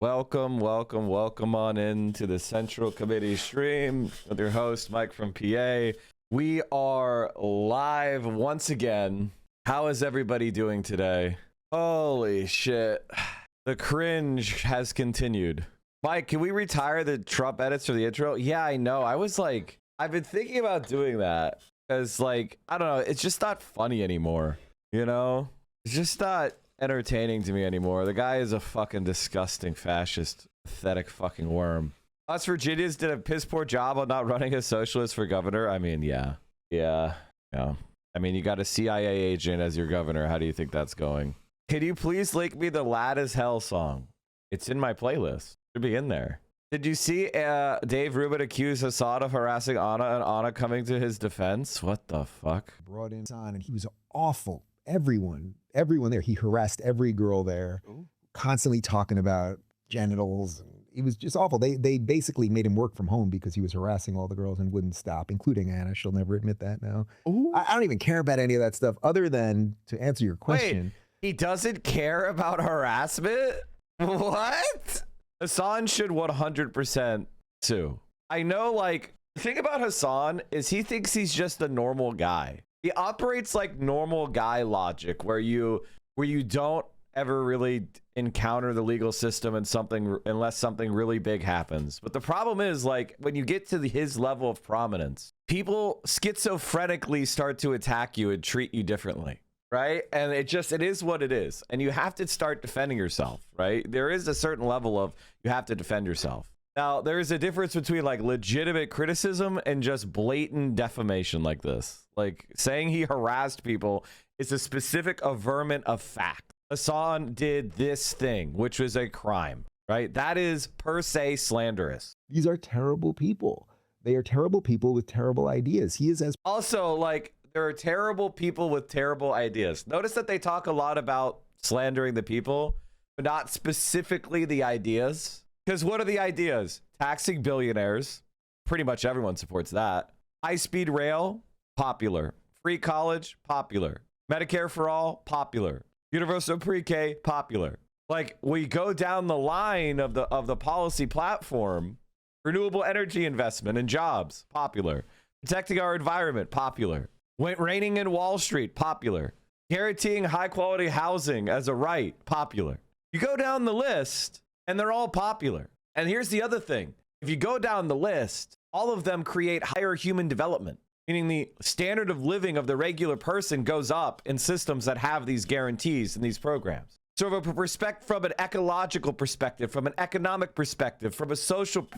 Welcome on into the Central Committee stream with your host, Mike from PA. We are live once again. How is everybody doing today? Holy shit. The cringe has continued. Mike, can we retire the Trump edits for the intro? Yeah, I know. I've been thinking about doing that because, I don't know. It's just not funny anymore. You know? It's just not entertaining to me anymore. The guy is a fucking disgusting fascist, pathetic fucking worm. Us Virginians did a piss poor job on not running a socialist for governor. I mean, yeah. I mean, you got a CIA agent as your governor. How do you think that's going? Can you please link me the Lad as Hell song? It's in my playlist. Should be in there. Did you see Dave Rubin accuse Assad of harassing Anna and Anna coming to his defense? What the fuck? Brought in on, and he was awful. Everyone there. He harassed every girl there, constantly talking about genitals. And he was just awful. They basically made him work from home because he was harassing all the girls and wouldn't stop, including Anna. She'll never admit that now. I don't even care about any of that stuff other than to answer your question. Wait, he doesn't care about harassment? What? Hassan should 100% sue. I know, the thing about Hassan is he thinks he's just a normal guy. He operates like normal guy logic where you don't ever really encounter the legal system unless something really big happens. But the problem is, when you get to his level of prominence, people schizophrenically start to attack you and treat you differently. Right? And it is what it is. And you have to start defending yourself, right? There is a certain level of you have to defend yourself. Now, there is a difference between legitimate criticism and just blatant defamation like this. Saying he harassed people is a specific averment of fact. Hassan did this thing, which was a crime, right? That is per se slanderous. These are terrible people. They are terrible people with terrible ideas. He is as also there are terrible people with terrible ideas. Notice that they talk a lot about slandering the people, but not specifically the ideas. Because what are the ideas? Taxing billionaires. Pretty much everyone supports that. High-speed rail, popular. Free college, popular. Medicare for all, popular. Universal pre-K, popular. We go down the line of the policy platform. Renewable energy investment and jobs, popular. Protecting our environment, popular. Reigning in Wall Street, popular. Guaranteeing high-quality housing as a right, popular. You go down the list, and they're all popular. And here's the other thing. If you go down the list, all of them create higher human development, meaning the standard of living of the regular person goes up in systems that have these guarantees in these programs. So from an ecological perspective, from an economic perspective, from a social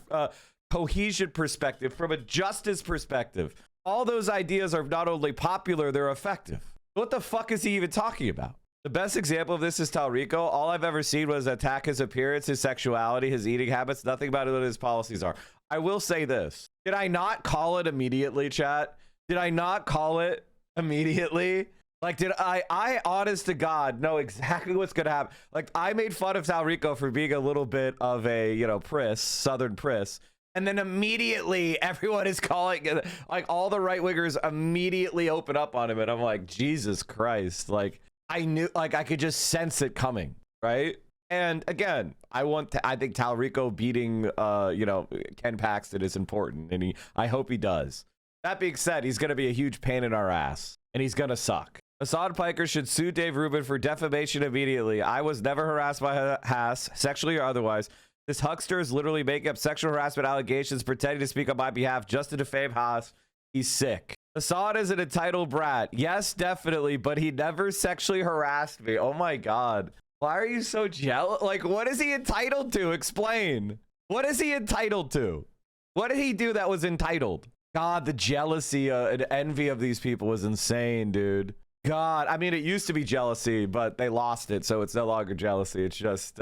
cohesion perspective, from a justice perspective, all those ideas are not only popular, they're effective. What the fuck is he even talking about? The best example of this is Talrico. All I've ever seen was attack his appearance, his sexuality, his eating habits, nothing about what his policies are. I will say this. Did I not call it immediately, chat? Did I not call it immediately? Did I honest to God know exactly what's going to happen? I made fun of Talrico for being a little bit of a, priss, Southern priss. And then immediately everyone is calling it, all the right wingers immediately open up on him. And I'm like, Jesus Christ. I knew, I could just sense it coming. Right. And again, I think Talrico beating, Ken Paxton is important. And I hope he does. That being said, he's going to be a huge pain in our ass and he's going to suck. Assad Piker should sue Dave Rubin for defamation immediately. I was never harassed by Haas, sexually or otherwise. This huckster is literally making up sexual harassment allegations, pretending to speak on my behalf just to defame Haas. He's sick. Assad is an entitled brat. Yes, definitely, but he never sexually harassed me. Oh my God. Why are you so jealous? What is he entitled to? Explain. What is he entitled to? What did he do that was entitled? God, the jealousy and envy of these people was insane, dude. God, I mean, it used to be jealousy, but they lost it, so it's no longer jealousy. It's just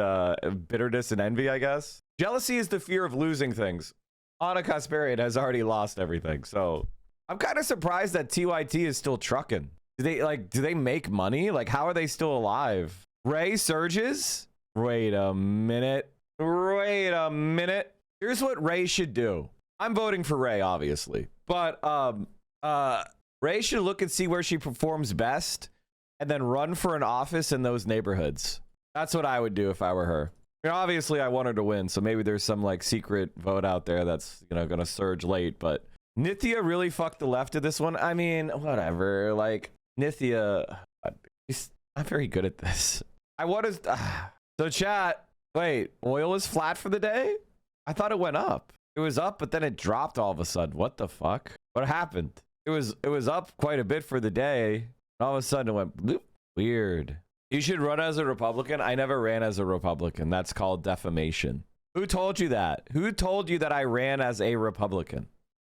bitterness and envy, I guess. Jealousy is the fear of losing things. Anna Kasparian has already lost everything, so I'm kind of surprised that TYT is still trucking. Do they make money? How are they still alive? Ray surges? Wait a minute. Here's what Ray should do. I'm voting for Ray, obviously, but Ray should look and see where she performs best and then run for an office in those neighborhoods. That's what I would do if I were her. Obviously I want her to win, so maybe there's some like secret vote out there that's, you know, gonna surge late, but Nithya really fucked the left of this one. I mean, whatever. Like, Nithya, he's not very good at this. I want to... So chat, wait, oil is flat for the day? I thought it went up. It was up, but then it dropped all of a sudden. What the fuck? What happened? It was up quite a bit for the day, and all of a sudden it went bloop. Weird. You should run as a Republican. I never ran as a Republican. That's called defamation. Who told you that? Who told you that I ran as a Republican?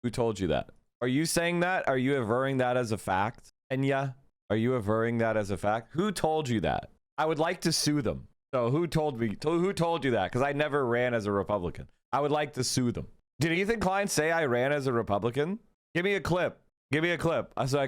Who told you that? Are you saying that? Are you averring that as a fact? Enya, are you averring that as a fact? Who told you that? I would like to sue them. So who told me? Who told you that? Because I never ran as a Republican. I would like to sue them. Did Ethan Klein say I ran as a Republican? Give me a clip. Give me a clip so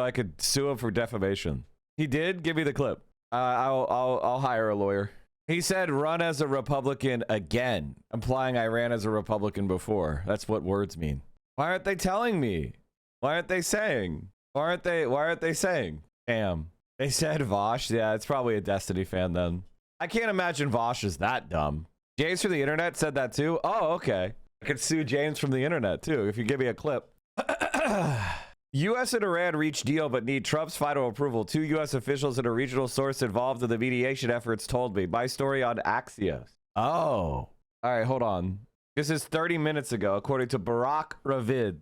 I could sue him for defamation. He did. Give me the clip. I'll hire a lawyer. He said run as a Republican again, implying I ran as a Republican before. That's what words mean. Why aren't they telling me? Why aren't they saying? Why aren't they saying? Damn. They said Vosh. Yeah, it's probably a Destiny fan then. I can't imagine Vosh is that dumb. James from the internet said that too. Oh, okay. I could sue James from the internet too if you give me a clip. U.S. and Iran reached deal but need Trump's final approval. 2 U.S. officials and a regional source involved in the mediation efforts told me. My story on Axios. Oh. All right, hold on. This is 30 minutes ago, according to Barack Ravid.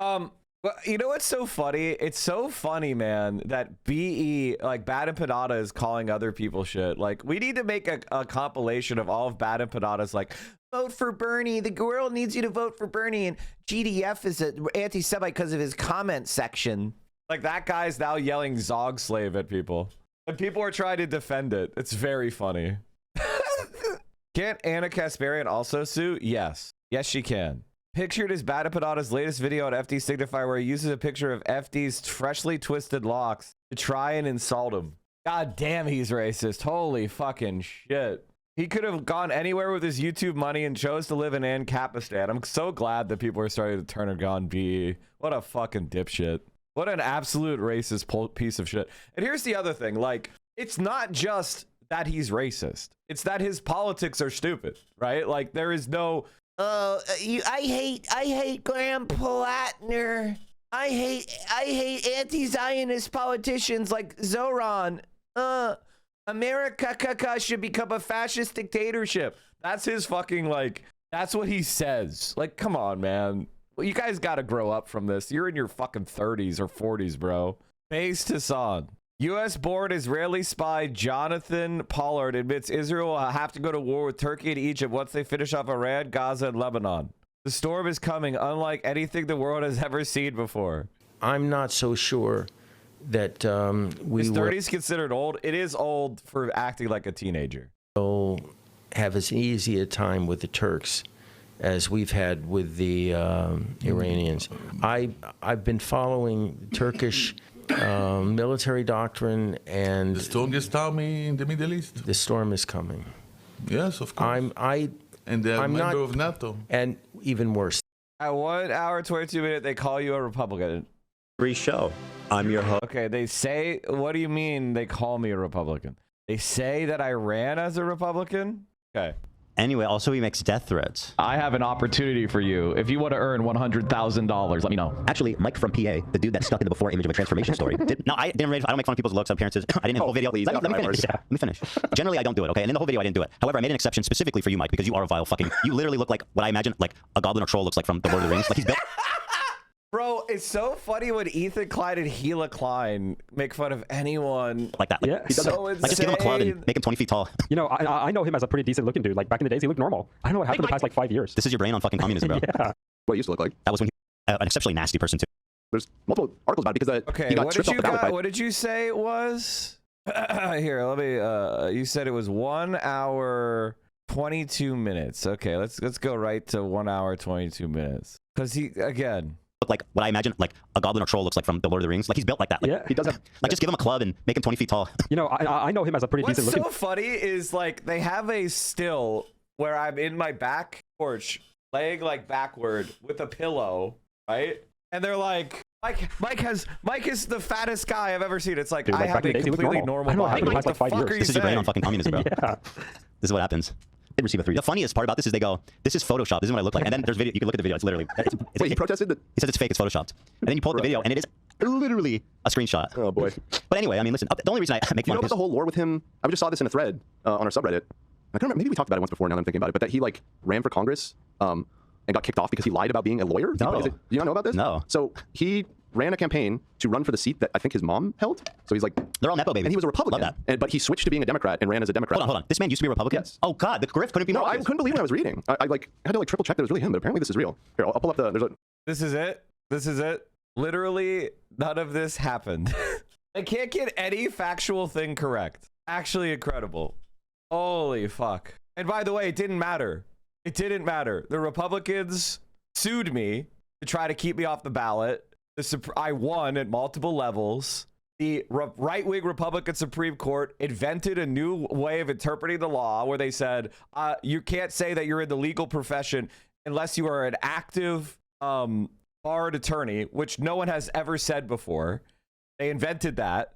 Well, you know what's so funny? It's so funny, man, that BE, like Bad and Panada, is calling other people shit. Like, we need to make a compilation of all of Bad and Panada's, like, vote for Bernie. The world needs you to vote for Bernie. And GDF is an anti-Semite because of his comment section. Like, that guy's now yelling Zog slave at people. And people are trying to defend it. It's very funny. Can't Anna Kasparian also sue? Yes. Yes, she can. Pictured is Bad and Panada's latest video on FD Signifier where he uses a picture of FD's freshly twisted locks to try and insult him. God damn, he's racist. Holy fucking shit. He could have gone anywhere with his YouTube money and chose to live in Ancapistan. I'm so glad that people are starting to turn on BE. What a fucking dipshit. What an absolute racist piece of shit. And here's the other thing. Like, it's not just that he's racist. It's that his politics are stupid, right? Like, there is no... I hate Graham Palatner. I hate anti-Zionist politicians like Zohran. America should become a fascist dictatorship. That's his fucking, like, that's what he says. Like, come on, man. Well, you guys got to grow up from this. You're in your fucking 30s or 40s, bro. Based Hassan. U.S.-born Israeli spy Jonathan Pollard admits Israel will have to go to war with Turkey and Egypt once they finish off Iran, Gaza, and Lebanon. The storm is coming, unlike anything the world has ever seen before. I'm not so sure that Is 30s considered old? It is old for acting like a teenager. will have as easy a time with the Turks as we've had with the Iranians. I've been following Turkish military doctrine, and The strongest army in the Middle East. the storm is coming. Yes, of course. And they're a I'm member not- of NATO. And even worse. At 1 hour, 22 minutes, they call you a Republican. Free show. I'm your host. Okay, they say, what do you mean they call me a Republican? They say that I ran as a Republican? Okay. Anyway, also he makes death threats. I have an opportunity for you. If you want to earn $100,000, let me know. Actually, Mike from PA, the dude that stuck in the before image of a transformation story. I don't make fun of people's looks, appearances. I didn't in the whole video. Please, Let me finish. Generally, I don't do it, okay? And in the whole video, I didn't do it. However, I made an exception specifically for you, Mike, because you are a vile fucking... You literally look like what I imagine like a goblin or troll looks like from The Lord of the Rings. Like he's built... Bro, it's so funny when Ethan Klein and Gila Klein make fun of anyone. like that. Like, Yeah. he does So it. Like, just give him a club and insane. make him 20 feet tall. You know, I know him as a pretty decent looking dude. Like back in the days, he looked normal. I don't know what happened the past like 5 years. This is your brain on fucking communism, bro. Yeah. What it used to look like. That was when he... an exceptionally nasty person, too. There's multiple articles about it because Okay, he got what tripped did off you the ballot by what did you say it was? Here, let me you said it was 1 hour 22 minutes. Okay, let's go right to 1 hour 22 minutes. Cuz he again Look like what I imagine like a goblin or troll looks like from The Lord of the Rings. Like he's built like that. Like, Yeah. He doesn't. Like just give him a club and make him 20 feet tall. You know, I know him as a pretty What's decent so looking. funny is like they have a still where I'm in my back porch, laying like backward with a pillow, right? And they're like, Mike is the fattest guy I've ever seen. It's like Dude, I like, have back in a the days, he looked completely normal. normal I don't know body. what happened the What past the like 5 fuck years. are you This is your brain saying? on fucking communism, bro. Yeah. This is what happens. Did receive a 3. The funniest part about this is they go, this is Photoshop. This is what I look like. And then there's video. You can look at the video. It's literally. Wait, he protested that? He says it's fake. It's Photoshopped. And then you pull up the video, and it is literally a screenshot. Oh, boy. But anyway, I mean, listen, the only reason I make fun You know of about the whole lore with him? I just saw this in a thread on our subreddit. I can't remember. Maybe we talked about it once before now that I'm thinking about it. But that he, like, ran for Congress and got kicked off because he lied about being a lawyer? No. Do you not know about this? No. So he ran a campaign to run for the seat that I think his mom held. So he's like... They're all Nepo babies. And he was a Republican. Love that. But he switched to being a Democrat and ran as a Democrat. Hold on. This man used to be a Republican? Yes. Oh, God. The grift couldn't be more No, I obvious. couldn't believe when I was reading. I had to, like, triple check that it was really him, but apparently this is real. Here, I'll pull up the... This is it. This is it. Literally, none of this happened. I can't get any factual thing correct. Actually incredible. Holy fuck. And by the way, it didn't matter. It didn't matter. The Republicans sued me to try to keep me off the ballot. I won at multiple levels. The right-wing Republican Supreme Court invented a new way of interpreting the law where they said, you can't say that you're in the legal profession unless you are an active barred attorney, which no one has ever said before. They invented that.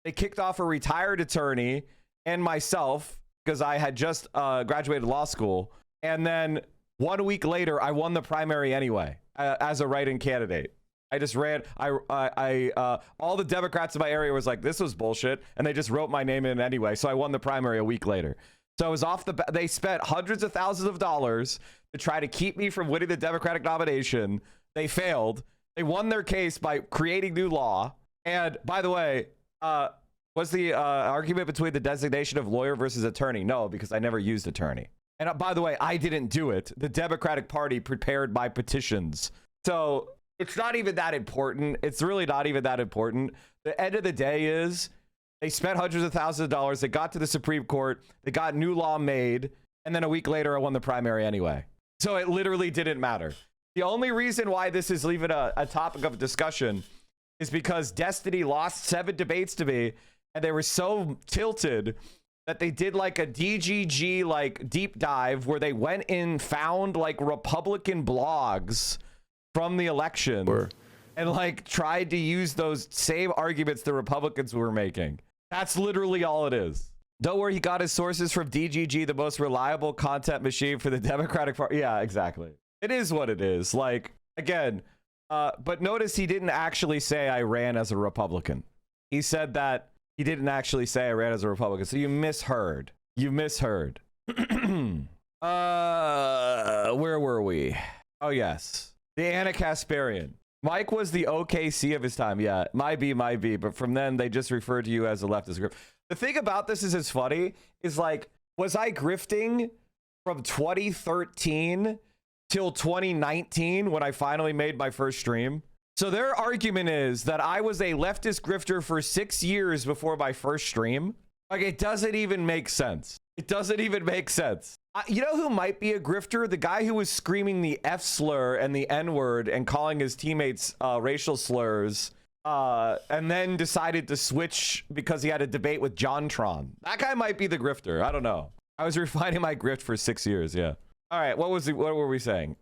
They kicked off a retired attorney and myself because I had just graduated law school. And then 1 week later, I won the primary anyway as a write-in candidate. I just ran. All the Democrats in my area was like, this was bullshit. And they just wrote my name in anyway. So I won the primary a week later. So I was off they spent hundreds of thousands of dollars to try to keep me from winning the Democratic nomination. They failed. They won their case by creating new law. And by the way, was the argument between the designation of lawyer versus attorney? No, because I never used attorney. And by the way, I didn't do it. The Democratic Party prepared my petitions. So it's not even that important. It's really not even that important. The end of the day is they spent hundreds of thousands of dollars. They got to the Supreme Court. They got new law made. And then a week later, I won the primary anyway. So it literally didn't matter. The only reason why this is even a topic of discussion is because Destiny lost 7 debates to me. And they were so tilted that they did like a DGG like deep dive where they went in, found like Republican blogs from the election and like tried to use those same arguments the Republicans were making. That's literally all it is. Don't worry, he got his sources from DGG, the most reliable content machine for the Democratic Party. Yeah, exactly. It is what it is. Like, again, but notice he didn't actually say I ran as a Republican. He said that he didn't actually say I ran as a Republican. So you misheard. You misheard. Where were we? Oh, yes. The Anna Kasparian. Mike was the OKC of his time. Yeah, might be. But from then, they just referred to you as a leftist group. The thing about this is it's funny. Is like, was I grifting from 2013 till 2019 when I finally made my first stream? So their argument is that I was a leftist grifter for 6 years before my first stream. Like, it doesn't even make sense. It doesn't even make sense. You know who might be a grifter? The guy who was screaming the F slur and the N word and calling his teammates racial slurs and then decided to switch because he had a debate with JonTron. That guy might be the grifter. I don't know. I was refining my grift for 6 years. Yeah. All right. What were we saying?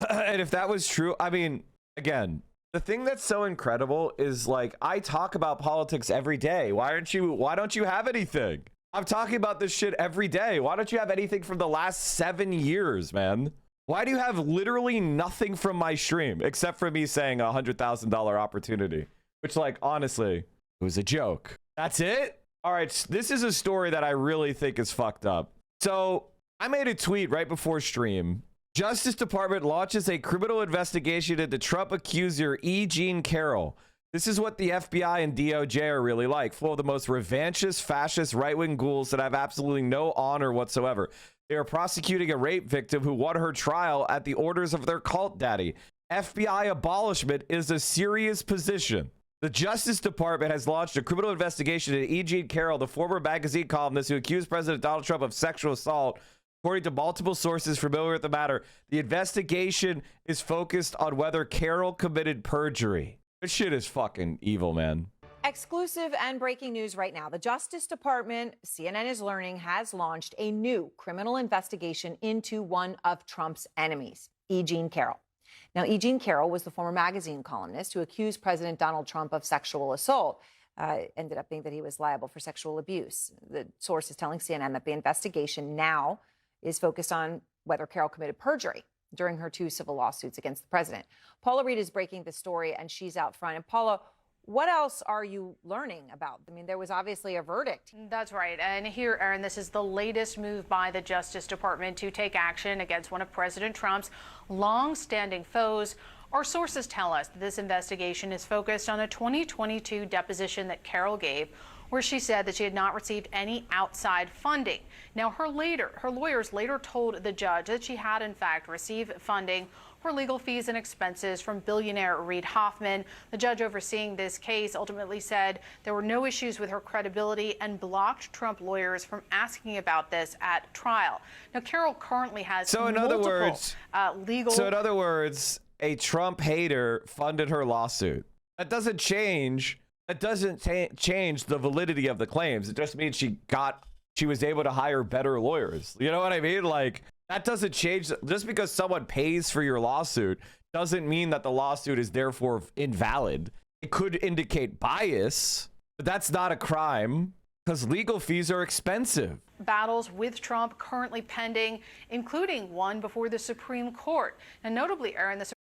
And if that was true, I mean, again, the thing that's so incredible is like I talk about politics every day. Why don't you have anything? I'm talking about this shit every day. Why don't you have anything from the last 7 years, man? Why do you have literally nothing from my stream except for me saying $100,000 opportunity? Which, like, honestly, it was a joke. That's it? All right, this is a story that I really think is fucked up. So I made a tweet right before stream. Justice Department launches a criminal investigation into Trump accuser E. Jean Carroll. This is what the FBI and DOJ are really like, full of the most revanchist, fascist, right-wing ghouls that have absolutely no honor whatsoever. They are prosecuting a rape victim who won her trial at the orders of their cult daddy. FBI abolishment is a serious position. The Justice Department has launched a criminal investigation into E. Jean Carroll, the former magazine columnist who accused President Donald Trump of sexual assault. According to multiple sources familiar with the matter, the investigation is focused on whether Carroll committed perjury. This shit is fucking evil, man. Exclusive and breaking news right now. The Justice Department, CNN is learning, has launched a new criminal investigation into one of Trump's enemies, E. Jean Carroll. Now, E. Jean Carroll was the former magazine columnist who accused President Donald Trump of sexual assault. ended up being that he was liable for sexual abuse. The source is telling CNN that the investigation now is focused on whether Carol committed perjury during her 2 civil lawsuits against the president. Paula Reed is breaking the story, and she's out front. And Paula, what else are you learning about? I mean, there was obviously a verdict. That's right. And here, Aaron, this is the latest move by the Justice Department to take action against one of President Trump's long-standing foes. Our sources tell us that this investigation is focused on a 2022 deposition that Carol gave, where she said that she had not received any outside funding. Now, her lawyers later told the judge that she had, in fact, received funding for legal fees and expenses from billionaire Reid Hoffman. The judge overseeing this case ultimately said there were no issues with her credibility and blocked Trump lawyers from asking about this at trial. Now, Carol currently has in other words, legal... So in other words, a Trump hater funded her lawsuit. That doesn't change. It doesn't change the validity of the claims. It just means she was able to hire better lawyers. You know what I mean? Like, that doesn't change. Just because someone pays for your lawsuit doesn't mean that the lawsuit is therefore invalid. It could indicate bias, but that's not a crime because legal fees are expensive. Battles with Trump currently pending, including one before the Supreme Court. And notably, Aaron, the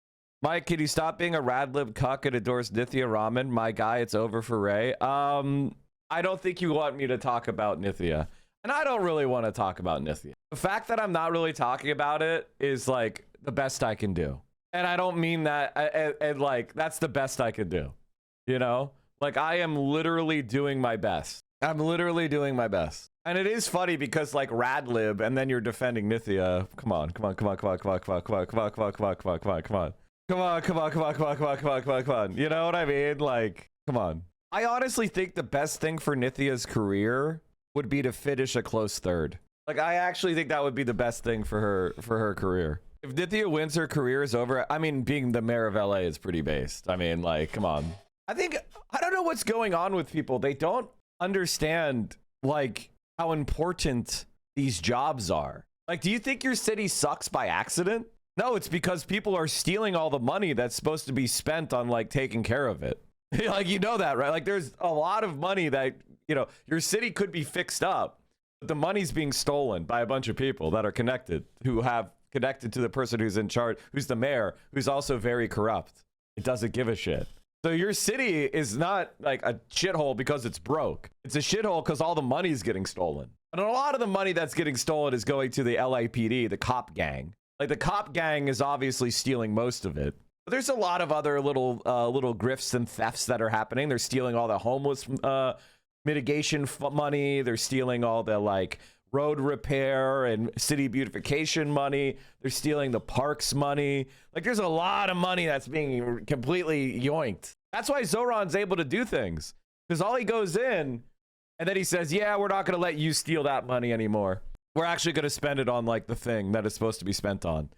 Mike, can you stop being a radlib cuck and endorse Nithya Raman? My guy, it's over for Ray. I don't think you want me to talk about Nithya. And I don't really want to talk about Nithya. The fact that I'm not really talking about it is like the best I can do. And I don't mean that, and like, that's the best I could do. You know? Like, I am literally doing my best. I'm literally doing my best. And it is funny because like radlib and then you're defending Nithya. Come on. You know what I mean? Like, come on. I honestly think the best thing for Nithya's career would be to finish a close third. Like, I actually think that would be the best thing for her career. If Nithya wins, her career is over. I mean, being the mayor of LA is pretty based. I mean, like, come on. I don't know what's going on with people. They don't understand, like, how important these jobs are. Like, do you think your city sucks by accident? No, it's because people are stealing all the money that's supposed to be spent on, like, taking care of it. Like, you know that, right? Like, there's a lot of money that, you know, your city could be fixed up, but the money's being stolen by a bunch of people that are connected, who have connected to the person who's in charge, who's the mayor, who's also very corrupt. It doesn't give a shit. So your city is not like a shithole because it's broke. It's a shithole because all the money's getting stolen. And a lot of the money that's getting stolen is going to the LAPD, the cop gang. Like, the cop gang is obviously stealing most of it. But there's a lot of other little grifts and thefts that are happening. They're stealing all the homeless mitigation money. They're stealing all the like road repair and city beautification money. They're stealing the parks money. Like, there's a lot of money that's being completely yoinked. That's why Zohran's able to do things, because all he goes in and then he says, yeah, we're not going to let you steal that money anymore. We're actually going to spend it on like the thing that it's supposed to be spent on.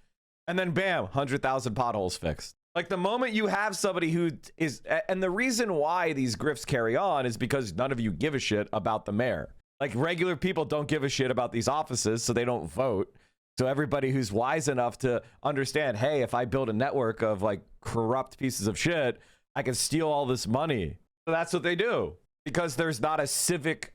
And then bam, 100,000 potholes fixed. Like, the moment you have somebody who is, and the reason why these grifts carry on is because none of you give a shit about the mayor. Like, regular people don't give a shit about these offices, so they don't vote. So everybody who's wise enough to understand, hey, if I build a network of like corrupt pieces of shit, I can steal all this money. So that's what they do, because there's not a civic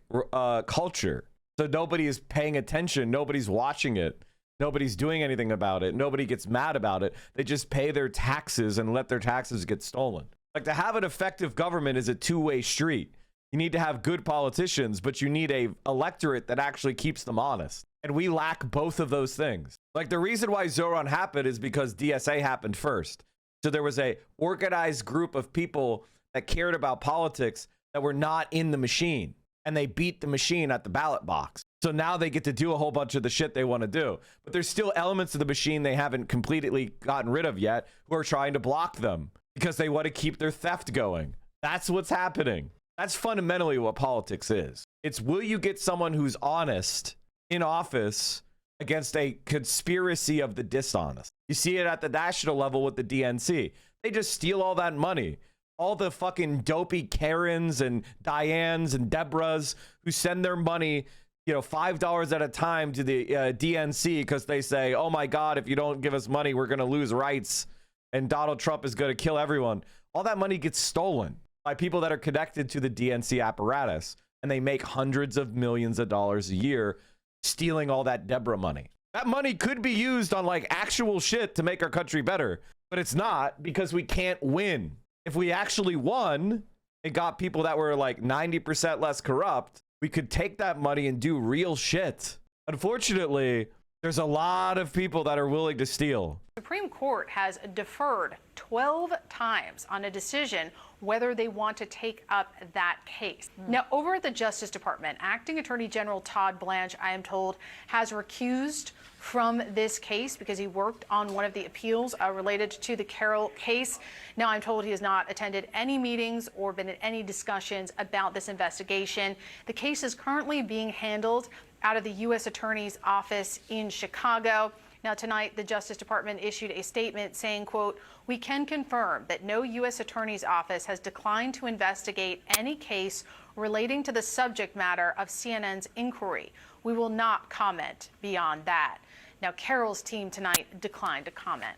culture. So nobody is paying attention. Nobody's watching it. Nobody's doing anything about it. Nobody gets mad about it. They just pay their taxes and let their taxes get stolen. Like, to have an effective government is a two-way street. You need to have good politicians, but you need a electorate that actually keeps them honest. And we lack both of those things. Like, the reason why Zohran happened is because DSA happened first. So there was a organized group of people that cared about politics that were not in the machine. And they beat the machine at the ballot box. So now they get to do a whole bunch of the shit they want to do. But there's still elements of the machine they haven't completely gotten rid of yet, who are trying to block them because they want to keep their theft going. That's what's happening. That's fundamentally what politics is. It's, will you get someone who's honest in office against a conspiracy of the dishonest? You see it at the national level with the DNC. They just steal all that money. All the fucking dopey Karens and Dianes and Deborahs who send their money, you know, $5 at a time to the DNC because they say, oh my God, if you don't give us money, we're going to lose rights and Donald Trump is going to kill everyone. All that money gets stolen. by people that are connected to the DNC apparatus, and they make hundreds of millions of dollars a year stealing all that Deborah money. That money could be used on like actual shit to make our country better, but it's not, because we can't win. If we actually won and got people that were like 90% less corrupt, we could take that money and do real shit. Unfortunately, there's a lot of people that are willing to steal. The Supreme Court has deferred 12 times on a decision whether they want to take up that case. Now, over at the Justice Department, Acting Attorney General Todd Blanche, I am told, has recused from this case because he worked on one of the appeals related to the Carroll case. Now, I'm told he has not attended any meetings or been in any discussions about this investigation. The case is currently being handled out of the U.S. Attorney's Office in Chicago. Now, tonight, the Justice Department issued a statement saying, quote, "We can confirm that no U.S. Attorney's Office has declined to investigate any case relating to the subject matter of CNN's inquiry. We will not comment beyond that." Now, Carroll's team tonight declined to comment.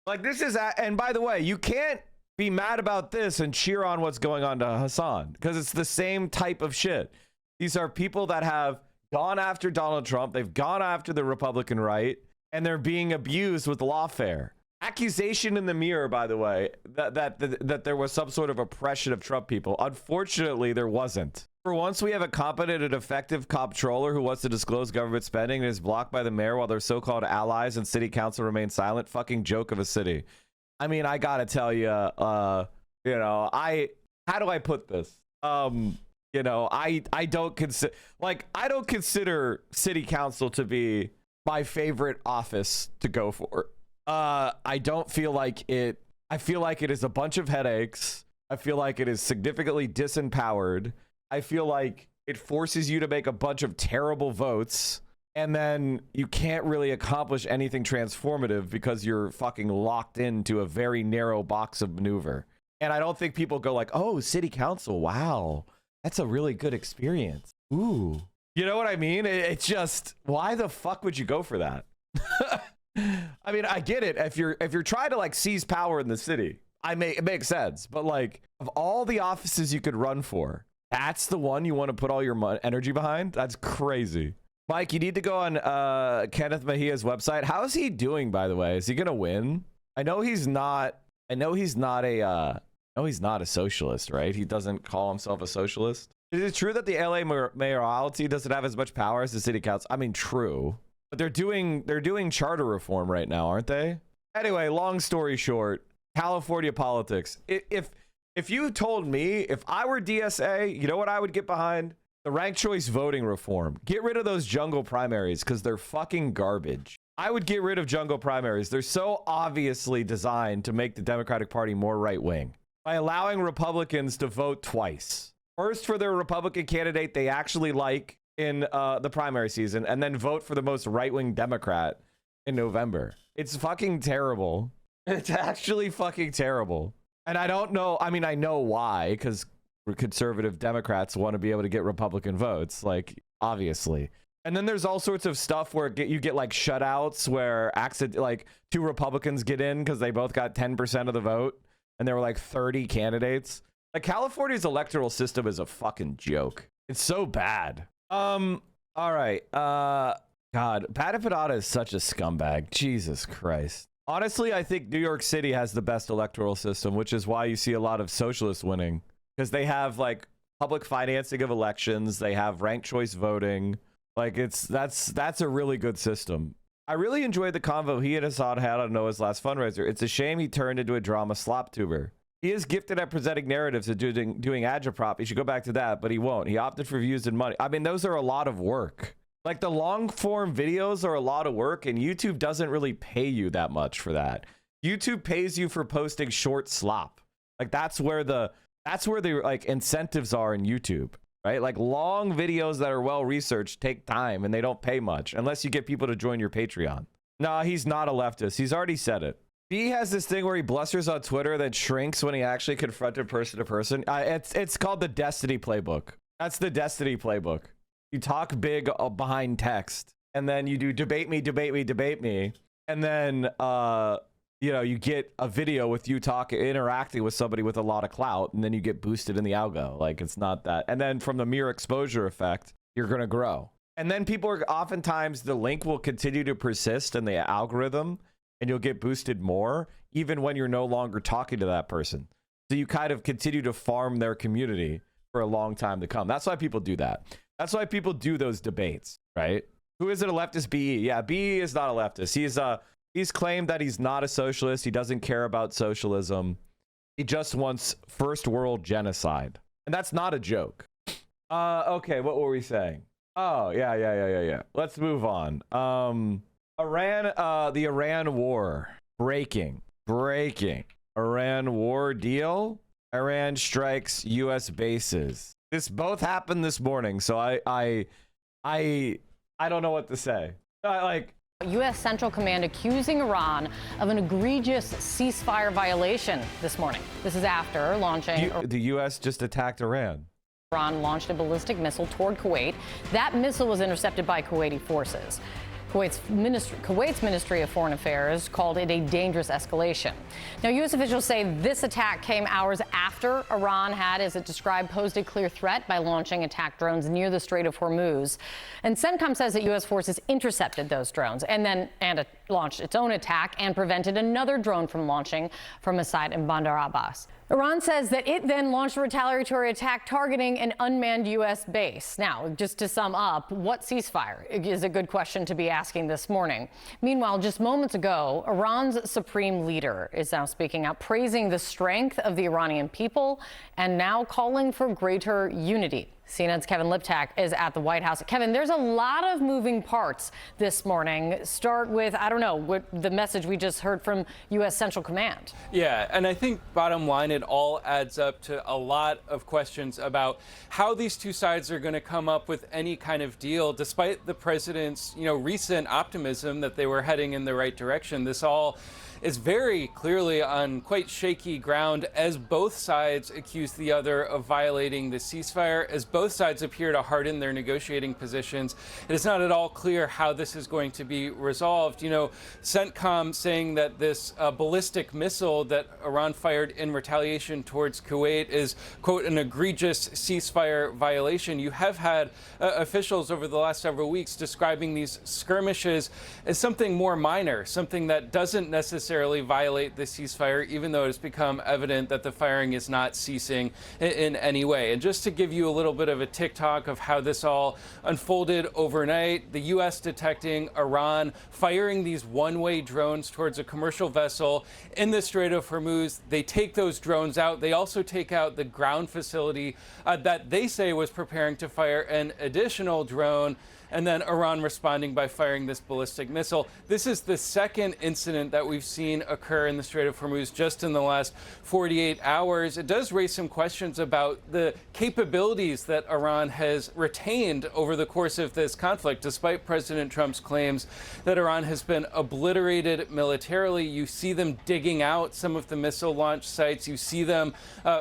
Like, this is, and by the way, you can't be mad about this and cheer on what's going on to Hassan, because it's the same type of shit. These are people that have gone after Donald Trump. They've gone after the Republican right, and they're being abused with lawfare. Accusation in the mirror, by the way, that there was some sort of oppression of Trump people. Unfortunately, there wasn't. For once, we have a competent and effective comptroller who wants to disclose government spending and is blocked by the mayor while their so-called allies and city council remain silent. Fucking joke of a city. I mean, I gotta tell you, how do I put this? I don't consider city council to be my favorite office to go for. I don't feel like it. I feel like it is a bunch of headaches. I feel like it is significantly disempowered. I feel like it forces you to make a bunch of terrible votes, and then you can't really accomplish anything transformative because you're fucking locked into a very narrow box of maneuver. And I don't think people go like, "Oh, city council, wow, that's a really good experience." Ooh. You know what I mean? It's just, why the fuck would you go for that? I mean, I get it. If you're trying to like seize power in the city, it makes sense. But like, of all the offices you could run for, that's the one you want to put all your energy behind? That's crazy. Mike, you need to go on Kenneth Mejia's website. How is he doing, by the way? Is he gonna win? I know he's not a socialist, right? He doesn't call himself a socialist. Is it true that the LA mayoralty doesn't have as much power as the city council? I mean, true. But they're doing charter reform right now, aren't they? Anyway, long story short, California politics. If you told me, if I were DSA, you know what I would get behind? The ranked choice voting reform. Get rid of those jungle primaries because they're fucking garbage. I would get rid of jungle primaries. They're so obviously designed to make the Democratic Party more right-wing by allowing Republicans to vote twice. First for their Republican candidate they actually like in the primary season, and then vote for the most right-wing Democrat in November. It's fucking terrible. It's actually fucking terrible. And I don't know. I mean, I know why, because conservative Democrats want to be able to get Republican votes, like, obviously. And then there's all sorts of stuff where you get like shutouts where like two Republicans get in because they both got 10% of the vote, and there were like 30 candidates. Like, California's electoral system is a fucking joke. It's so bad. All right. God, Patty Padada is such a scumbag. Jesus Christ. Honestly, I think New York City has the best electoral system, which is why you see a lot of socialists winning, because they have like public financing of elections. They have ranked choice voting. Like, that's a really good system. I really enjoyed the convo he and Hassan had on Noah's last fundraiser. It's a shame he turned into a drama slop tuber. He is gifted at presenting narratives and doing agitprop. He should go back to that, but he won't. He opted for views and money. I mean, those are a lot of work. Like, the long form videos are a lot of work, and YouTube doesn't really pay you that much for that. YouTube pays you for posting short slop. Like, that's where the like incentives are in YouTube, right? Like, long videos that are well researched take time, and they don't pay much unless you get people to join your Patreon. Nah, he's not a leftist. He's already said it. He has this thing where he blusters on Twitter that shrinks when he actually confronted person to person. It's called the Destiny Playbook. That's the Destiny Playbook. You talk big behind text, and then you do debate me, and then you know, you get a video with you interacting with somebody with a lot of clout, and then you get boosted in the algo. Like, it's not that. And then from the mere exposure effect, you're going to grow. And then people are oftentimes, the link will continue to persist in the algorithm, and you'll get boosted more, even when you're no longer talking to that person. So you kind of continue to farm their community for a long time to come. That's why people do that. That's why people do those debates, right? Who is it, a leftist? BE? Yeah, BE is not a leftist. He's claimed that he's not a socialist. He doesn't care about socialism. He just wants first world genocide. And that's not a joke. Okay, what were we saying? Oh, yeah. Let's move on. The Iran war. Breaking. Iran war deal. Iran strikes U.S. bases. This both happened this morning, so I don't know what to say. U.S. Central Command accusing Iran of an egregious ceasefire violation this morning. This is after launching... The U.S. just attacked Iran. Iran launched a ballistic missile toward Kuwait. That missile was intercepted by Kuwaiti forces. Kuwait's Ministry of Foreign Affairs called it a dangerous escalation. Now, U.S. officials say this attack came hours after Iran had, as it described, posed a clear threat by launching attack drones near the Strait of Hormuz. And CENTCOM says that U.S. forces intercepted those drones and launched its own attack and prevented another drone from launching from a site in Bandar Abbas. Iran says that it then launched a retaliatory attack targeting an unmanned U.S. base. Now, just to sum up, what ceasefire is a good question to be asking this morning. Meanwhile, just moments ago, Iran's supreme leader is now speaking out, praising the strength of the Iranian people and now calling for greater unity. CNN's Kevin Liptak is at the White House. Kevin, there's a lot of moving parts this morning. Start with, I don't know, what the message we just heard from U.S. Central Command. Yeah, and I think bottom line, it all adds up to a lot of questions about how these two sides are going to come up with any kind of deal, despite the president's, recent optimism that they were heading in the right direction. This all is very clearly on quite shaky ground as both sides accuse the other of violating the ceasefire, as both sides appear to harden their negotiating positions. It is not at all clear how this is going to be resolved. CENTCOM saying that this ballistic missile that Iran fired in retaliation towards Kuwait is, quote, an egregious ceasefire violation. You have had officials over the last several weeks describing these skirmishes as something more minor, something that doesn't necessarily violate the ceasefire, even though it's become evident that the firing is not ceasing in any way. And just to give you a little bit of a tick-tock of how this all unfolded overnight, the U.S. detecting Iran firing these one-way drones towards a commercial vessel in the Strait of Hormuz. They take those drones out. They also take out the ground facility that they say was preparing to fire an additional drone. And then Iran responding by firing this ballistic missile. This is the second incident that we've seen occur in the Strait of Hormuz just in the last 48 hours. It does raise some questions about the capabilities that Iran has retained over the course of this conflict. Despite President Trump's claims that Iran has been obliterated militarily, you see them digging out some of the missile launch sites. You see them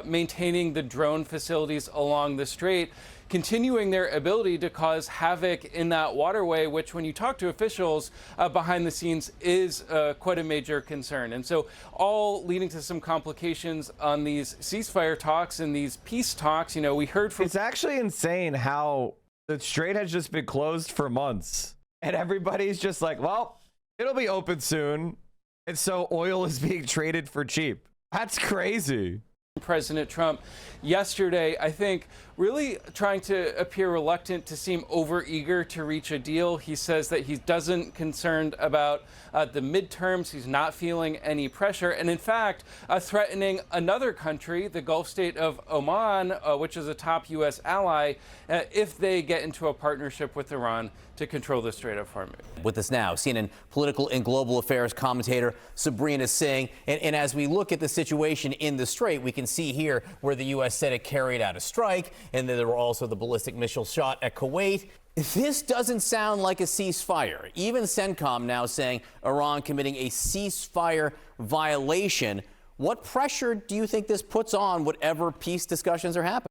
maintaining the drone facilities along the strait, continuing their ability to cause havoc in that waterway, which when you talk to officials behind the scenes is quite a major concern. And so all leading to some complications on these ceasefire talks and these peace talks. We heard from... It's actually insane how the strait has just been closed for months. And everybody's just like, well, it'll be open soon. And so oil is being traded for cheap. That's crazy. President Trump yesterday, I think, really trying to appear reluctant, to seem overeager to reach a deal. He says that he doesn't concerned about the midterms. He's not feeling any pressure. And in fact, threatening another country, the Gulf state of Oman, which is a top U.S. ally, if they get into a partnership with Iran to control the Strait of Hormuz. With us now, CNN political and global affairs commentator Sabrina Singh. And as we look at the situation in the Strait, we can see here where the U.S. said it carried out a strike, and then there were also the ballistic missile shot at Kuwait. This doesn't sound like a ceasefire. Even CENTCOM now saying Iran committing a ceasefire violation. What pressure do you think this puts on whatever peace discussions are happening?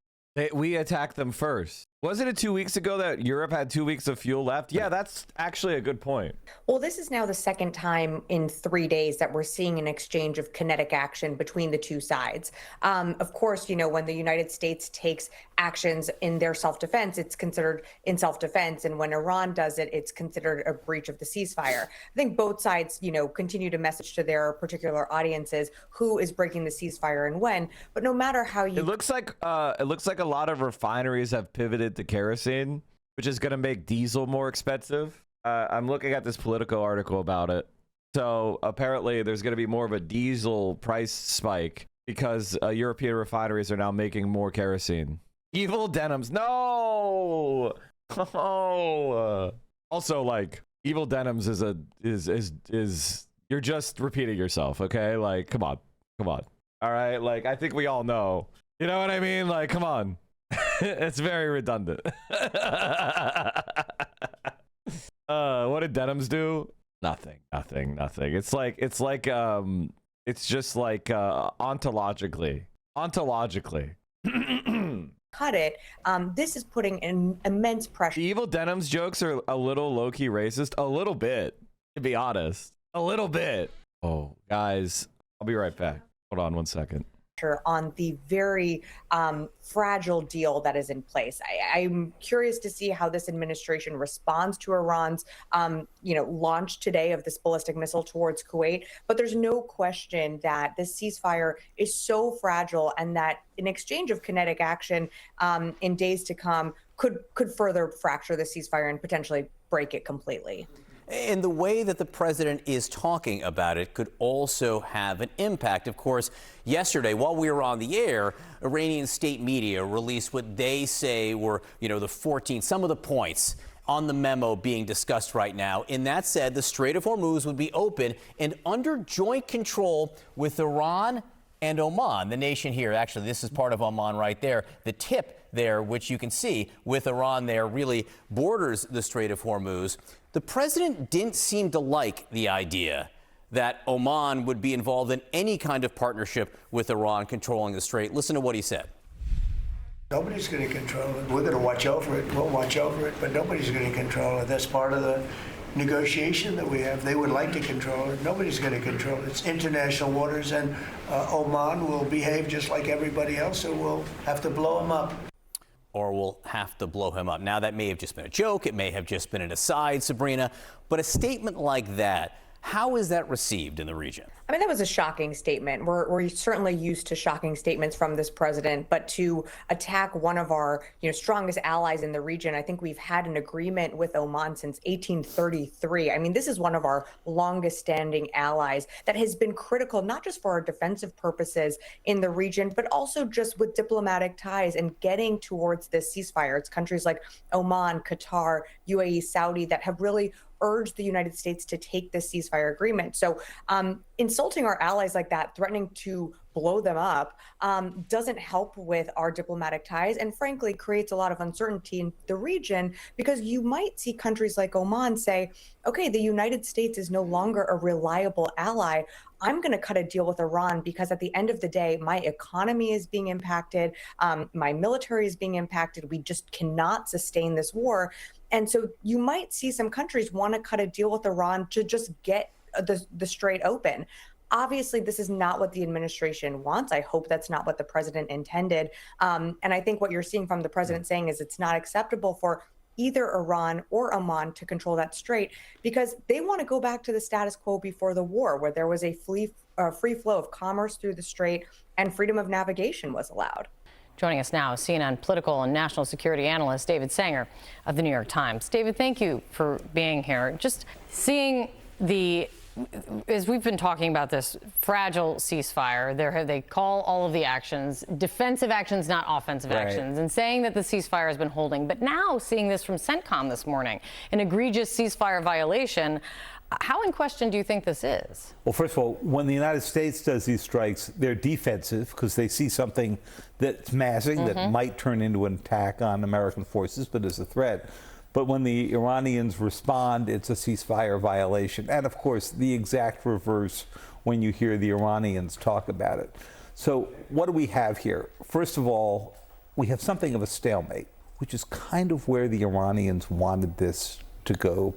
We attacked them first. Wasn't it 2 weeks ago that Europe had 2 weeks of fuel left? Yeah, that's actually a good point. Well, this is now the second time in 3 days that we're seeing an exchange of kinetic action between the two sides. Of course, when the United States takes actions in their self-defense, it's considered in self-defense. And when Iran does it, it's considered a breach of the ceasefire. I think both sides, continue to message to their particular audiences who is breaking the ceasefire and when. But no matter how you... It looks like a lot of refineries have pivoted to kerosene, which is going to make diesel more expensive. I'm looking at this Politico article about it. So apparently there's going to be more of a diesel price spike because European refineries are now making more kerosene. Evil denims. No. Oh. Also, like, evil denims is you're just repeating yourself. Okay. Like, come on. All right. Like, I think we all know. You know what I mean? Like, come on. It's very redundant. What did denims do? Nothing. It's just like ontologically. Cut it. This is putting in immense pressure. The evil denims jokes are a little low-key racist. A little bit, to be honest. A little bit. Oh, guys, I'll be right back. Hold on 1 second. On the very fragile deal that is in place. I'm curious to see how this administration responds to Iran's, launch today of this ballistic missile towards Kuwait. But there's no question that this ceasefire is so fragile and that an exchange of kinetic action in days to come could further fracture the ceasefire and potentially break it completely. And the way that the president is talking about it could also have an impact. Of course, yesterday, while we were on the air, Iranian state media released what they say were, some of the points on the memo being discussed right now. And that said, the Strait of Hormuz would be open and under joint control with Iran and Oman. The nation here, actually, this is part of Oman right there. The tip there, which you can see with Iran there, really borders the Strait of Hormuz. The president didn't seem to like the idea that Oman would be involved in any kind of partnership with Iran controlling the strait. Listen to what he said. Nobody's going to control it. We're going to watch over it. We'll watch over it, but nobody's going to control it. That's part of the negotiation that we have. They would like to control it. Nobody's going to control it. It's international waters, and Oman will behave just like everybody else, so we'll have to blow them up. Or we'll have to blow him up. Now, that may have just been a joke. It may have just been an aside, Sabrina. But a statement like that, how is that received in the region? I mean, that was a shocking statement. We're certainly used to shocking statements from this president, but to attack one of our strongest allies in the region, I think we've had an agreement with Oman since 1833. I mean, this is one of our longest standing allies that has been critical, not just for our defensive purposes in the region, but also just with diplomatic ties and getting towards this ceasefire. It's countries like Oman, Qatar, UAE, Saudi that have really urged the United States to take this ceasefire agreement. So insulting our allies like that, threatening to blow them up, doesn't help with our diplomatic ties and frankly creates a lot of uncertainty in the region because you might see countries like Oman say, okay, the United States is no longer a reliable ally. I'm going to cut a deal with Iran because at the end of the day, my economy is being impacted. My military is being impacted. We just cannot sustain this war. And so you might see some countries want to cut a deal with Iran to just get the strait open. Obviously, this is not what the administration wants. I hope that's not what the president intended. And I think what you're seeing from the president saying is it's not acceptable for either Iran or Oman to control that strait because they want to go back to the status quo before the war, where there was a free flow of commerce through the strait and freedom of navigation was allowed. Joining us now is CNN political and national security analyst David Sanger of the New York Times. David, thank you for being here. Just seeing as we've been talking about this fragile ceasefire, they call all of the actions defensive actions, not offensive actions, and saying that the ceasefire has been holding. But now seeing this from CENTCOM this morning, an egregious ceasefire violation. How in question do you think this is? Well, first of all, when the United States does these strikes, they're defensive because they see something that's massing that might turn into an attack on American forces, but is a threat. But when the Iranians respond, it's a ceasefire violation. And of course, the exact reverse when you hear the Iranians talk about it. So what do we have here? First of all, we have something of a stalemate. which is kind of where the Iranians wanted this to go.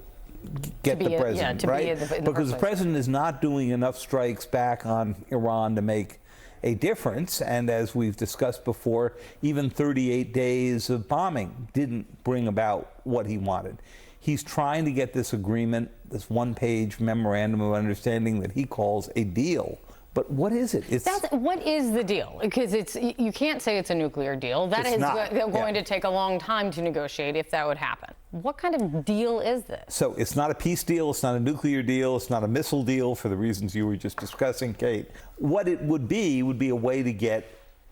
Get the president, right? Because the president is not doing enough strikes back on Iran to make a difference. And as we've discussed before, even 38 days of bombing didn't bring about what he wanted. He's trying to get this agreement, this one-page memorandum of understanding that he calls a deal. But what is it? What is the deal? Because you can't say it's a nuclear deal. That is going to take a long time to negotiate if that would happen. What kind of deal is this? So it's not a peace deal. It's not a nuclear deal. It's not a missile deal for the reasons you were just discussing, Kate. What it would be a way to get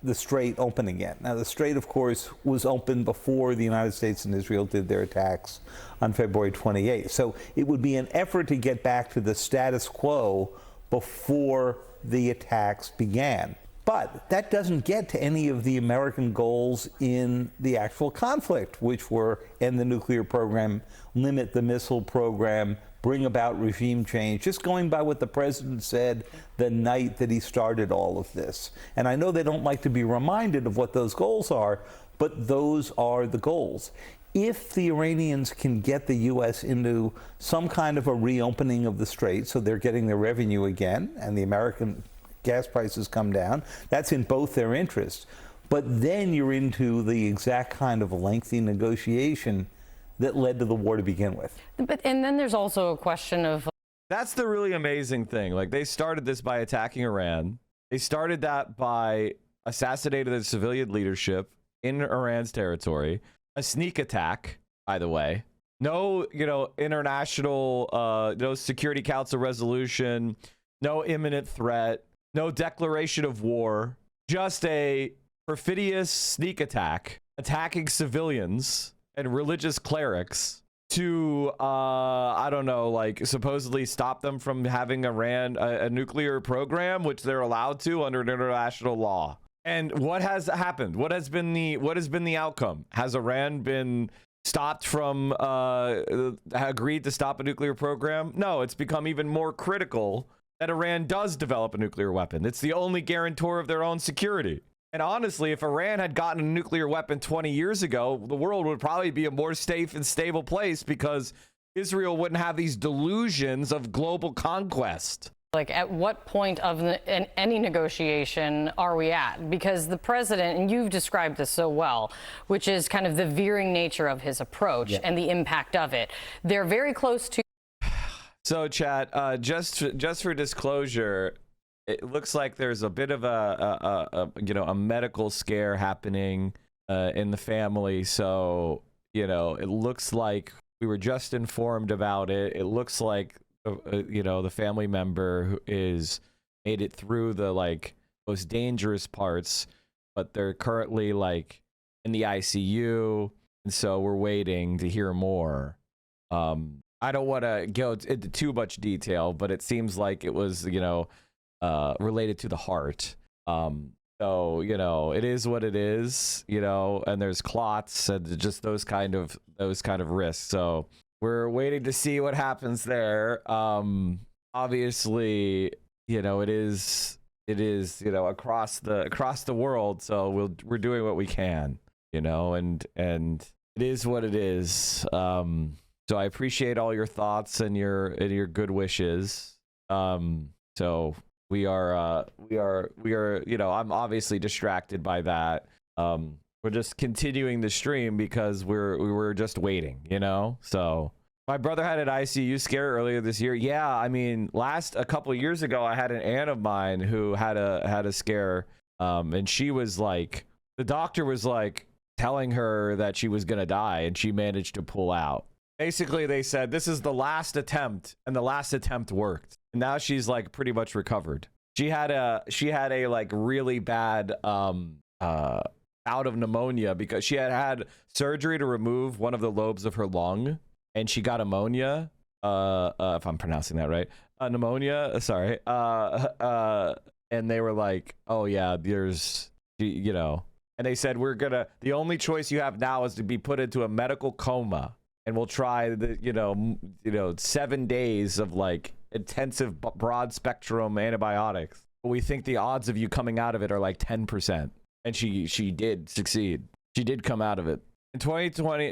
the Strait open again. Now, the Strait, of course, was open before the United States and Israel did their attacks on February 28th. So it would be an effort to get back to the status quo before the attacks began. But that doesn't get to any of the American goals in the actual conflict, which were end the nuclear program, limit the missile program, bring about regime change, just going by what the president said the night that he started all of this. And I know they don't like to be reminded of what those goals are, but those are the goals. If the Iranians can get the U.S. into some kind of a reopening of the Strait, so they're getting their revenue again, and the American gas prices come down, that's in both their interests. But then you're into the exact kind of lengthy negotiation that led to the war to begin with. And then there's also a question of... That's the really amazing thing. Like, they started this by attacking Iran. They started that by assassinating the civilian leadership in Iran's territory. A sneak attack, by the way. No, international, no Security Council resolution, no imminent threat, no declaration of war. Just a perfidious sneak attack, attacking civilians and religious clerics to, supposedly stop them from having Iran a nuclear program, which they're allowed to under international law. And what has happened? What has been the outcome? Has Iran been stopped from agreed to stop a nuclear program? No, it's become even more critical that Iran does develop a nuclear weapon. It's the only guarantor of their own security. And honestly, if Iran had gotten a nuclear weapon 20 years ago, the world would probably be a more safe and stable place because Israel wouldn't have these delusions of global conquest. Like, at what point of any negotiation are we at? Because the president, and you've described this so well, which is kind of the veering nature of his approach and the impact of it. They're very close to... So, chat, just for disclosure, it looks like there's a bit of a medical scare happening in the family. So, it looks like we were just informed about it. It looks like the family member who is made it through the most dangerous parts, but they're currently in the ICU, and so we're waiting to hear more. I don't want to go into too much detail, but it seems like it was related to the heart. So it is what it is, and there's clots and just those kind of risks. So we're waiting to see what happens there. Obviously, it is across the world. So we're doing what we can, and it is what it is. So I appreciate all your thoughts and your good wishes. So we are, I'm obviously distracted by that. We're just continuing the stream because we were just waiting, So my brother had an ICU scare earlier this year. Yeah, I mean, a couple of years ago, I had an aunt of mine who had a scare, and she was the doctor was telling her that she was gonna die, and she managed to pull out. Basically, they said this is the last attempt, and the last attempt worked. And now she's pretty much recovered. She had a really bad bout of pneumonia because she had surgery to remove one of the lobes of her lung, and she got ammonia. If I'm pronouncing that right, pneumonia. Sorry. And they were like, "Oh yeah, there's, And they said the only choice you have now is to be put into a medical coma, and we'll try 7 days of intensive broad spectrum antibiotics. But we think the odds of you coming out of it are 10%." And she did succeed. She did come out of it. In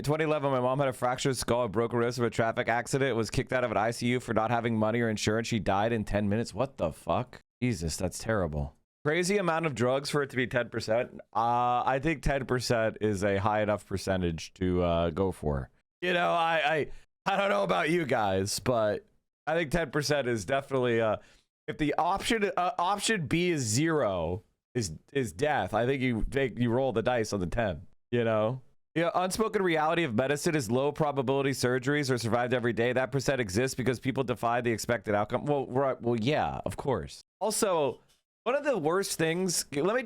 2011, my mom had a fractured skull, a broken wrist of a traffic accident, was kicked out of an ICU for not having money or insurance. She died in 10 minutes. What the fuck? Jesus, that's terrible. Crazy amount of drugs for it to be 10%. I think 10% is a high enough percentage to go for. You know, I don't know about you guys, but I think 10% is definitely if the option B is 0 is death. I think you roll the dice on the 10, you know? Yeah, unspoken reality of medicine is low probability surgeries are survived every day. That percent exists because people defy the expected outcome. Well, right. Well, yeah, of course. Also, one of the worst things, let me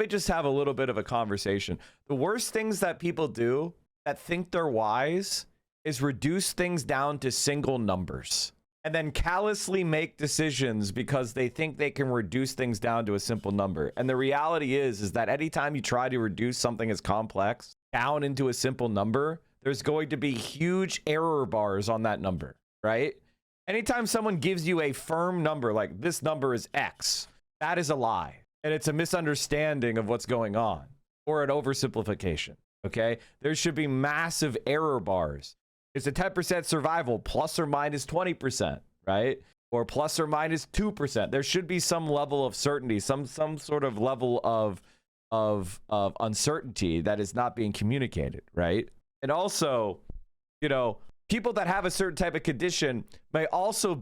just have a little bit of a conversation. The worst things that people do that think they're wise is reduce things down to single numbers and then callously make decisions because they think they can reduce things down to a simple number. And the reality is that anytime you try to reduce something as complex down into a simple number, there's going to be huge error bars on that number, right? Anytime someone gives you a firm number, like this number is X, that is a lie. And it's a misunderstanding of what's going on or an oversimplification, okay? There should be massive error bars. It's a 10% survival, plus or minus 20%, right? Or plus or minus 2%. There should be some level of certainty, some sort of level of uncertainty that is not being communicated, right? And also, you know, people that have a certain type of condition may also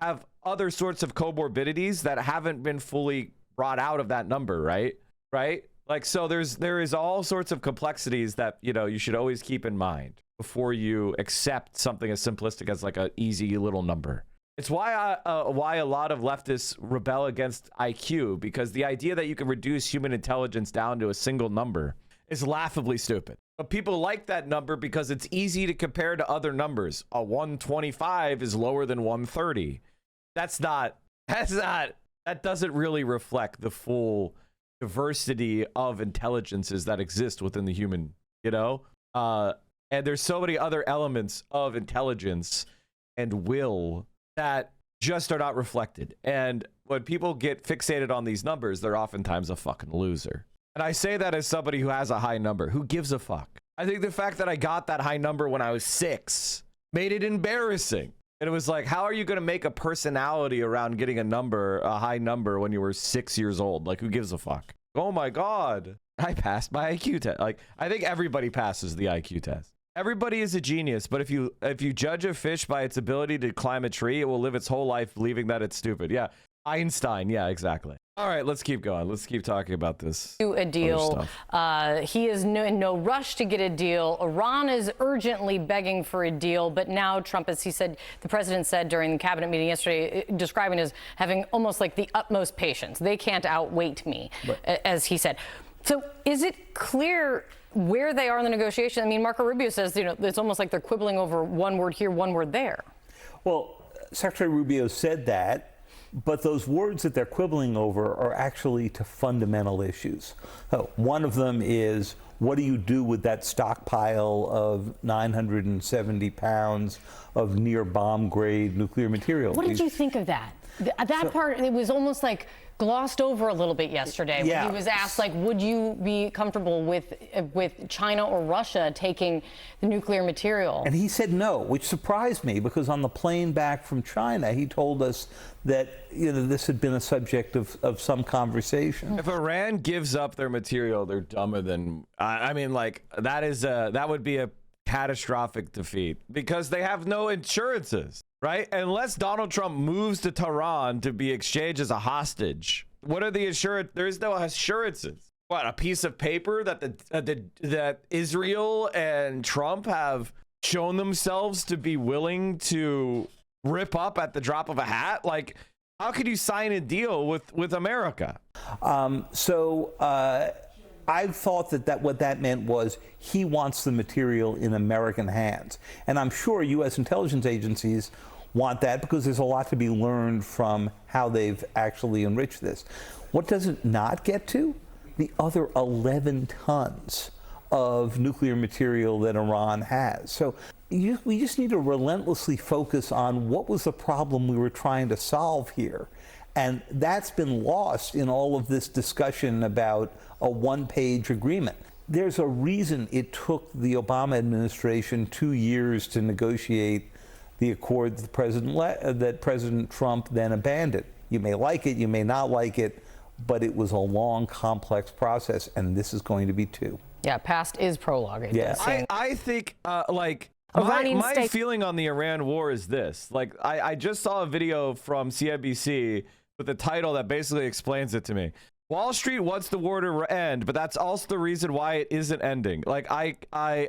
have other sorts of comorbidities that haven't been fully brought out of that number, right? Like, so there is all sorts of complexities that, you know, you should always keep in mind before you accept something as simplistic as like an easy little number. It's why a lot of leftists rebel against IQ, because the idea that you can reduce human intelligence down to a single number is laughably stupid. But people like that number because it's easy to compare to other numbers. A 125 is lower than 130. That doesn't really reflect the full diversity of intelligences that exist within the human, you know? And there's so many other elements of intelligence and will that just are not reflected. And when people get fixated on these numbers, they're oftentimes a fucking loser. And I say that as somebody who has a high number. Who gives a fuck? I think the fact that I got that high number when I was 6 made it embarrassing. And it was like, how are you going to make a personality around getting a high number when you were 6 years old? Like, who gives a fuck? Oh my God, I passed my IQ test. Like, I think everybody passes the IQ test. Everybody is a genius, but if you judge a fish by its ability to climb a tree, it will live its whole life believing that it's stupid. Yeah, Einstein. Yeah, exactly. All right, let's keep going. Let's keep talking about this. A deal. He is in no rush to get a deal. Iran is urgently begging for a deal, but now Trump, as he said, the president said during the cabinet meeting yesterday, describing it as having almost like the utmost patience. They can't outwait me, as he said. So is it clear where they are in the negotiation? I mean, Marco Rubio says, you know, it's almost like they're quibbling over one word here, one word there. Well, Secretary Rubio said that, but those words that they're quibbling over are actually to fundamental issues. One of them is, what do you do with that stockpile of 970 pounds of near bomb grade nuclear material? What did you think of that? That part, it was almost like glossed over a little bit yesterday when he was asked, like, would you be comfortable with China or Russia taking the nuclear material? And he said no, which surprised me, because on the plane back from China, he told us that, you know, this had been a subject of some conversation. If Iran gives up their material, they're dumber than, I mean, like, that would be a catastrophic defeat, because they have no insurances. Right? Unless Donald Trump moves to Tehran to be exchanged as a hostage, what are the assurance? There is no assurances. What, a piece of paper that that Israel and Trump have shown themselves to be willing to rip up at the drop of a hat? Like, how could you sign a deal with America? I thought that what that meant was he wants the material in American hands. And I'm sure U.S. intelligence agencies want that, because there's a lot to be learned from how they've actually enriched this. What does it not get to? The other 11 tons of nuclear material that Iran has. So we just need to relentlessly focus on what was the problem we were trying to solve here. And that's been lost in all of this discussion about a one-page agreement. there's a reason it took the Obama administration 2 years to negotiate the accord that President Trump then abandoned. You may like it, you may not like it, but it was a long, complex process, and this is going to be too. Yeah, past is prologue. Yeah. I think, like, Iranian my state- feeling on the Iran war is this. Like, I just saw a video from CNBC with a title that basically explains it to me. Wall Street wants the war to end, but that's also the reason why it isn't ending. Like, I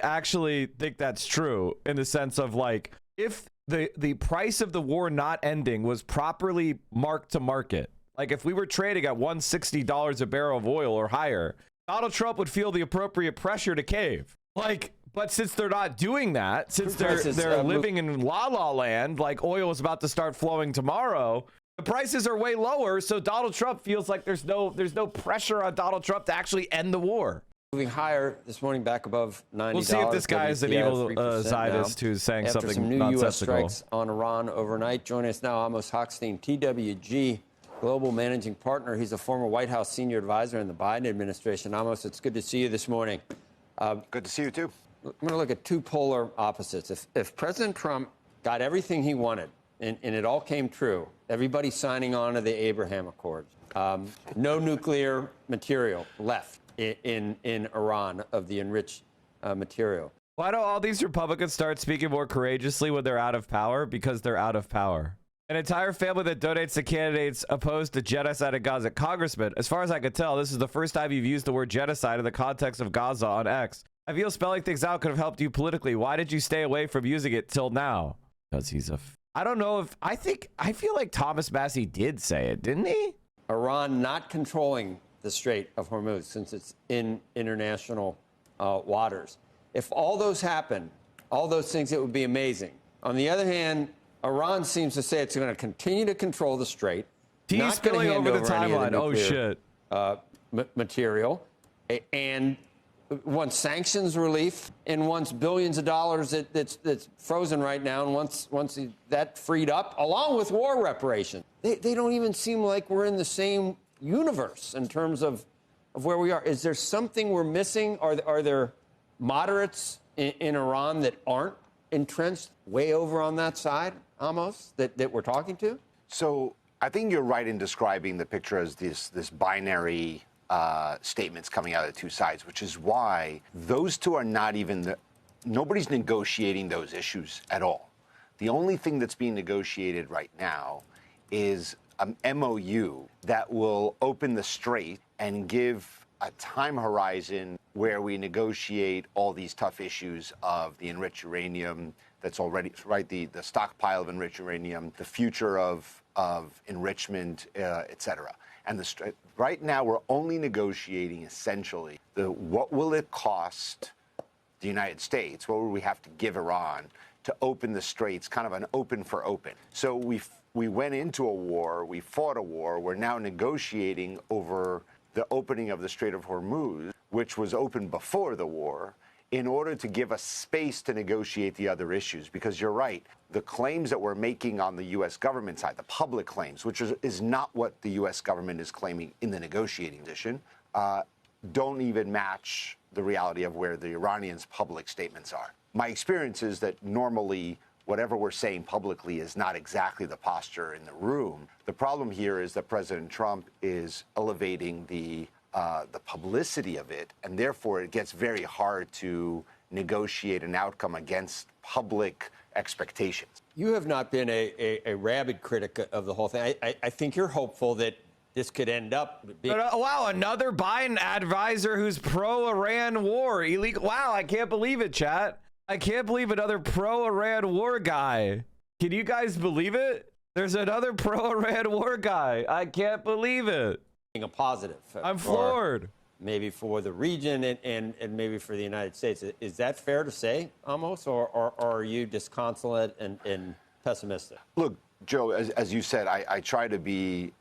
actually think that's true in the sense of, like, if the price of the war not ending was properly marked to market, like if we were trading at $160 a barrel of oil or higher, Donald Trump would feel the appropriate pressure to cave. Like, but since they're not doing that, since they're living in la la land, like oil is about to start flowing tomorrow, the prices are way lower. So Donald Trump feels like there's no pressure on Donald Trump to actually end the war. Moving higher this morning, back above $90. We'll see if this guy is an evil Zionist who's saying After something some new nonsensical. U.S. strikes on Iran overnight. Joining us now, Amos Hochstein, TWG Global Managing Partner. He's a former White House senior advisor in the Biden administration. Amos, it's good to see you this morning. Good to see you, too. I'm going to look at two polar opposites. If President Trump got everything he wanted, and it all came true, everybody signing on to the Abraham Accords, no nuclear material left in Iran of the enriched material. Why don't all these Republicans start speaking more courageously when they're out of power? Because they're out of power. An entire family that donates to candidates opposed to genocide in Gaza. Congressman, as far as I could tell, this is the first time you've used the word genocide in the context of Gaza on X. I feel spelling things out could have helped you politically. Why did you stay away from using it till now? Because he's a... I don't know if... I feel like Thomas Massie did say it, didn't he? Iran not controlling the Strait of Hormuz since it's in international waters. If all those happen, all those things, it would be amazing. On the other hand, Iran seems to say it's going to continue to control the strait. He's spilling over the timeline. Oh, shit. Material. And wants sanctions relief and wants billions of dollars that's frozen right now. And once that freed up, along with war reparation, they don't even seem like we're in the same universe in terms of where we are. Is there something we're missing? Are there moderates in Iran that aren't entrenched way over on that side, Amos, that we're talking to? So I think you're right in describing the picture as this binary statements coming out of the two sides, which is why those two are not even nobody's negotiating those issues at all. The only thing that's being negotiated right now is an MOU that will open the strait and give a time horizon where we negotiate all these tough issues of the enriched uranium that's already, right, the stockpile of enriched uranium, the future of enrichment, et cetera. And right now, we're only negotiating essentially what will it cost the United States, what will we have to give Iran to open the straits, kind of an open for open. So we went into a war, we fought a war, we're now negotiating over the opening of the Strait of Hormuz, which was open before the war, in order to give us space to negotiate the other issues. Because you're right, the claims that we're making on the U.S. government side, the public claims, which is not what the U.S. government is claiming in the negotiating position, don't even match the reality of where the Iranians' public statements are. My experience is that normally whatever we're saying publicly is not exactly the posture in the room. The problem here is that President Trump is elevating the publicity of it, and therefore it gets very hard to negotiate an outcome against public expectations. You have not been a rabid critic of the whole thing. I think you're hopeful that this could end up being... Wow, another Biden advisor who's pro-Iran war. Illegal. Wow, I can't believe it, chat. I can't believe another pro-Iran war guy. Can you guys believe it? There's another pro-Iran war guy. I can't believe it. A positive. I'm floored. Maybe for the region and maybe for the United States. Is that fair to say, Amos, or are you disconsolate and pessimistic? Look, Joe, as you said, I try to be...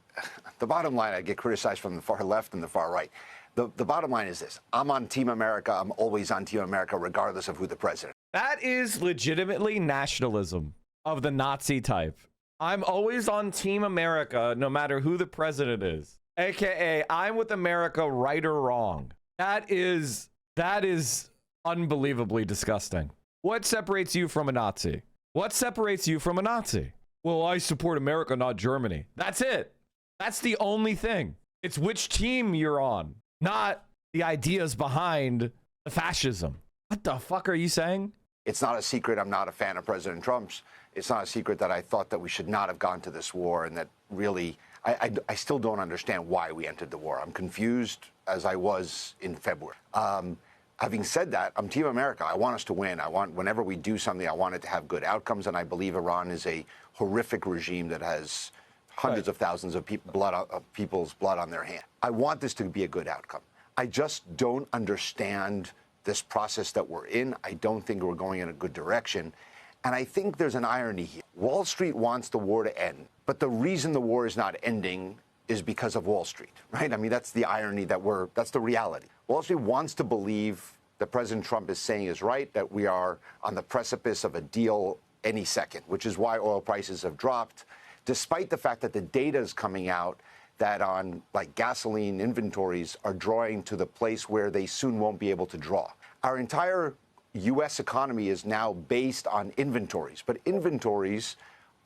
The bottom line, I get criticized from the far left and the far right. The bottom line is this. I'm on Team America. I'm always on Team America, regardless of who the president is. That is legitimately nationalism of the Nazi type. I'm always on Team America, no matter who the president is. AKA, I'm with America, right or wrong. That is That is unbelievably disgusting. What separates you from a Nazi? What separates you from a Nazi? Well, I support America, not Germany. That's it. That's the only thing. It's which team you're on, not the ideas behind the fascism. What the fuck are you saying? It's not a secret I'm not a fan of President Trump's. It's not a secret that I thought that we should not have gone to this war, and that really, I still don't understand why we entered the war. I'm confused as I was in February. Having said that, I'm Team America. I want us to win. Whenever we do something, I want it to have good outcomes, and I believe Iran is a horrific regime that has hundreds of thousands of people's blood on their hands. I want this to be a good outcome. I just don't understand this process that we're in. I don't think we're going in a good direction. And I think there's an irony here. Wall Street wants the war to end, but the reason the war is not ending is because of Wall Street, right? I mean, that's the irony that's the reality. Wall Street wants to believe that President Trump is saying is right, that we are on the precipice of a deal any second, which is why oil prices have dropped, despite the fact that the data is coming out that on like gasoline inventories are drawing to the place where they soon won't be able to draw. Our entire U.S. economy is now based on inventories, but inventories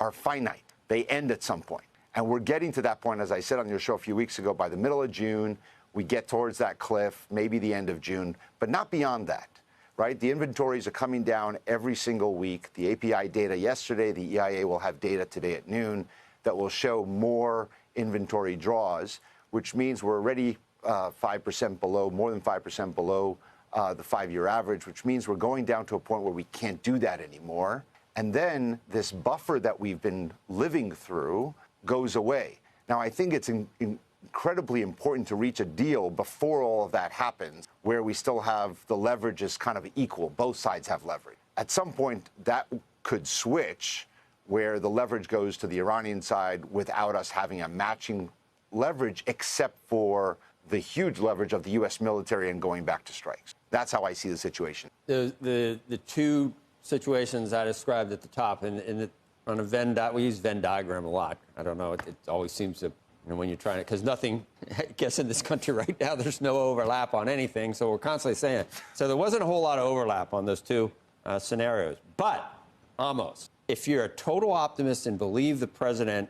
are finite. They end at some point. And we're getting to that point, as I said on your show a few weeks ago, by the middle of June, we get towards that cliff, maybe the end of June, but not beyond that, right? The inventories are coming down every single week. The API data yesterday, the EIA will have data today at noon that will show more inventory draws, which means we're already 5% below, more than 5% below the 5-year average, which means we're going down to a point where we can't do that anymore. And then this buffer that we've been living through goes away. Now, I think it's incredibly important to reach a deal before all of that happens, where we still have the leverage is kind of equal. Both sides have leverage. At some point, that could switch, where the leverage goes to the Iranian side without us having a matching leverage, except for the huge leverage of the U.S. military and going back to strikes. That's how I see the situation. The two situations I described at the top, on a Venn we use Venn diagram a lot. I don't know. It always seems to, when you're trying to, because nothing, I guess in this country right now, there's no overlap on anything. So we're constantly saying it. So there wasn't a whole lot of overlap on those two scenarios. But almost. If you're a total optimist and believe the president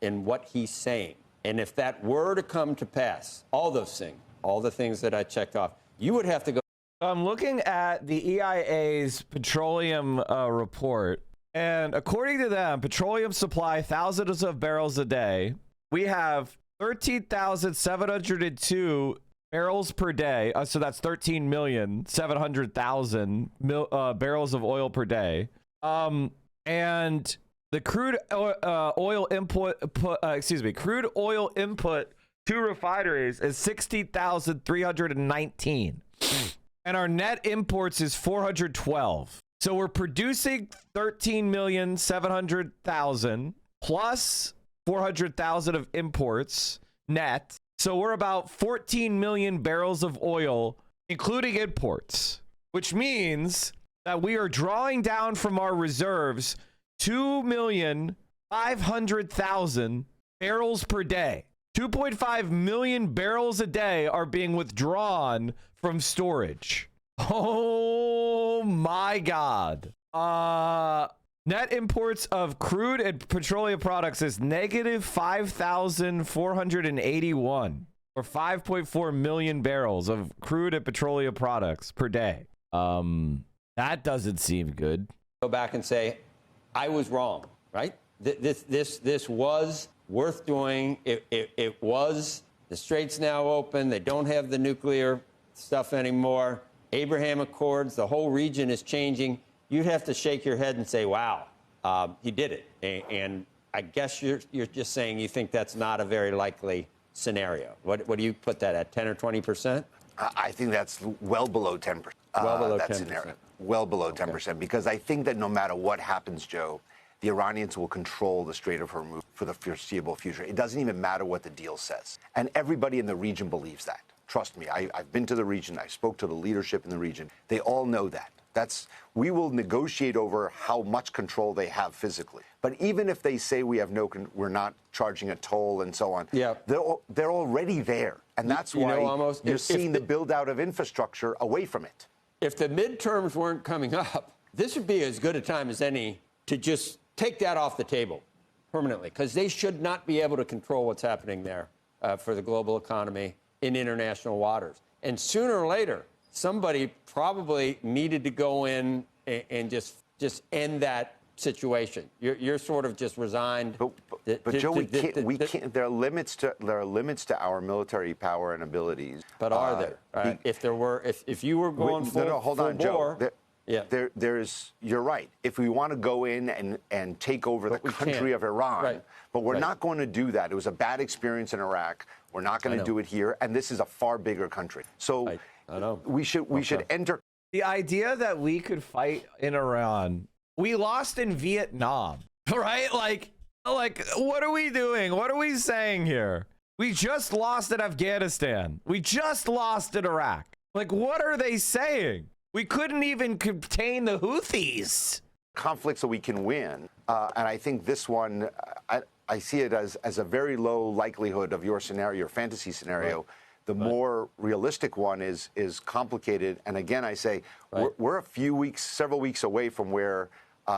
in what he's saying, and if that were to come to pass, all those things, all the things that I checked off, you would have to go. I'm looking at the EIA's petroleum report, and according to them, petroleum supply thousands of barrels a day. We have 13,702 barrels per day. So that's 13,700,000 barrels of oil per day. And the crude oil input to refineries is 60,319. And our net imports is 412. So we're producing 13,700,000 plus 400,000 of imports net. So we're about 14 million barrels of oil, including imports, which means that we are drawing down from our reserves 2,500,000 barrels per day. 2.5 million barrels a day are being withdrawn from storage. Oh my God. Net imports of crude and petroleum products is negative 5,481, or 5.4 million barrels of crude and petroleum products per day. That doesn't seem good. Go back and say, I was wrong, right? This was worth doing. It was. The Strait's now open. They don't have the nuclear stuff anymore. Abraham Accords, the whole region is changing. You'd have to shake your head and say, wow, he did it. And I guess you're just saying you think that's not a very likely scenario. What do you put that at, 10 or 20%? I think that's well below 10%. Well below that 10%. Scenario. Well below 10%, because I think that no matter what happens, Joe, the Iranians will control the Strait of Hormuz for the foreseeable future. It doesn't even matter what the deal says. And everybody in the region believes that. Trust me, I've been to the region. I spoke to the leadership in the region. They all know that. We will negotiate over how much control they have physically. But even if they say we're not charging a toll and so on, they're already there. And that's why you're seeing the build out of infrastructure away from it. If the midterms weren't coming up, this would be as good a time as any to just take that off the table permanently, because they should not be able to control what's happening there for the global economy in international waters. And sooner or later, somebody probably needed to go in and just end that situation. You're sort of just resigned. But Joe, we can't. There are limits to our military power and abilities. But are there? Right? If you were going full hold on, bore, Joe. You're right. If we want to go in and take over the country of Iran, but we're not going to do that. It was a bad experience in Iraq. We're not going to do it here, and this is a far bigger country. So I know. we should enter. The idea that we could fight in Iran, we lost in Vietnam, right? Like what are we doing? What are we saying here? We just lost in Afghanistan. We just lost in Iraq. Like, what are they saying? We couldn't even contain the Houthis. Conflicts that we can win. And I think this one, I see it as a very low likelihood of your scenario, your fantasy scenario. Right. The more realistic one is complicated. And again, I say we're several weeks away from where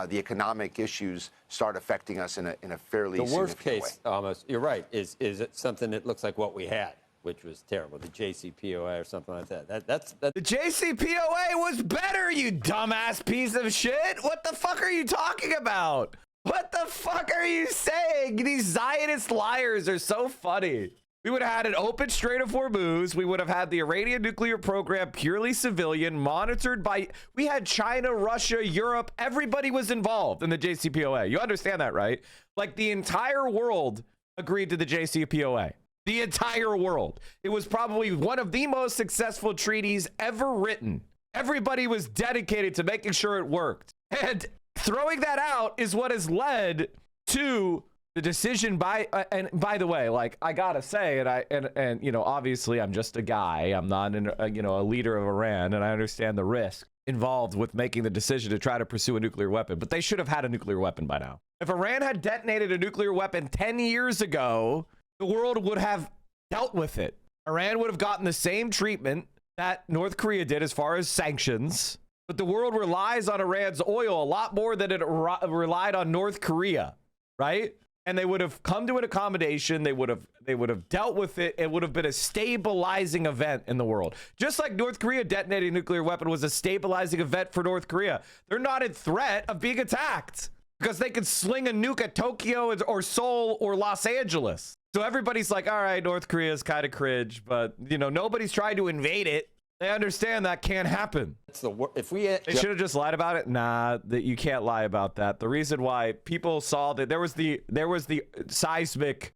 the economic issues start affecting us in a fairly significant way. The worst case, almost, you're right, is it something that looks like what we had, which was terrible, the JCPOA or something like that. That's the JCPOA was better, you dumbass piece of shit. What the fuck are you talking about? What the fuck are you saying? These Zionist liars are so funny. We would have had an open Strait of Hormuz. We would have had the Iranian nuclear program purely civilian, monitored by... We had China, Russia, Europe. Everybody was involved in the JCPOA. You understand that, right? Like, the entire world agreed to the JCPOA. The entire world. It was probably one of the most successful treaties ever written. Everybody was dedicated to making sure it worked. And throwing that out is what has led to the decision and by the way, like, I gotta say, and you know, obviously I'm just a guy. I'm not a leader of Iran, and I understand the risk involved with making the decision to try to pursue a nuclear weapon, but they should have had a nuclear weapon by now. If Iran had detonated a nuclear weapon 10 years ago, the world would have dealt with it. Iran would have gotten the same treatment that North Korea did as far as sanctions, but the world relies on Iran's oil a lot more than it relied on North Korea, right? And they would have come to an accommodation. They would have dealt with it. It would have been a stabilizing event in the world. Just like North Korea detonating a nuclear weapon was a stabilizing event for North Korea. They're not in threat of being attacked because they could sling a nuke at Tokyo or Seoul or Los Angeles. So everybody's like, all right, North Korea is kind of cringe, but you know, nobody's trying to invade it. They understand that can't happen. They should have just lied about it. Nah, that you can't lie about that. The reason why people saw that there was the seismic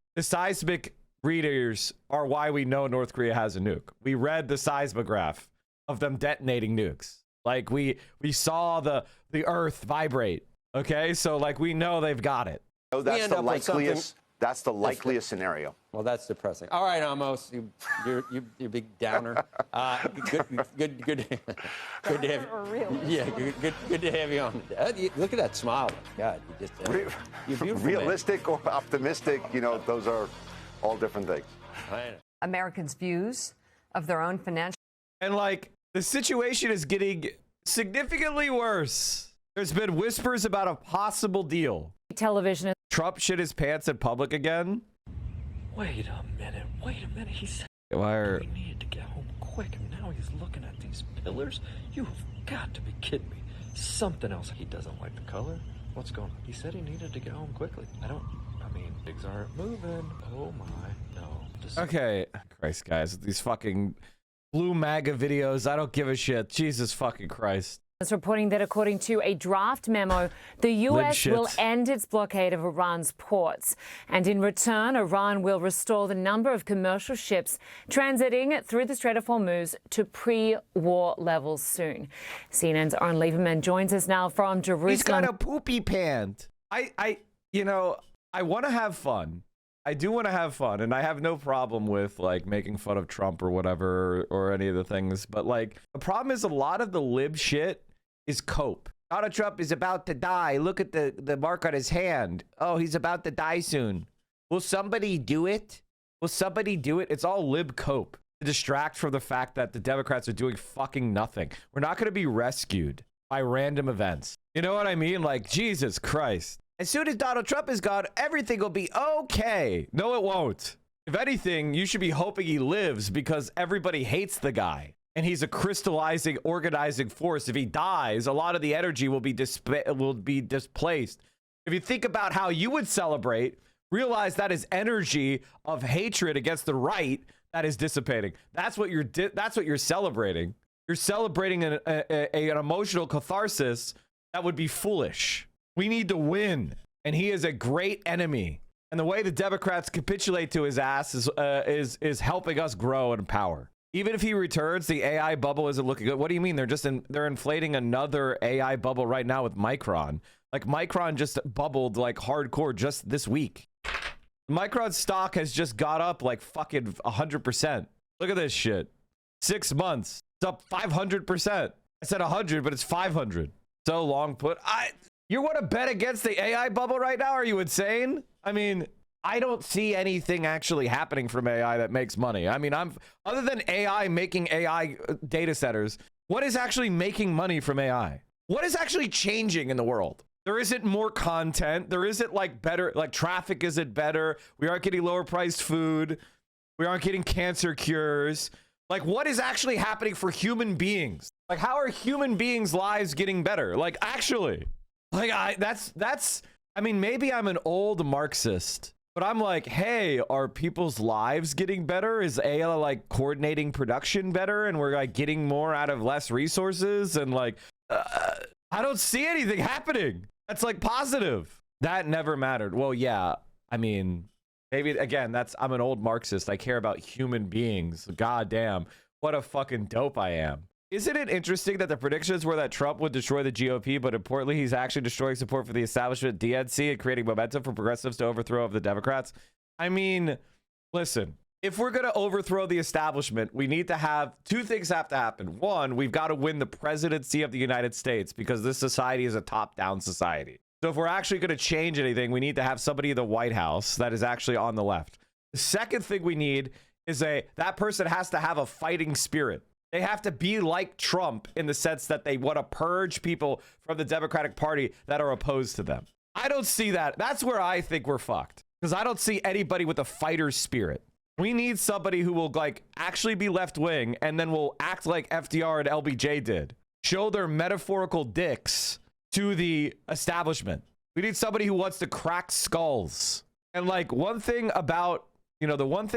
readers are why we know North Korea has a nuke. We read the seismograph of them detonating nukes. Like we saw the earth vibrate. Okay, so like we know they've got it. So that's the likeliest. That's the likeliest scenario. Well, that's depressing. All right, Amos, you're big downer. Good to have you. Yeah, good to have you on. Look at that smile. God, you just you're beautiful. Realistic or optimistic, you know, those are all different things. Americans' views of their own financial. And like the situation is getting significantly worse. There's been whispers about a possible deal. Television. Trump shit his pants in public again. Wait a minute. He said we needed to get home quick, and now he's looking at these pillars. You have got to be kidding me. Something else. He doesn't like the color. What's going on? He said he needed to get home quickly. Things aren't moving. Oh my, no. Okay. Christ, guys, these fucking blue MAGA videos. I don't give a shit. Jesus fucking Christ. Is reporting that according to a draft memo, the U.S. will end its blockade of Iran's ports. And in return, Iran will restore the number of commercial ships transiting through the Strait of Hormuz to pre-war levels soon. CNN's Aaron Lieberman joins us now from Jerusalem. He's got a poopy pant. I want to have fun. I do want to have fun, and I have no problem with like making fun of Trump or whatever or any of the things. But like the problem is a lot of the lib shit is cope. Donald Trump is about to die. Look at the mark on his hand. Oh, he's about to die soon. Will somebody do it? Will somebody do it? It's all lib cope to distract from the fact that the Democrats are doing fucking nothing. We're not going to be rescued by random events. You know what I mean? Like, Jesus Christ. As soon as Donald Trump is gone, everything will be okay. No, it won't. If anything, you should be hoping he lives because everybody hates the guy. And he's a crystallizing, organizing force. If he dies, a lot of the energy will be displaced. If you think about how you would celebrate, realize that is energy of hatred against the right that is dissipating. That's what you're celebrating. You're celebrating an emotional catharsis that would be foolish. We need to win, and he is a great enemy. And the way the Democrats capitulate to his ass is helping us grow in power. Even if he returns, the AI bubble isn't looking good. What do you mean? They're inflating another AI bubble right now with Micron. Like, Micron just bubbled like hardcore just this week. Micron's stock has just got up like fucking 100%. Look at this shit. 6 months. It's up 500%. I said 100, but it's 500. So long put. You want to bet against the AI bubble right now? Are you insane? I mean, I don't see anything actually happening from AI that makes money. I mean, other than AI making AI data centers, what is actually making money from AI? What is actually changing in the world? There isn't more content. There isn't like better, like traffic isn't better. We aren't getting lower priced food. We aren't getting cancer cures. Like, what is actually happening for human beings? Like, how are human beings' lives getting better? Like, actually, like, I mean, maybe I'm an old Marxist, but I'm like, hey, are people's lives getting better? Is AI like coordinating production better and we're like getting more out of less resources? And like, I don't see anything happening. That's like positive. That never mattered. Well, yeah, I mean, maybe again, I'm an old Marxist. I care about human beings. God damn, what a fucking dope I am. Isn't it interesting that the predictions were that Trump would destroy the GOP, but importantly, he's actually destroying support for the establishment DNC and creating momentum for progressives to overthrow of the Democrats? I mean, listen, if we're going to overthrow the establishment, we need to have two things have to happen. One, we've got to win the presidency of the United States because this society is a top-down society. So if we're actually going to change anything, we need to have somebody in the White House that is actually on the left. The second thing we need is that person has to have a fighting spirit. They have to be like Trump in the sense that they want to purge people from the Democratic Party that are opposed to them. I don't see that. That's where I think we're fucked because I don't see anybody with a fighter's spirit. We need somebody who will like actually be left wing and then will act like FDR and LBJ did. Show their metaphorical dicks to the establishment. We need somebody who wants to crack skulls. And like the one thing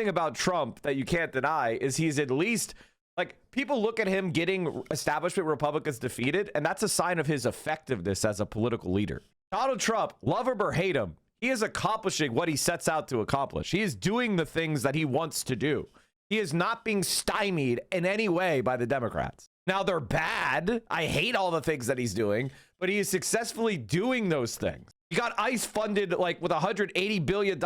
about Trump that you can't deny is he's at least like people look at him getting establishment Republicans defeated, and that's a sign of his effectiveness as a political leader. Donald Trump, love him or hate him, he is accomplishing what he sets out to accomplish. He is doing the things that he wants to do. He is not being stymied in any way by the Democrats. Now, they're bad. I hate all the things that he's doing, but he is successfully doing those things. He got ICE funded like with $180 billion.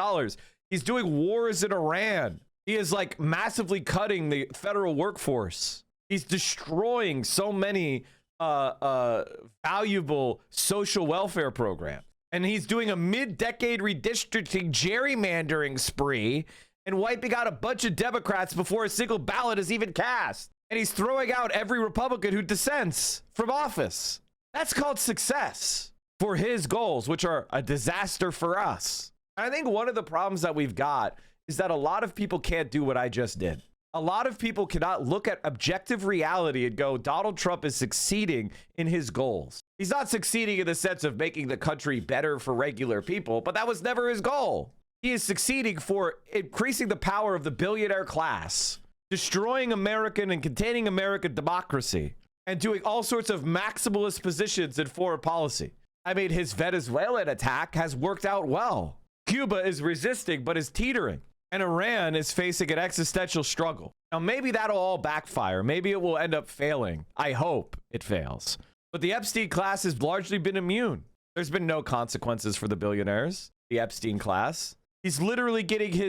He's doing wars in Iran. He is like massively cutting the federal workforce. He's destroying so many valuable social welfare programs. And he's doing a mid-decade redistricting gerrymandering spree and wiping out a bunch of Democrats before a single ballot is even cast. And he's throwing out every Republican who dissents from office. That's called success for his goals, which are a disaster for us. And I think one of the problems that we've got is that a lot of people can't do what I just did. A lot of people cannot look at objective reality and go, Donald Trump is succeeding in his goals. He's not succeeding in the sense of making the country better for regular people, but that was never his goal. He is succeeding for increasing the power of the billionaire class, destroying American and containing American democracy, and doing all sorts of maximalist positions in foreign policy. I mean, his Venezuelan attack has worked out well. Cuba is resisting, but is teetering. And Iran is facing an existential struggle. Now, maybe that'll all backfire. Maybe it will end up failing. I hope it fails. But the Epstein class has largely been immune. There's been no consequences for the billionaires, the Epstein class. He's literally getting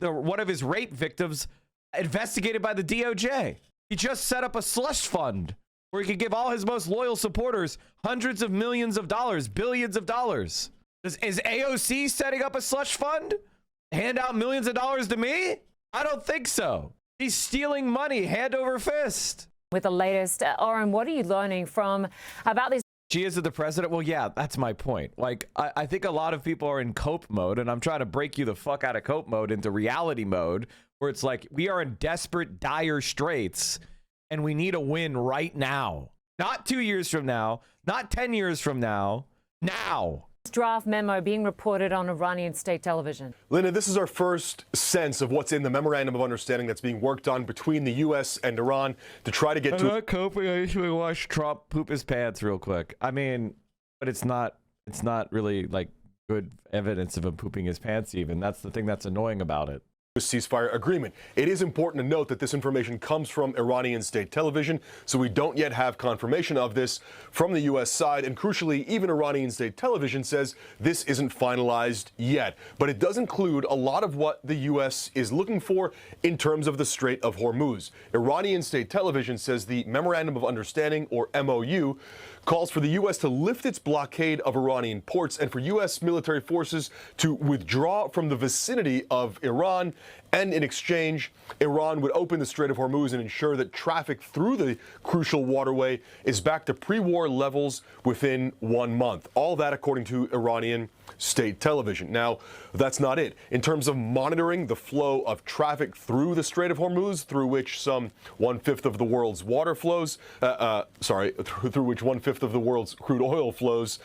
one of his rape victims investigated by the DOJ. He just set up a slush fund where he could give all his most loyal supporters hundreds of millions of dollars, billions of dollars. Is AOC setting up a slush fund? Hand out millions of dollars to me? I don't think so. He's stealing money hand over fist. With the latest, Oren, what are you learning from about this? She is the president? Well, yeah, that's my point. Like, I think a lot of people are in cope mode, and I'm trying to break you the fuck out of cope mode into reality mode, where it's like, we are in desperate, dire straits, and we need a win right now. Not 2 years from now, not 10 years from now, now. Draft memo being reported on Iranian state television. Linda, this is our first sense of what's in the memorandum of understanding that's being worked on between the U.S. and Iran to try to get to. I'm not coping. I usually watch Trump poop his pants real quick. I mean, but it's not really like good evidence of him pooping his pants even. That's the thing that's annoying about it. Ceasefire agreement. It is important to note that this information comes from Iranian state television, so we don't yet have confirmation of this from the U.S. side, and crucially, even Iranian state television says this isn't finalized yet. But it does include a lot of what the U.S. is looking for in terms of the Strait of Hormuz. Iranian state television says the Memorandum of Understanding, or MOU, calls for the U.S. to lift its blockade of Iranian ports and for U.S. military forces to withdraw from the vicinity of Iran. And in exchange, Iran would open the Strait of Hormuz and ensure that traffic through the crucial waterway is back to pre-war levels within 1 month. All that according to Iranian state television. Now, that's not it. In terms of monitoring the flow of traffic through the Strait of Hormuz, through which some 1/5 of the world's water flows, through which 1/5 of the world's crude oil flows,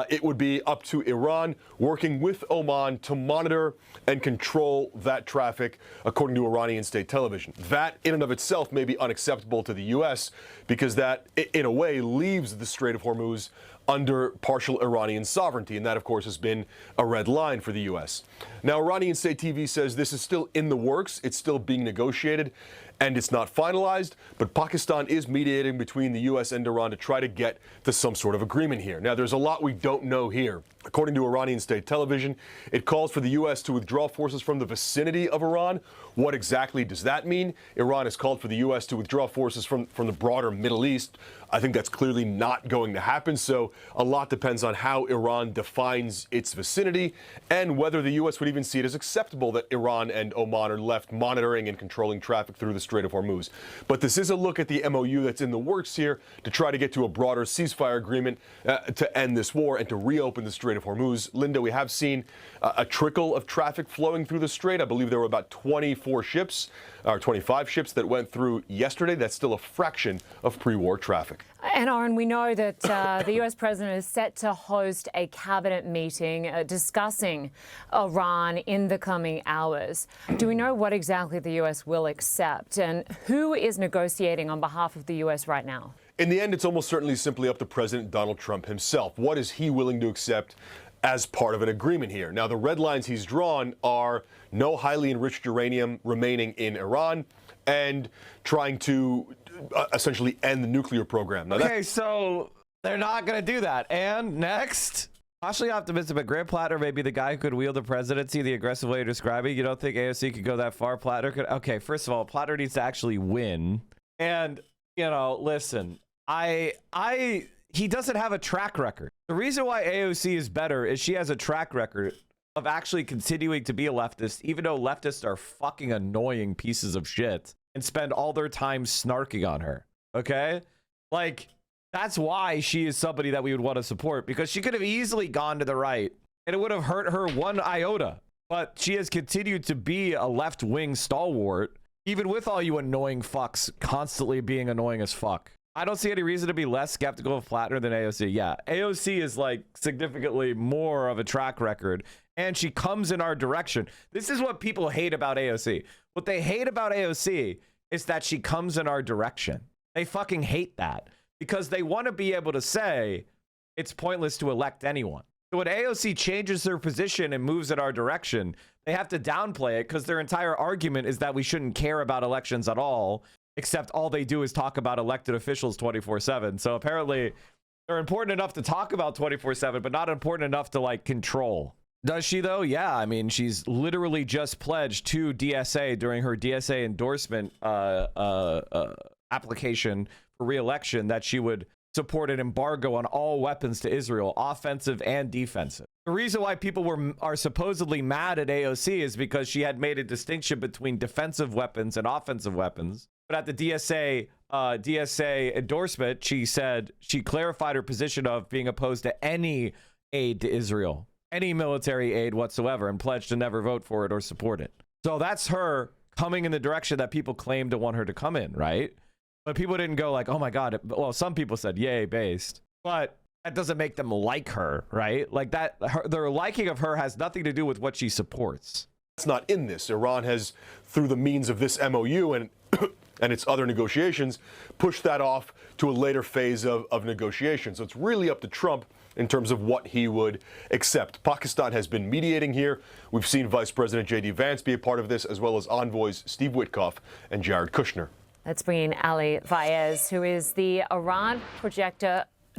it would be up to Iran working with Oman to monitor and control that traffic, according to Iranian state television. That, in and of itself, may be unacceptable to the U.S. because that, in a way, leaves the Strait of Hormuz under partial Iranian sovereignty, and that, of course, has been a red line for the U.S. Now, Iranian state TV says this is still in the works, it's still being negotiated, and it's not finalized, but Pakistan is mediating between the U.S. and Iran to try to get to some sort of agreement here. Now, there's a lot we don't know here. According to Iranian state television, it calls for the U.S. to withdraw forces from the vicinity of Iran. What exactly does that mean? Iran has called for the U.S. to withdraw forces from the broader Middle East. I think that's clearly not going to happen, so a lot depends on how Iran defines its vicinity and whether the U.S. would even see it as acceptable that Iran and Oman are left monitoring and controlling traffic through the Strait of Hormuz. But this is a look at the MOU that's in the works here to try to get to a broader ceasefire agreement to end this war and to reopen the Strait of Hormuz. Linda, we have seen a trickle of traffic flowing through the strait. I believe there were about 24 ships, or 25 ships that went through yesterday. That's still a fraction of pre-war traffic. And Oren, we know that the U.S. president is set to host a cabinet meeting discussing Iran in the coming hours. Do we know what exactly the U.S. will accept, and who is negotiating on behalf of the U.S. right now? In the end, it's almost certainly simply up to President Donald Trump himself. What is he willing to accept as part of an agreement here? Now, the red lines he's drawn are no highly enriched uranium remaining in Iran and trying to essentially end the nuclear program. Now, okay, so they're not going to do that. And next, cautiously optimistic, but Grant Plattner may be the guy who could wield the presidency the aggressive way you're describing. You don't think AOC could go that far? Plattner could? Okay, first of all, Plattner needs to actually win. And, you know, listen, he doesn't have a track record. The reason why AOC is better is she has a track record of actually continuing to be a leftist, even though leftists are fucking annoying pieces of shit and spend all their time snarking on her. Okay? Like, that's why she is somebody that we would want to support, because she could have easily gone to the right and it would have hurt her one iota. But she has continued to be a left-wing stalwart, even with all you annoying fucks constantly being annoying as fuck. I don't see any reason to be less skeptical of Plattner than AOC. Yeah, AOC is like significantly more of a track record, and she comes in our direction. This is what people hate about AOC. What they hate about AOC is that she comes in our direction. They fucking hate that because they want to be able to say it's pointless to elect anyone. So when AOC changes their position and moves in our direction, they have to downplay it because their entire argument is that we shouldn't care about elections at all, except all they do is talk about elected officials 24/7. So apparently they're important enough to talk about 24/7, but not important enough to like control. Does she though? Yeah, I mean, she's literally just pledged to DSA during her DSA endorsement application for re-election that she would support an embargo on all weapons to Israel, offensive and defensive. The reason why people are supposedly mad at AOC is because she had made a distinction between defensive weapons and offensive weapons. But at the DSA endorsement, she said she clarified her position of being opposed to any aid to Israel, any military aid whatsoever, and pledged to never vote for it or support it. So that's her coming in the direction that people claim to want her to come in, right? But people didn't go like, oh my God. Well, some people said, yay, based. But that doesn't make them like her, right? Like that, their liking of her has nothing to do with what she supports. That's not in this. Iran has, through the means of this MOU and its other negotiations, pushed that off to a later phase of negotiations. So it's really up to Trump in terms of what he would accept. Pakistan has been mediating here. We've seen Vice President J.D. Vance be a part of this, as well as envoys Steve Witkoff and Jared Kushner. Let's bring in Ali Fayez, who is the Iran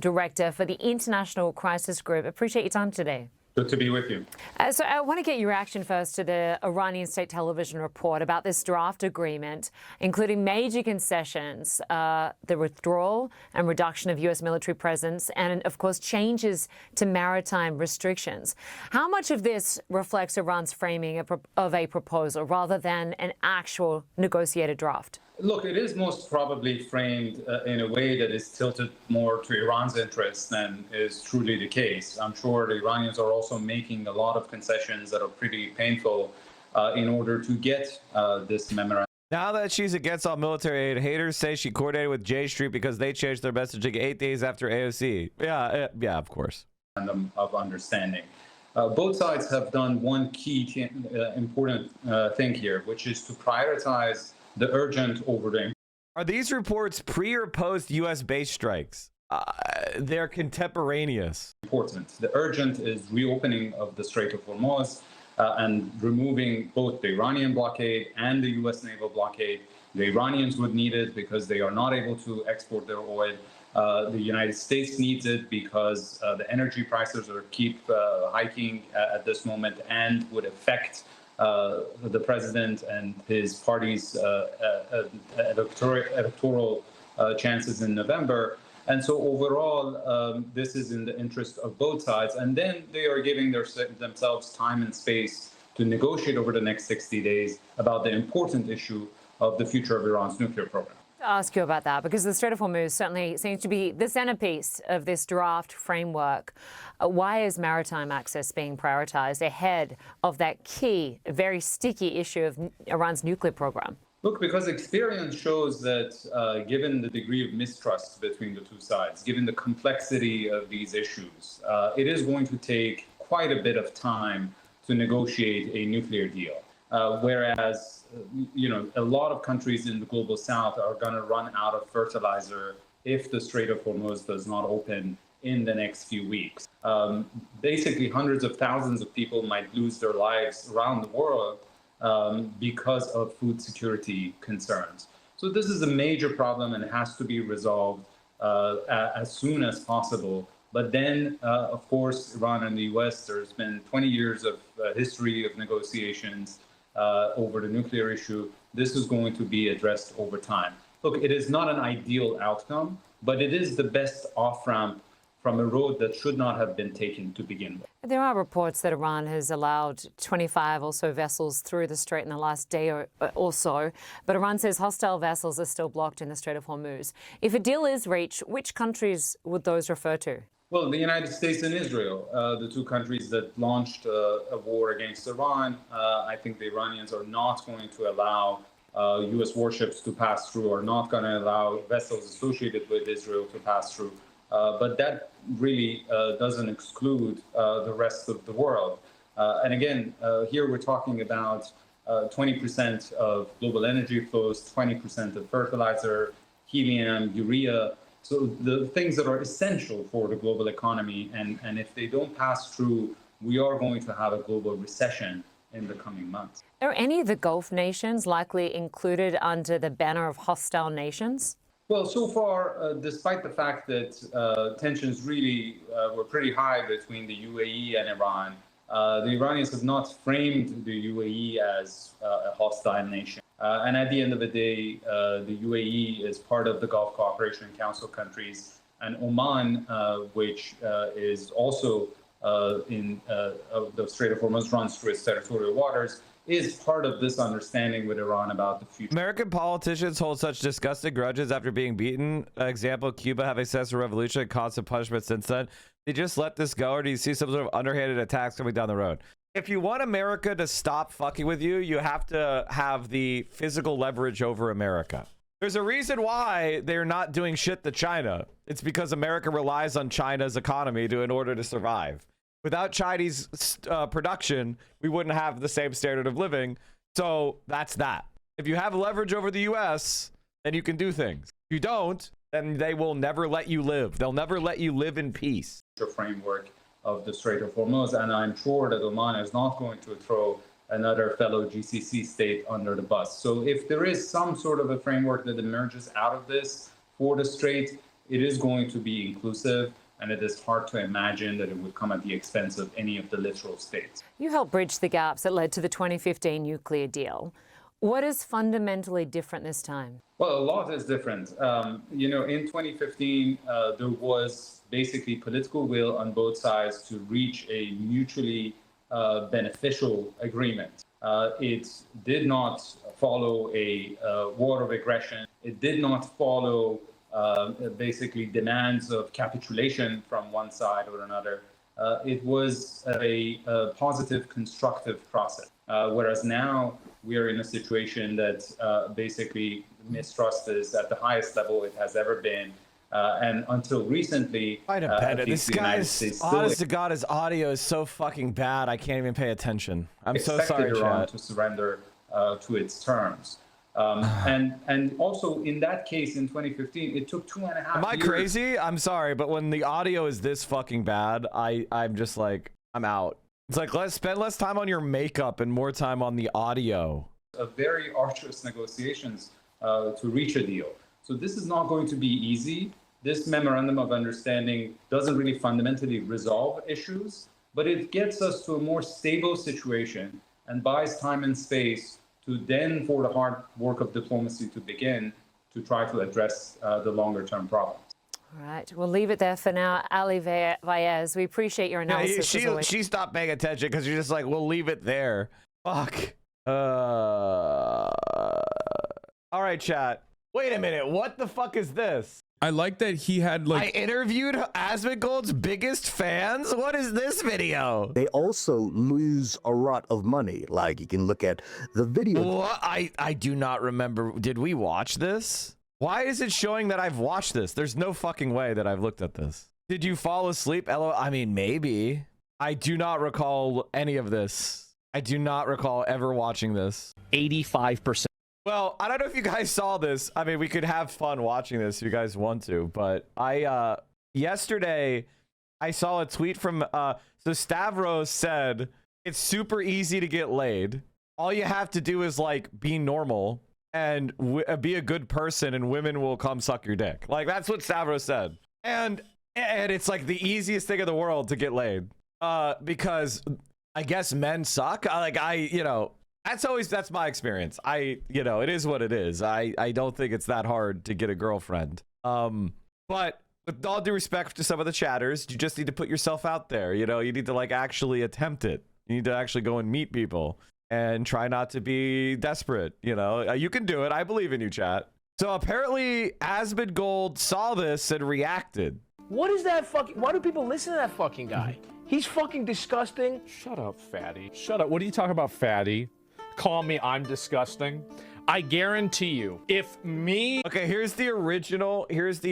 Director for the International Crisis Group. Appreciate your time today. Good to be with you. So I want to get your reaction first to the Iranian state television report about this draft agreement, including major concessions, the withdrawal and reduction of U.S. military presence, and, of course, changes to maritime restrictions. How much of this reflects Iran's framing of a proposal rather than an actual negotiated draft? Look, it is most probably framed in a way that is tilted more to Iran's interests than is truly the case. I'm sure the Iranians are also making a lot of concessions that are pretty painful in order to get this memorandum. Now that she's against all military aid, haters say she coordinated with J Street because they changed their messaging 8 days after AOC. Yeah, of course. Of understanding. Both sides have done one key important thing here, which is to prioritize the urgent over the. Are these reports pre or post U.S. base strikes? They're contemporaneous. Important. The urgent is reopening of the Strait of Hormuz and removing both the Iranian blockade and the U.S. naval blockade. The Iranians would need it because they are not able to export their oil. The United States needs it because the energy prices keep hiking at this moment and would affect the president and his party's electoral chances in November. And so overall, this is in the interest of both sides. And then they are giving themselves time and space to negotiate over the next 60 days about the important issue of the future of Iran's nuclear program. Ask you about that because the Strait of Hormuz certainly seems to be the centerpiece of this draft framework. Why is maritime access being prioritized ahead of that key, very sticky issue of Iran's nuclear program? Look, because experience shows that given the degree of mistrust between the two sides, given the complexity of these issues, it is going to take quite a bit of time to negotiate a nuclear deal. Whereas, a lot of countries in the global south are going to run out of fertilizer if the Strait of Hormuz does not open in the next few weeks. Basically, hundreds of thousands of people might lose their lives around the world because of food security concerns. So this is a major problem and it has to be resolved as soon as possible. But then, of course, Iran and the U.S., there's been 20 years of history of negotiations over the nuclear issue. This is going to be addressed over time. Look, it is not an ideal outcome, but it is the best off-ramp from a road that should not have been taken to begin with. There are reports that Iran has allowed 25 or so vessels through the strait in the last day or so, but Iran says hostile vessels are still blocked in the Strait of Hormuz. If a deal is reached, which countries would those refer to? Well, the United States and Israel, the two countries that launched a war against Iran. I think the Iranians are not going to allow U.S. warships to pass through, or not going to allow vessels associated with Israel to pass through. But that really doesn't exclude the rest of the world. And again, here we're talking about 20% of global energy flows, 20% of fertilizer, helium, urea. So the things that are essential for the global economy, and if they don't pass through, we are going to have a global recession in the coming months. Are any of the Gulf nations likely included under the banner of hostile nations? Well, so far, despite the fact that tensions really were pretty high between the UAE and Iran, the Iranians have not framed the UAE as a hostile nation. And at the end of the day, the UAE is part of the Gulf Cooperation Council countries, and Oman, which is also in the Strait of Hormuz, runs through its territorial waters, is part of this understanding with Iran about the future. American politicians hold such disgusting grudges after being beaten. Example, Cuba having successful revolution and constant punishment since then. They just let this go, or do you see some sort of underhanded attacks coming down the road? If you want America to stop fucking with you, you have to have the physical leverage over America. There's a reason why they're not doing shit to China. It's because America relies on China's economy in order to survive. Without Chinese production, we wouldn't have the same standard of living. So that's that. If you have leverage over the US, then you can do things. If you don't, then they will never let you live. They'll never let you live in peace. Framework of the Strait of Hormuz, and I'm sure that Oman is not going to throw another fellow GCC state under the bus. So if there is some sort of a framework that emerges out of this for the Strait, it is going to be inclusive. And it is hard to imagine that it would come at the expense of any of the littoral states. You helped bridge the gaps that led to the 2015 nuclear deal. What is fundamentally different this time? Well, a lot is different. In 2015, there was basically political will on both sides to reach a mutually beneficial agreement. It did not follow a war of aggression. It did not follow basically demands of capitulation from one side or another. It was a positive, constructive process. Whereas now we are in a situation that basically mistrust is at the highest level it has ever been. And until recently, this guy's, honest to God, his audio is so fucking bad, I can't even pay attention. I'm so sorry, Iran chat. to surrender to its terms. And also in that case in 2015, it took 2.5 years. Am I crazy? I'm sorry, but when the audio is this fucking bad, I'm just like, I'm out. It's like, let's spend less time on your makeup and more time on the audio. A very arduous negotiations to reach a deal. So this is not going to be easy. This memorandum of understanding doesn't really fundamentally resolve issues, but it gets us to a more stable situation and buys time and space to then, for the hard work of diplomacy to begin, to try to address the longer-term problems. All right, we'll leave it there for now. Ali Vaez, we appreciate your analysis. She stopped paying attention because you're just like, we'll leave it there. Fuck. All right, chat. Wait a minute. What the fuck is this? I like that he had I interviewed Asmongold's biggest fans. What is this video? They also lose a lot of money. Like you can look at the video. What? I do not remember. Did we watch this? Why is it showing that I've watched this? There's no fucking way that I've looked at this. Did you fall asleep? I mean, maybe. I do not recall any of this. I do not recall ever watching this. 85%. Well, I don't know if you guys saw this. I mean, we could have fun watching this if you guys want to, but yesterday I saw a tweet from so Stavros said it's super easy to get laid. All you have to do is like be normal and be a good person and women will come suck your dick. Like that's what Stavros said. And it's like the easiest thing in the world to get laid. Because I guess men suck. That's my experience. It is what it is. I don't think it's that hard to get a girlfriend. But with all due respect to some of the chatters, you just need to put yourself out there. You need to like actually attempt it. You need to actually go and meet people and try not to be desperate. You can do it. I believe in you, chat. So apparently Asmongold saw this and reacted. What is that fucking? Why do people listen to that fucking guy? He's fucking disgusting. Shut up, fatty. Shut up. What are you talking about, fatty? Call me, I'm disgusting. I guarantee you, if me... Okay, here's the original post.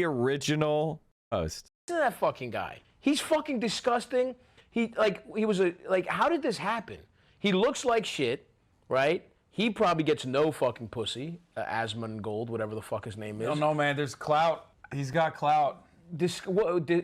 Listen to that fucking guy. He's fucking disgusting. How did this happen? He looks like shit, right? He probably gets no fucking pussy. Asmongold, whatever the fuck his name is. I don't know, man. There's clout. He's got clout.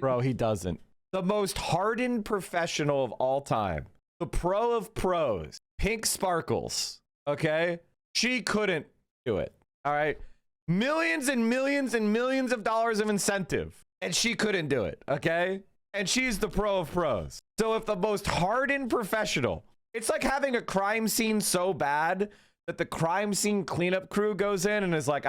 Bro, he doesn't. The most hardened professional of all time. The pro of pros. Pink Sparkles, okay? She couldn't do it, all right? Millions and millions and millions of dollars of incentive, and she couldn't do it, okay? And she's the pro of pros. So if the most hardened professional, it's like having a crime scene so bad that the crime scene cleanup crew goes in and is like,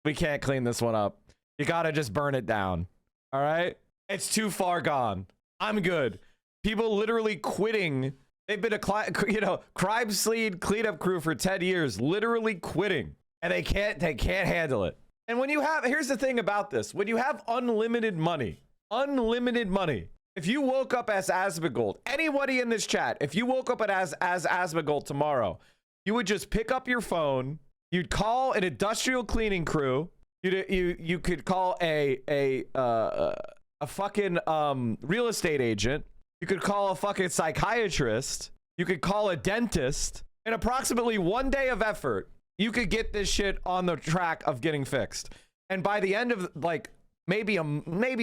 we can't clean this one up. You gotta just burn it down. All right? It's too far gone. I'm good. People literally quitting. They've been a crime scene cleanup crew for 10 years, literally quitting, and they can't handle it. And when you have, here's the thing about this: when you have unlimited money, if you woke up as Asmongold, anybody in this chat, if you woke up as Asmongold tomorrow, you would just pick up your phone, you'd call an industrial cleaning crew, you could call a fucking real estate agent, you could call a fucking psychiatrist, you could call a dentist. In approximately 1 day of effort, you could get this shit on the track of getting fixed. And by the end of like maybe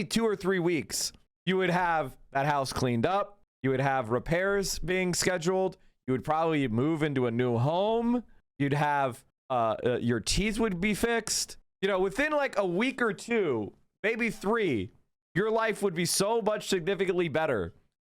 2 or 3 weeks, you would have that house cleaned up. You would have repairs being scheduled. You would probably move into a new home. You'd have your teeth would be fixed. You know, within like a week or 2, maybe 3, your life would be so much significantly better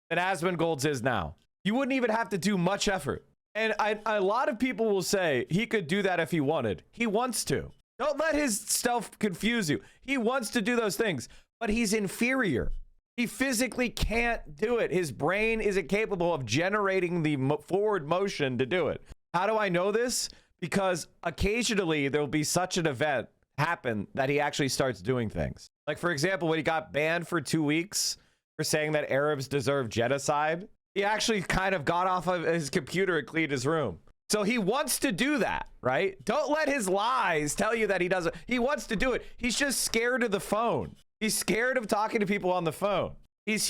than Asmongold's is now. You wouldn't even have to do much effort. And a lot of people will say he could do that if he wanted. He wants to. Don't let his stuff confuse you. He wants to do those things, but he's inferior. He physically can't do it. His brain isn't capable of generating the forward motion to do it. How do I know this? Because occasionally there'll be such an event happen that he actually starts doing things. Like, for example, when he got banned for 2 weeks for saying that Arabs deserve genocide, he actually kind of got off of his computer and cleaned his room. So he wants to do that, right? Don't let his lies tell you that he doesn't. He wants to do it. He's just scared of the phone. He's scared of talking to people on the phone. He's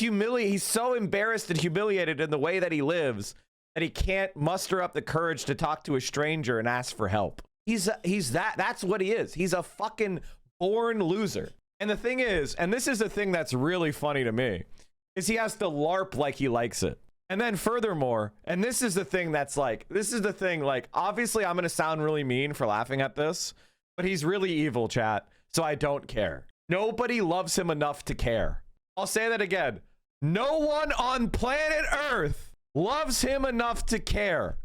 so embarrassed and humiliated in the way that he lives that he can't muster up the courage to talk to a stranger and ask for help. That's what he is. He's a fucking born loser. And the thing is, and this is the thing that's really funny to me, is he has to LARP like he likes it. And then furthermore, and this is the thing, obviously I'm going to sound really mean for laughing at this, but he's really evil, chat. So I don't care. Nobody loves him enough to care. I'll say that again. No one on planet Earth loves him enough to care.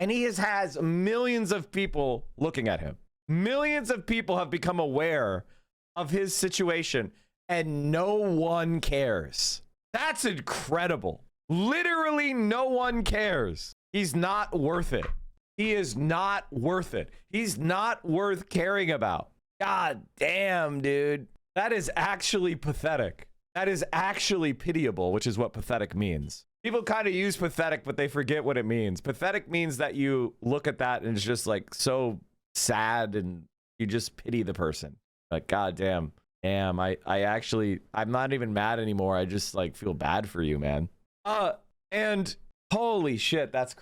And he has millions of people looking at him. Millions of people have become aware of his situation, and no one cares. That's incredible. Literally no one cares. He's not worth it. He is not worth it. He's not worth caring about. God damn, dude. That is actually pathetic. That is actually pitiable, which is what pathetic means. People kind of use pathetic, but they forget what it means. Pathetic means that you look at that and it's just like so sad and you just pity the person. Like, God damn, I'm not even mad anymore. I just like feel bad for you, man. And holy shit, that's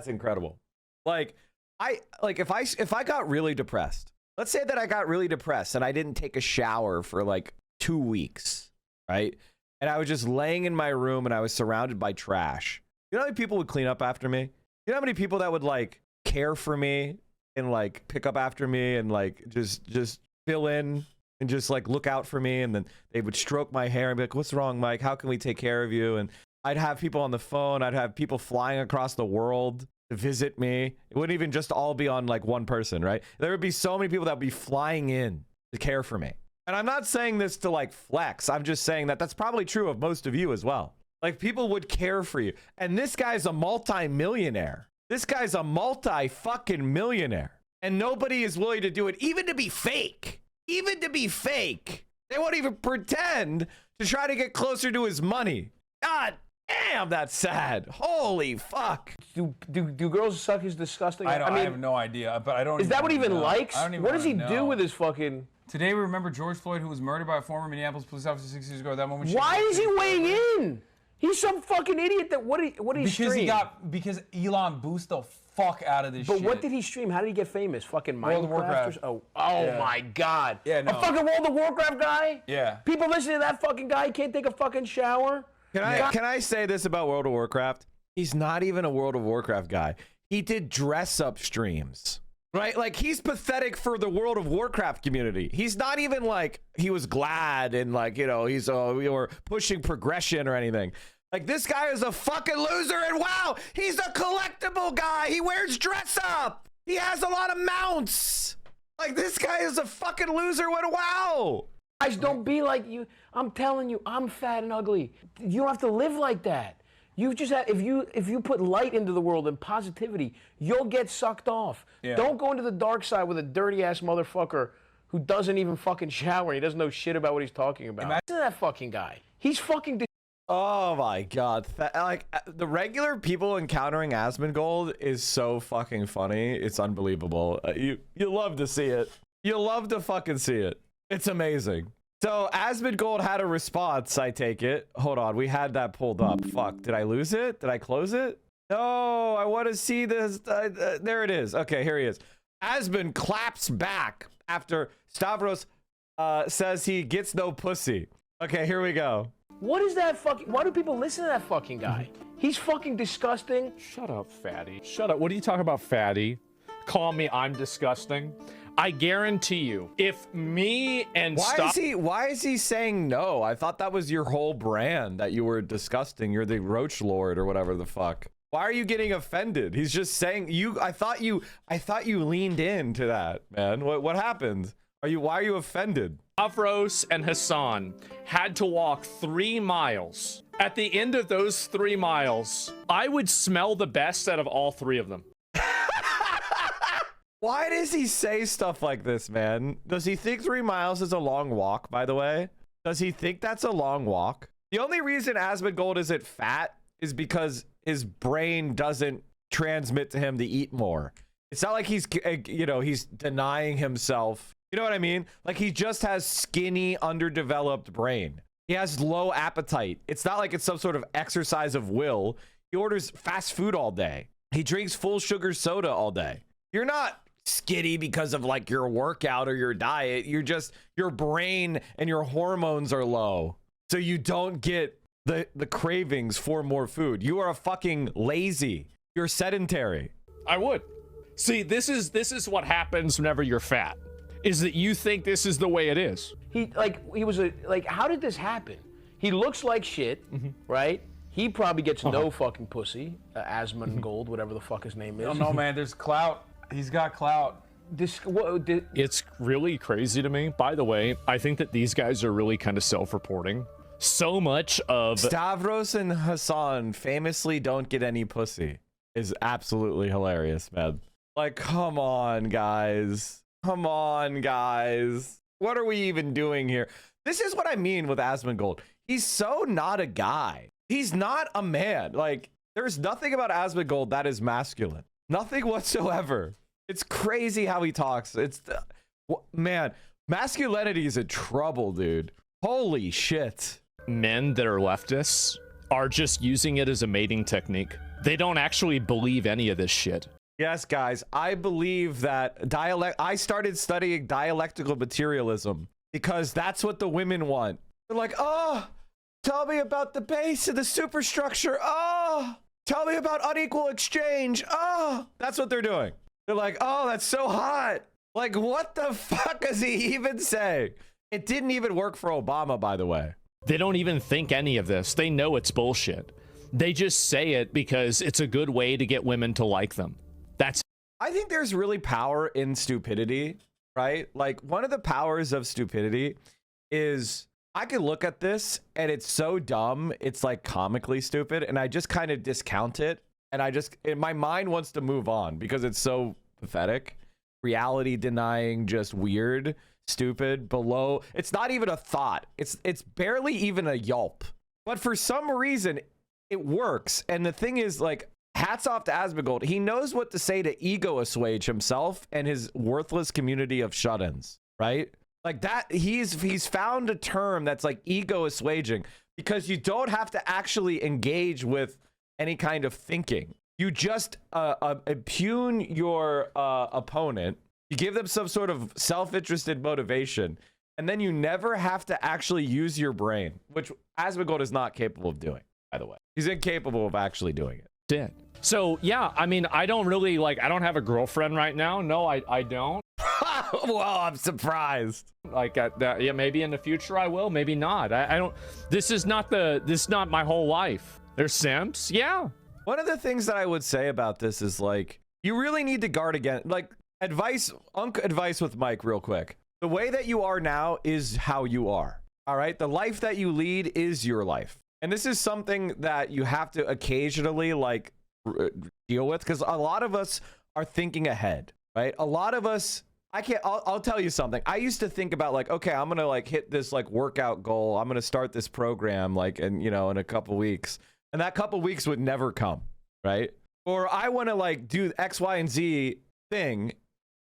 incredible. If I got really depressed, let's say that I got really depressed and I didn't take a shower for like 2 weeks, right? And I was just laying in my room and I was surrounded by trash. You know how many people would clean up after me? You know how many people that would like care for me and like pick up after me and like just fill in and just like look out for me, and then they would stroke my hair and be like, "What's wrong, Mike? How can we take care of you?" And I'd have people on the phone. I'd have people flying across the world to visit me. It wouldn't even just all be on like one person, right? There would be so many people that would be flying in to care for me. And I'm not saying this to like flex. I'm just saying that that's probably true of most of you as well. Like, people would care for you. And this guy's a multi-millionaire. This guy's a multi-fucking millionaire. And nobody is willing to do it, even to be fake. Even to be fake. They won't even pretend to try to get closer to his money. God damn, that's sad. Holy fuck. Do girls suck is disgusting? I have no idea, but I don't. Is that what he even know. likes? I don't even what does he know. do with his fucking? Today we remember George Floyd, who was murdered by a former Minneapolis police officer 6 years ago. That moment. Why is he weighing in? He's some fucking idiot. What did he stream? Because Elon boosted the fuck out of this shit. But what did he stream? How did he get famous? Fucking World of Warcraft. Oh Yeah. my God. Yeah, no. A fucking World of Warcraft guy? Yeah. People listen to that fucking guy. He can't take a fucking shower. Can I say this about World of Warcraft? He's not even a World of Warcraft guy. He did dress up streams, right? Like, he's pathetic for the World of Warcraft community. He's not even like he was glad and like, you know, he's or pushing progression or anything. Like, this guy is a fucking loser, and wow, he's a collectible guy. He wears dress up. He has a lot of mounts. Like, this guy is a fucking loser. What? Wow. Guys, don't be like you. I'm telling you, I'm fat and ugly. You don't have to live like that. You just have, if you put light into the world and positivity, you'll get sucked off. Yeah. Don't go into the dark side with a dirty ass motherfucker who doesn't even fucking shower. He doesn't know shit about what he's talking about. Listen to that fucking guy. He's fucking. Oh my god. Like, the regular people encountering Asmongold is so fucking funny. It's unbelievable. You love to see it. You love to fucking see it. It's amazing. So Asmongold had a response, I take it. Hold on, we had that pulled up. Fuck, did I lose it? Did I close it? No, I want to see this. There it is. Okay, here he is. Asmon claps back after Stavros says he gets no pussy. Okay, here we go. What is that fucking? Why do people listen to that fucking guy? He's fucking disgusting. Shut up, fatty. Shut up. What are you talking about, fatty? Call me I'm disgusting. I guarantee you, if me and why is he saying no? I thought that was your whole brand, that you were disgusting. You're the Roach Lord or whatever the fuck. Why are you getting offended? He's just saying I thought you leaned into that, man. What happened? Why are you offended? Stavros and Hassan had to walk 3 miles. At the end of those 3 miles, I would smell the best out of all 3 of them. Why does he say stuff like this, man? Does he think 3 miles is a long walk, by the way? Does he think that's a long walk? The only reason Asmongold isn't fat is because his brain doesn't transmit to him to eat more. It's not like he's, he's denying himself. You know what I mean? Like, he just has skinny, underdeveloped brain. He has low appetite. It's not like it's some sort of exercise of will. He orders fast food all day. He drinks full sugar soda all day. You're not skinny because of like your workout or your diet. You're just, your brain and your hormones are low, so you don't get the cravings for more food. You are a fucking lazy. You're sedentary. I would. See, this is what happens whenever you're fat, is that you think this is the way it is. How did this happen? He looks like shit, right? He probably gets no fucking pussy. Asmongold, whatever the fuck his name is. I don't know, man. There's clout. He's got clout. It's really crazy to me. By the way, I think that these guys are really kind of self-reporting. So much of Stavros and Hassan famously don't get any pussy is absolutely hilarious, man. Like, come on, guys. Come on, guys. What are we even doing here? This is what I mean with Asmongold. He's so not a guy. He's not a man. Like, there's nothing about Asmongold that is masculine. Nothing whatsoever. It's crazy how he talks. Man, masculinity is in trouble, dude. Holy shit. Men that are leftists are just using it as a mating technique. They don't actually believe any of this shit. Yes, guys, I believe that I started studying dialectical materialism because that's what the women want. They're like, oh, tell me about the base and the superstructure. Oh, tell me about unequal exchange. Oh, that's what they're doing. They're like, oh, that's so hot. Like, what the fuck does he even say? It didn't even work for Obama, by the way. They don't even think any of this. They know it's bullshit. They just say it because it's a good way to get women to like them. I think there's really power in stupidity, right? Like, one of the powers of stupidity is I can look at this and it's so dumb, it's like comically stupid, and I just kind of discount it, and my mind wants to move on because it's so pathetic, reality denying, just weird, stupid, below. It's not even a thought. It's barely even a yelp, but for some reason it works. And the thing is, like, hats off to Asmongold. He knows what to say to ego assuage himself and his worthless community of shut-ins, right? Like that, he's found a term that's like ego assuaging, because you don't have to actually engage with any kind of thinking. You just impugn your opponent. You give them some sort of self-interested motivation, and then you never have to actually use your brain, which Asmongold is not capable of doing, by the way. He's incapable of actually doing it. Did. So, yeah, I mean, I don't really, like, I don't have a girlfriend right now. No, I don't. Well, I'm surprised. Like, yeah, maybe in the future I will, maybe not. I don't, this is not my whole life. There's simps, yeah. One of the things that I would say about this is, like, You really need to guard against, like, advice with Mike real quick. The way that you are now is how you are. All right. The life that you lead is your life. And this is something that you have to occasionally like deal with, because a lot of us are thinking ahead, right? A lot of us, I'll tell you something. I used to think about like, okay, I'm going to like hit this like workout goal. I'm going to start this program like, and in a couple weeks, and that couple weeks would never come. Right. Or I want to like do X, Y, and Z thing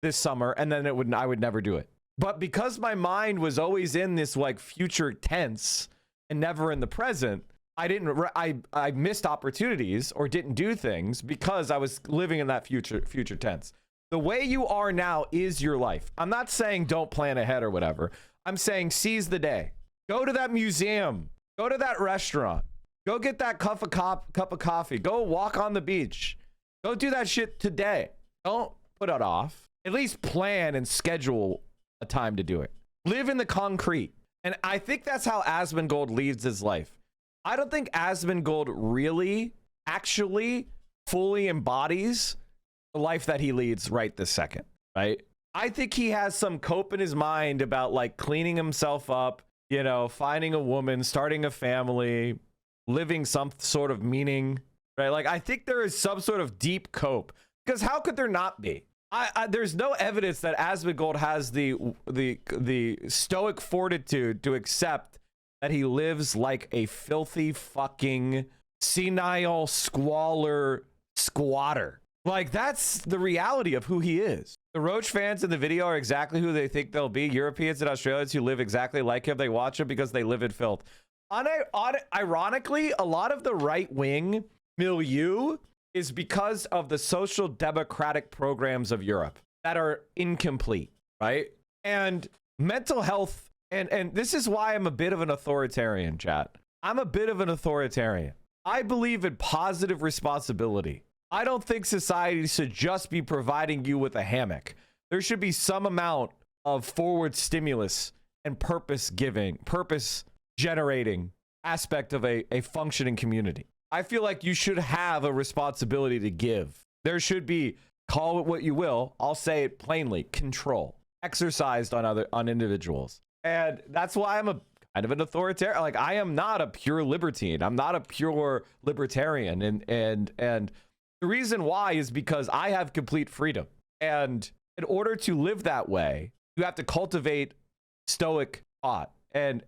this summer, and then I would never do it. But because my mind was always in this like future tense and never in the present, I missed opportunities or didn't do things because I was living in that future tense. The way you are now is your life. I'm not saying don't plan ahead or whatever. I'm saying seize the day. Go to that museum. Go to that restaurant. Go get that cup of coffee. Go walk on the beach. Go do that shit today. Don't put it off. At least plan and schedule a time to do it. Live in the concrete. And I think that's how Asmongold leads his life. I don't think Asmongold really actually fully embodies the life that he leads right this second, right? I think he has some cope in his mind about like cleaning himself up, finding a woman, starting a family, living some sort of meaning, right? Like, I think there is some sort of deep cope, because how could there not be? There's no evidence that Asmongold has the stoic fortitude to accept that he lives like a filthy fucking senile squalor squatter. Like, that's the reality of who he is. The Roach fans in the video are exactly who they think they'll be. Europeans and Australians who live exactly like him, they watch him because they live in filth. Ironically, a lot of the right-wing milieu is because of the social democratic programs of Europe that are incomplete, right? And mental health, and this is why I'm a bit of an authoritarian, chat. I'm a bit of an authoritarian. I believe in positive responsibility. I don't think society should just be providing you with a hammock. There should be some amount of forward stimulus and purpose generating aspect of a functioning community. I feel like you should have a responsibility to give. There should be, call it what you will, I'll say it plainly, control exercised on individuals. And that's why I'm a kind of an authoritarian. Like, I am not a pure libertine. I'm not a pure libertarian. And the reason why is because I have complete freedom. And in order to live that way, you have to cultivate stoic thought. And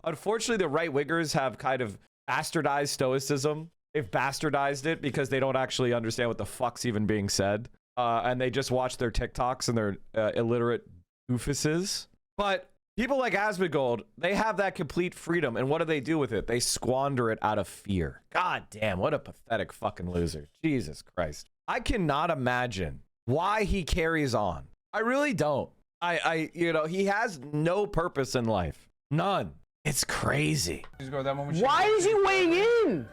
unfortunately, the right wingers have kind of bastardized stoicism. They've bastardized it because they don't actually understand what the fuck's even being said. And they just watch their TikToks and their illiterate doofuses. But people like Asmongold, they have that complete freedom. And what do they do with it? They squander it out of fear. God damn, what a pathetic fucking loser. Jesus Christ. I cannot imagine why he carries on. I really don't. He has no purpose in life. None. It's crazy. Why is he weighing in?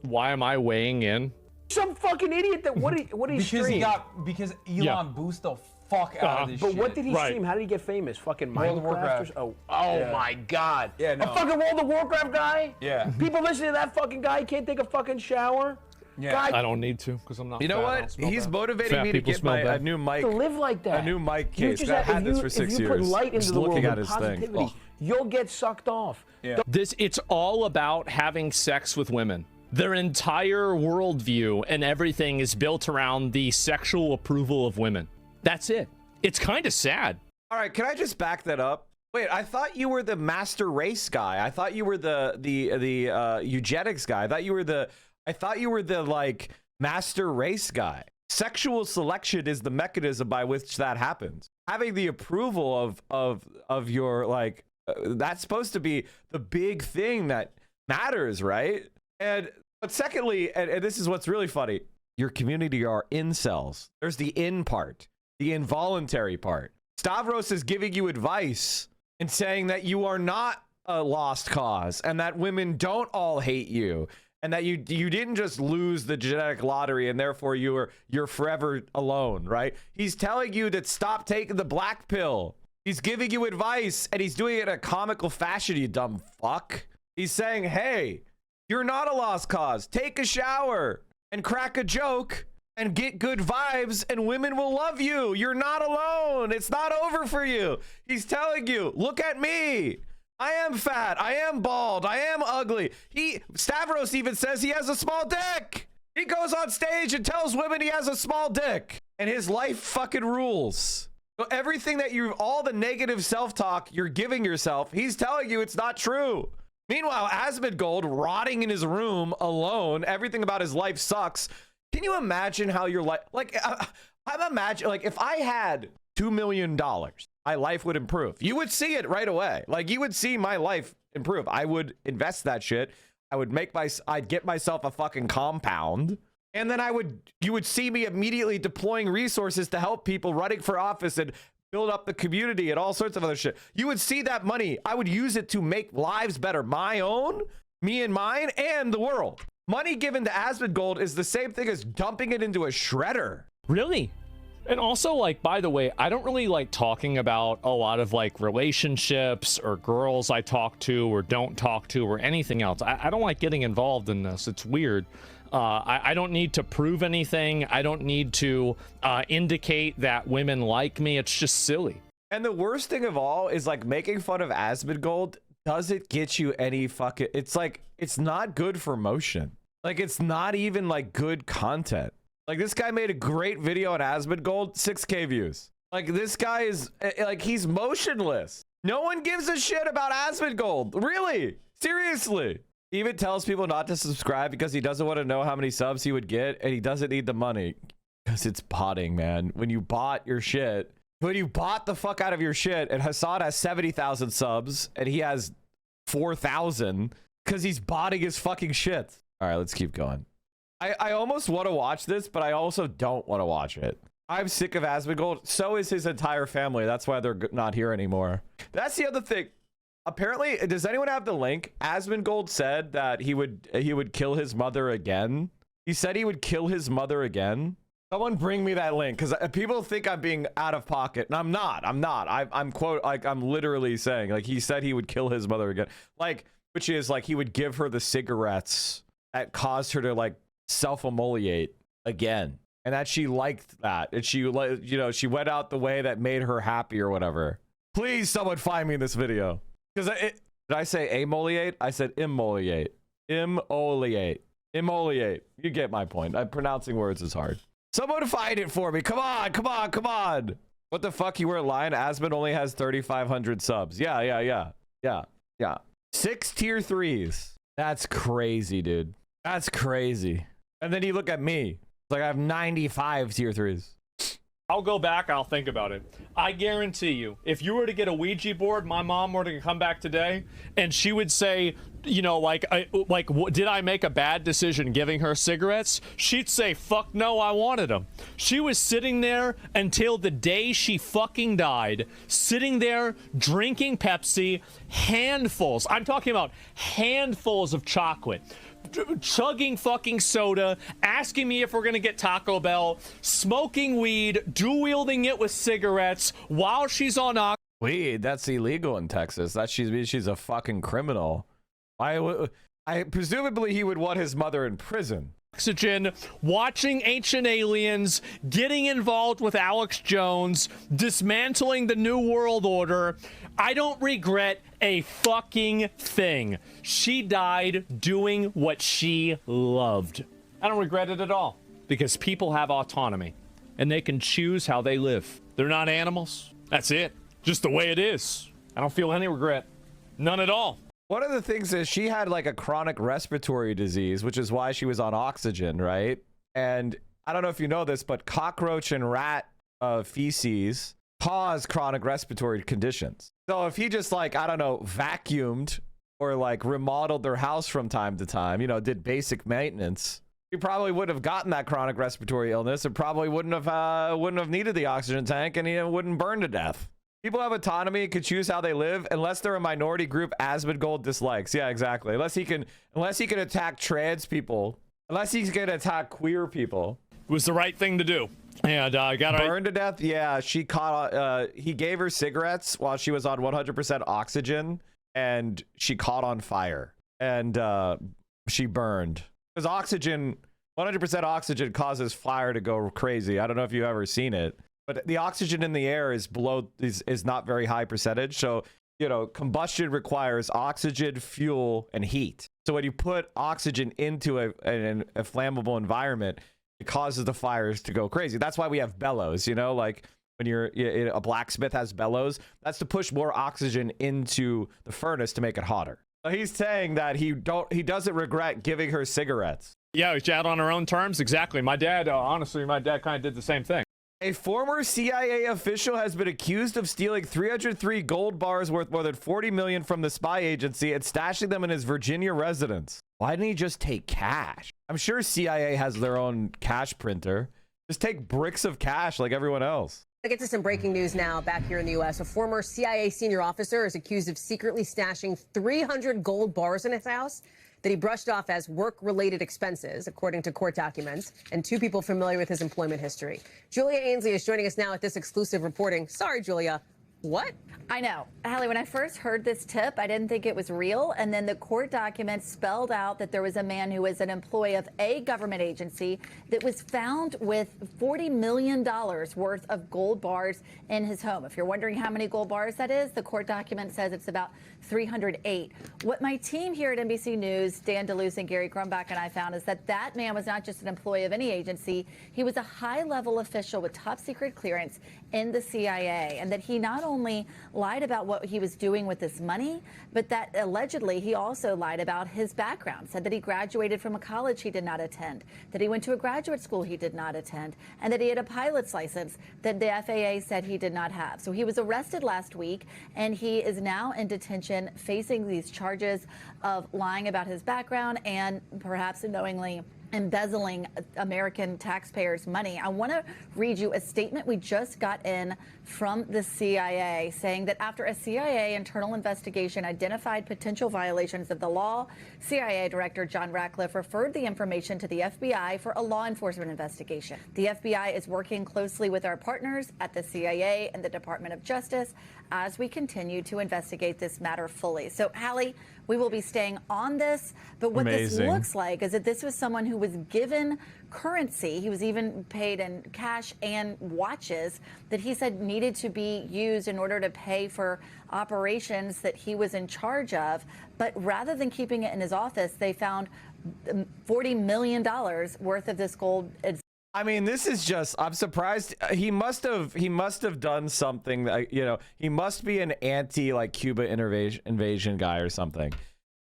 Why am I weighing in? Some fucking idiot that what did he stream? Because Elon boosted the fuck out of this but shit. what did he stream? How did he get famous? Fucking World of Minecraft? Warcraft. Oh Yeah. my God. Yeah, no. A fucking World of Warcraft guy? Yeah. People listen to that fucking guy. He can't take a fucking shower. Yeah. Guy, I don't need to because I'm not. You know fat. I what? don't smell He's bad. motivating Fat me to people get smell a bad. new mic. to live like that. A new mic You case. just I've have- had this for 6 if you years. put light into Just the looking world at and his thing. positivity, you'll get sucked off. Yeah. It's all about having sex with women. Their entire worldview and everything is built around the sexual approval of women. That's it. It's kind of sad. All right, can I just back that up? Wait, I thought you were the master race guy. I thought you were the eugenics guy. I thought you were the like master race guy. Sexual selection is the mechanism by which that happens. Having the approval of your like that's supposed to be the big thing that matters, right? But secondly, and this is what's really funny, your community are incels. There's the in part, the involuntary part. Stavros is giving you advice and saying that you are not a lost cause and that women don't all hate you and that you didn't just lose the genetic lottery and therefore you're forever alone, right? He's telling you to stop taking the black pill. He's giving you advice and he's doing it in a comical fashion, you dumb fuck. He's saying, hey, you're not a lost cause. Take a shower and crack a joke and get good vibes, and women will love you. You're not alone. It's not over for you. He's telling you, look at me. I am fat. I am bald. I am ugly. Stavros even says he has a small dick. He goes on stage and tells women he has a small dick, and his life fucking rules. So everything that all the negative self-talk you're giving yourself, he's telling you it's not true. Meanwhile, Asmongold rotting in his room alone, everything about his life sucks. Can you imagine how your life, like, I'm imagining, like, if I had $2 million, my life would improve. You would see it right away. Like, you would see my life improve. I would invest that shit. I'd get myself a fucking compound. And then you would see me immediately deploying resources to help people, running for office and build up the community and all sorts of other shit. You would see that money. I would use it to make lives better. My own, me and mine, and the world. Money given to Asmongold is the same thing as dumping it into a shredder. Really? And also, like, by the way, I don't really like talking about a lot of like relationships or girls I talk to or don't talk to or anything else. I don't like getting involved in this. It's weird. I don't need to prove anything. I don't need to indicate that women like me. It's just silly. And the worst thing of all is, like, making fun of Asmongold doesn't get you any fucking... It's like, it's not good for motion. Like, it's not even, like, good content. Like, this guy made a great video on Asmongold, 6K views. Like, this guy is, like, he's motionless. No one gives a shit about Asmongold. Really? Seriously. He even tells people not to subscribe because he doesn't want to know how many subs he would get, and he doesn't need the money. Because it's botting, man. When you bought your shit, when you bought the fuck out of your shit, and Hassan has 70,000 subs, and he has 4,000, because he's botting his fucking shit. All right, let's keep going. I almost want to watch this, but I also don't want to watch it. I'm sick of Asmongold. So is his entire family. That's why they're not here anymore. That's the other thing. Apparently, does anyone have the link? Asmongold said that he would kill his mother again. He said he would kill his mother again. Someone bring me that link, because people think I'm being out of pocket, and I'm not. I'm literally saying, like, he said he would kill his mother again, like, which is like he would give her the cigarettes that caused her to, like, self-immolate again, and that she liked that, and she, you know, she went out the way that made her happy or whatever. Please, someone find me in this video. Because did I say emoliate? I said immoliate. Immoliate. Immoliate. You get my point. Pronouncing words is hard. Someone find it for me. Come on, come on, come on. What the fuck? You were lying? Asmon only has 3,500 subs. Yeah. 6 tier 3s. That's crazy, dude. That's crazy. And then you look at me. It's like I have 95 tier 3s. I'll go back. I'll think about it. I guarantee you, if you were to get a Ouija board, my mom were to come back today, and she would say, you know, did I make a bad decision giving her cigarettes? She'd say, fuck no, I wanted them. She was sitting there until the day she fucking died, sitting there drinking Pepsi, handfuls. I'm talking about handfuls of chocolate. Chugging fucking soda, asking me if we're gonna get Taco Bell, smoking weed, dual-wielding it with cigarettes while she's on weed. That's illegal in Texas. That she's a fucking criminal. I presumably he would want his mother in prison. Oxygen, watching Ancient Aliens, getting involved with Alex Jones, dismantling the New World Order. I don't regret a fucking thing. She died doing what she loved. I don't regret it at all, because people have autonomy and they can choose how they live. They're not animals. That's it. Just the way it is. I don't feel any regret. None at all. One of the things is she had like a chronic respiratory disease, which is why she was on oxygen, right? And I don't know if you know this, but cockroach and rat feces cause chronic respiratory conditions. So if he just, like, I don't know, vacuumed or like remodeled their house from time to time, you know, did basic maintenance, he probably wouldn't have gotten that chronic respiratory illness and probably wouldn't have needed the oxygen tank, and he wouldn't burn to death. People have autonomy, can choose how they live, unless they're a minority group Asmongold dislikes. Yeah, exactly. Unless he can attack trans people, unless he can attack queer people. It was the right thing to do. And got burned to death. Yeah, she caught. He gave her cigarettes while she was on 100% oxygen, and she caught on fire, and she burned. Because oxygen 100% oxygen causes fire to go crazy. I don't know if you've ever seen it, but the oxygen in the air is not very high percentage. So, you know, combustion requires oxygen, fuel, and heat. So when you put oxygen into a flammable environment, it causes the fires to go crazy. That's why we have bellows, you know, like when a blacksmith has bellows, that's to push more oxygen into the furnace to make it hotter. So he's saying that he doesn't regret giving her cigarettes. Yeah, she out on her own terms. Exactly. My dad, honestly, my dad kind of did the same thing. A former CIA official has been accused of stealing 303 gold bars worth more than $40 million from the spy agency and stashing them in his Virginia residence. Why didn't he just take cash? I'm sure CIA has their own cash printer. Just take bricks of cash like everyone else. I'll get to some breaking news now back here in the U.S. A former CIA senior officer is accused of secretly stashing 300 gold bars in his house that he brushed off as work-related expenses, according to court documents, and two people familiar with his employment history. Julia Ainsley is joining us now with this exclusive reporting. Sorry, Julia. What? I know. Hallie, when I first heard this tip, I didn't think it was real. And then the court documents spelled out that there was a man who was an employee of a government agency that was found with $40 million worth of gold bars in his home. If you're wondering how many gold bars that is, the court document says it's about 308. What my team here at NBC News, Dan DeLuce and Gary Grumbach and I found is that that man was not just an employee of any agency. He was a high-level official with top secret clearance in the CIA, and that he not only lied about what he was doing with this money, but that allegedly he also lied about his background, said that he graduated from a college he did not attend, that he went to a graduate school he did not attend, and that he had a pilot's license that the FAA said he did not have. So he was arrested last week, and he is now in detention facing these charges of lying about his background and perhaps knowingly embezzling American taxpayers' money. I want to read you a statement we just got in from the CIA saying that after a CIA internal investigation identified potential violations of the law, CIA Director John Ratcliffe referred the information to the FBI for a law enforcement investigation. The FBI is working closely with our partners at the CIA and the Department of Justice as we continue to investigate this matter fully. So, Hallie, we will be staying on this, but what this looks like is that this was someone who was given currency. He was even paid in cash and watches that he said needed to be used in order to pay for operations that he was in charge of. But rather than keeping it in his office, they found $40 million worth of this gold. I mean, this is just, I'm surprised. He must have done something that, you know, he must be an anti like Cuba invasion guy or something,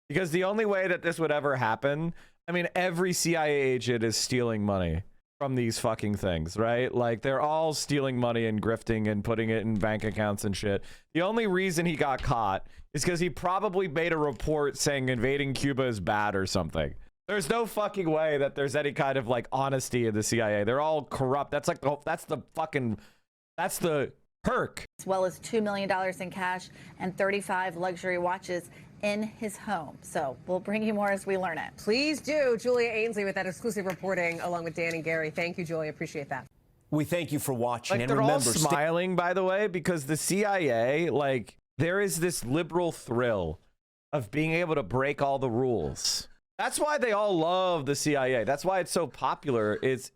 because the only way that this would ever happen, I mean, every CIA agent is stealing money from these fucking things, right? Like, they're all stealing money and grifting and putting it in bank accounts and shit. The only reason he got caught is because he probably made a report saying invading Cuba is bad or something. There's no fucking way that there's any kind of like honesty in the CIA. They're all corrupt. That's like that's the perk. As well as $2 million in cash and 35 luxury watches in his home. So we'll bring you more as we learn it. Please do. Julia Ainsley with that exclusive reporting along with Dan and Gary. Thank you, Julia. Appreciate that. We thank you for watching. Like, and they're remember, all smiling, by the way, because the CIA, like, there is this liberal thrill of being able to break all the rules. That's why they all love the CIA. That's why it's so popular. It's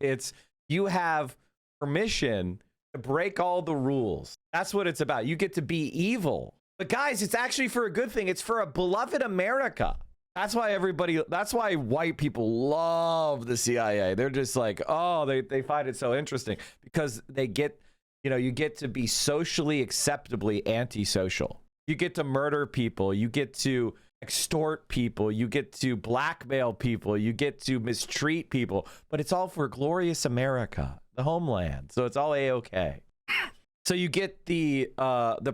you have permission to break all the rules. That's what it's about. You get to be evil. But guys, it's actually for a good thing. It's for a beloved America. That's why white people love the CIA. They're just like, oh, they find it so interesting because they get, you know, you get to be socially acceptably antisocial. You get to murder people. You get to extort people, you get to blackmail people, you get to mistreat people, but it's all for glorious America, the homeland. So it's all a-okay. So you get the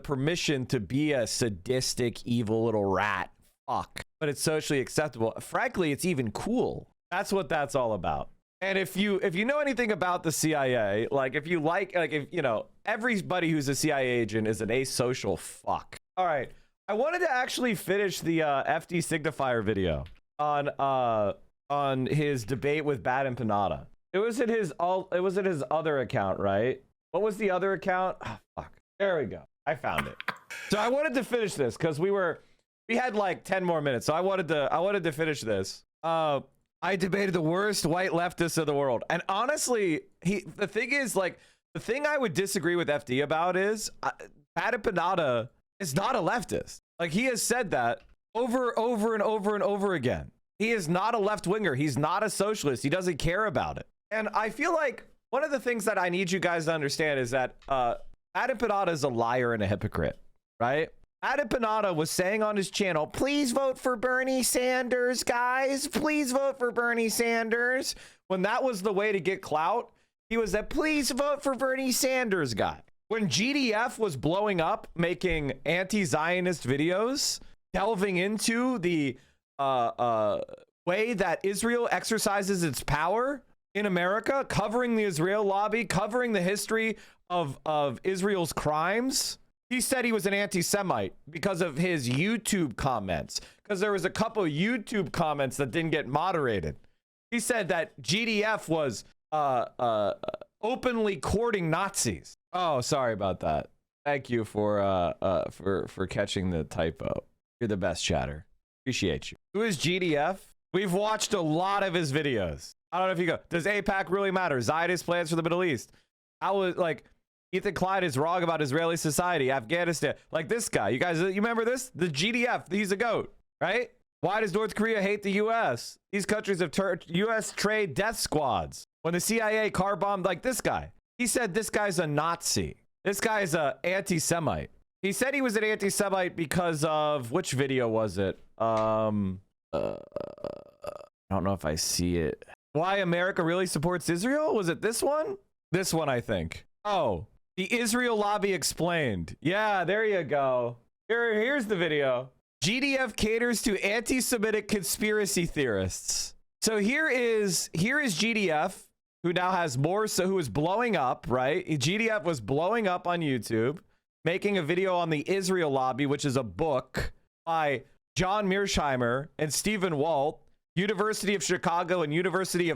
permission to be a sadistic, evil little rat fuck, but it's socially acceptable. Frankly, it's even cool. That's what that's all about. And if you know anything about the CIA, like if you know, everybody who's a CIA agent is an asocial fuck. All right. I wanted to actually finish the FD Signifier video on his debate with Bad and Panada. It was in his other account, right? What was the other account? Oh, fuck. There we go. I found it. So I wanted to finish this because we had like 10 more minutes. So I wanted to finish this. I debated the worst white leftists of the world. And honestly, the thing is, like, the thing I would disagree with FD about is Pat Empanada is not a leftist. Like, he has said that over and over again. He is not a left winger. He's not a socialist. He doesn't care about it. And I feel like one of the things that I need you guys to understand is that Pat Empanada is a liar and a hypocrite, right? Pat Empanada was saying on his channel, please vote for Bernie Sanders, guys. Please vote for Bernie Sanders. When that was the way to get clout, he was that please vote for Bernie Sanders guy. When GDF was blowing up, making anti-Zionist videos, delving into the way that Israel exercises its power in America, covering the Israel lobby, covering the history of Israel's crimes, he said he was an anti-Semite because of his YouTube comments, because there was a couple YouTube comments that didn't get moderated. He said that GDF was openly courting Nazis. Oh, sorry about that. Thank you for catching the typo. You're the best, chatter. Appreciate you. Who is GDF? We've watched a lot of his videos. I don't know if you go, does AIPAC really matter? Zionist plans for the Middle East. I was like, Ethan Klein is wrong about Israeli society, Afghanistan. Like this guy, you guys, you remember this? The GDF, he's a goat, right? Why does North Korea hate the U.S.? These countries have turned U.S. trade death squads. When the CIA car bombed, like this guy, he said this guy's a Nazi. This guy's a anti-Semite. He said he was an anti-Semite because of, which video was it? I don't know if I see it. Why America really supports Israel? Was it this one? This one, I think. Oh, the Israel lobby explained. Yeah, there you go. Here's the video. GDF caters to anti-Semitic conspiracy theorists. So here is GDF, who now has more, so who is blowing up, right? GDF was blowing up on YouTube, making a video on the Israel lobby, which is a book by John Mearsheimer and Stephen Walt, University of Chicago and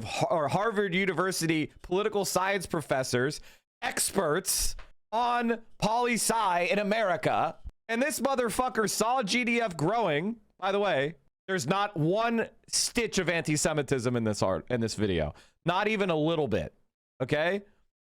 Harvard University political science professors, experts on poli-sci in America. And this motherfucker saw GDF growing. By the way, there's not one stitch of anti-Semitism in this video. Not even a little bit. Okay?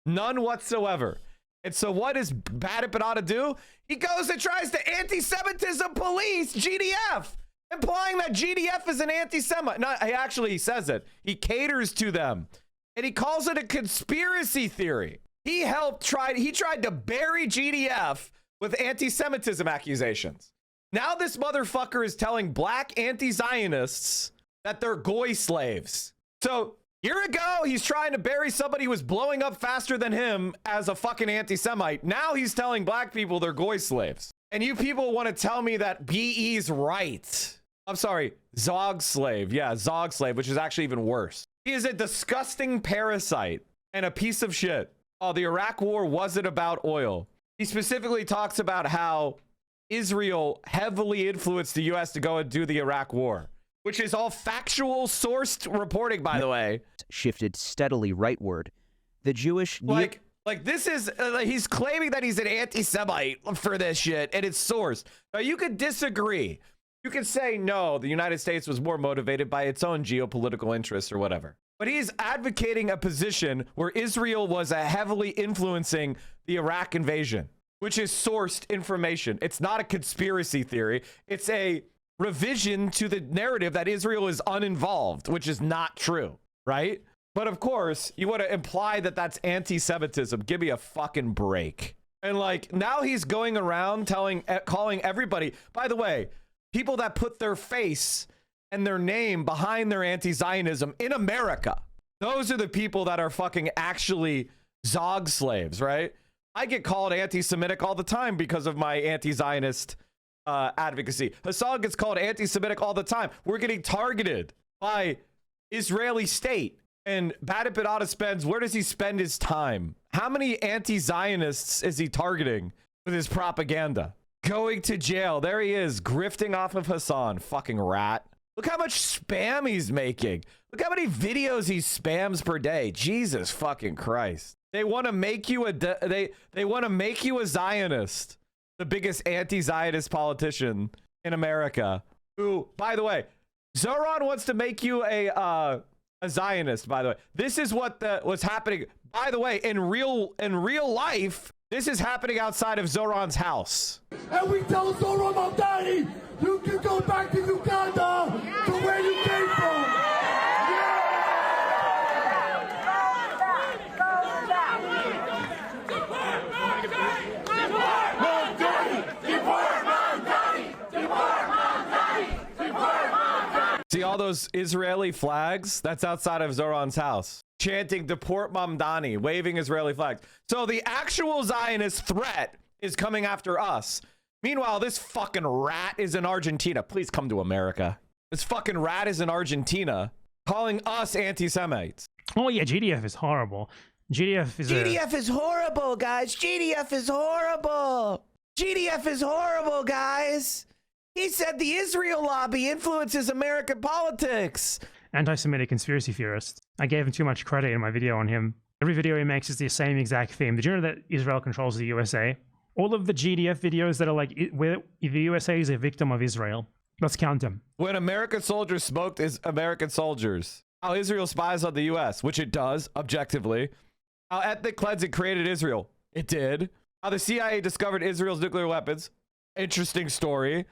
None whatsoever. And so what does Pat Empanada do? He goes and tries to anti-Semitism police GDF, implying that GDF is an anti-Semite. No, he actually says it. He caters to them. And he calls it a conspiracy theory. He tried to bury GDF with anti-Semitism accusations. Now this motherfucker is telling black anti-Zionists that they're goy slaves. So a year ago, he's trying to bury somebody who was blowing up faster than him as a fucking anti-Semite. Now he's telling black people they're goy slaves. And you people want to tell me that BE's right. I'm sorry, Zog slave. Yeah, Zog slave, which is actually even worse. He is a disgusting parasite and a piece of shit. Oh, the Iraq war wasn't about oil. He specifically talks about how Israel heavily influenced the U.S. to go and do the Iraq war, which is all factual sourced reporting, by the way. Shifted steadily rightward. The Jewish... Like this is... he's claiming that he's an anti-Semite for this shit, and it's sourced. Now, you could disagree. You could say, no, the United States was more motivated by its own geopolitical interests or whatever. But he's advocating a position where Israel was heavily influencing the Iraq invasion, which is sourced information. It's not a conspiracy theory. It's a revision to the narrative that Israel is uninvolved, which is not true, right? But of course, you want to imply that that's anti-Semitism. Give me a fucking break. And like, now he's going around calling everybody, by the way, people that put their face and their name behind their anti-Zionism in America. Those are the people that are fucking actually Zog slaves, right? I get called anti-Semitic all the time because of my anti-Zionist advocacy. Hassan gets called anti-Semitic all the time. We're getting targeted by Israeli state. And Pat Empanada spends, where does he spend his time? How many anti-Zionists is he targeting with his propaganda? Going to jail. There he is, grifting off of Hassan. Fucking rat. Look how much spam he's making. Look how many videos he spams per day. Jesus fucking Christ. They want to make you they want to make you a Zionist. The biggest anti-Zionist politician in America. Who, by the way, Zohran wants to make you a Zionist, by the way. This is what was happening. By the way, in real life, this is happening outside of Zohran's house. And we tell Zohran Mamdani, you can go back to Uganda to where you came from. See all those Israeli flags? That's outside of Zohran's house. Chanting "Deport Mamdani," waving Israeli flags. So the actual Zionist threat is coming after us. Meanwhile, this fucking rat is in Argentina. Please come to America. This fucking rat is in Argentina calling us anti-Semites. Oh yeah, GDF is horrible. GDF is horrible, guys. GDF is horrible. GDF is horrible, guys. He said the Israel lobby influences American politics. Anti-Semitic conspiracy theorist. I gave him too much credit in my video on him. Every video he makes is the same exact theme. Did you know that Israel controls the USA? All of the GDF videos that are like, where the USA is a victim of Israel. Let's count them. When American soldiers smoked is American soldiers. How Israel spies on the US, which it does, objectively. How ethnic cleansing created Israel. It did. How the CIA discovered Israel's nuclear weapons. Interesting story.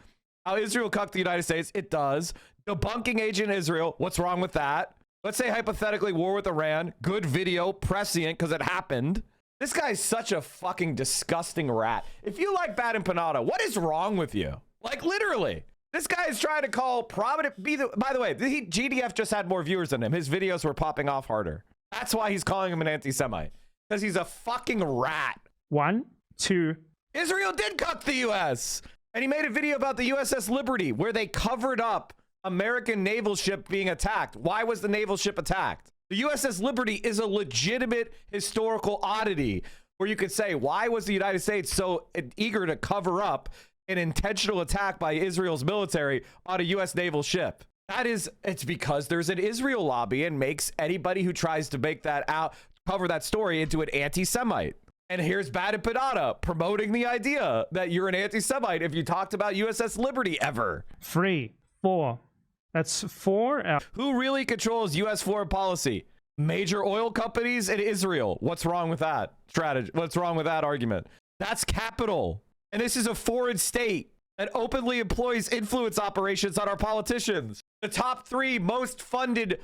How Israel cucked the United States. It does. Debunking Agent Israel. What's wrong with that? Let's say hypothetically war with Iran. Good video. Prescient because it happened. This guy's such a fucking disgusting rat. If you like Bad Empanada, what is wrong with you? Like literally. This guy is trying to call prominent. By the way, GDF just had more viewers than him. His videos were popping off harder. That's why he's calling him an anti-Semite. Because he's a fucking rat. 1, 2. Israel did cuck the US. And he made a video about the USS Liberty where they covered up American naval ship being attacked. Why was the naval ship attacked? The USS Liberty is a legitimate historical oddity where you could say, why was the United States so eager to cover up an intentional attack by Israel's military on a US naval ship? It's because there's an Israel lobby and makes anybody who tries to make that out, cover that story into an anti-Semite. And here's Bad Empanada promoting the idea that you're an anti-Semite if you talked about USS Liberty ever. 3, 4. That's 4. Who really controls U.S. foreign policy? Major oil companies and Israel. What's wrong with that strategy? What's wrong with that argument? That's capital. And this is a foreign state that openly employs influence operations on our politicians. The top 3 most funded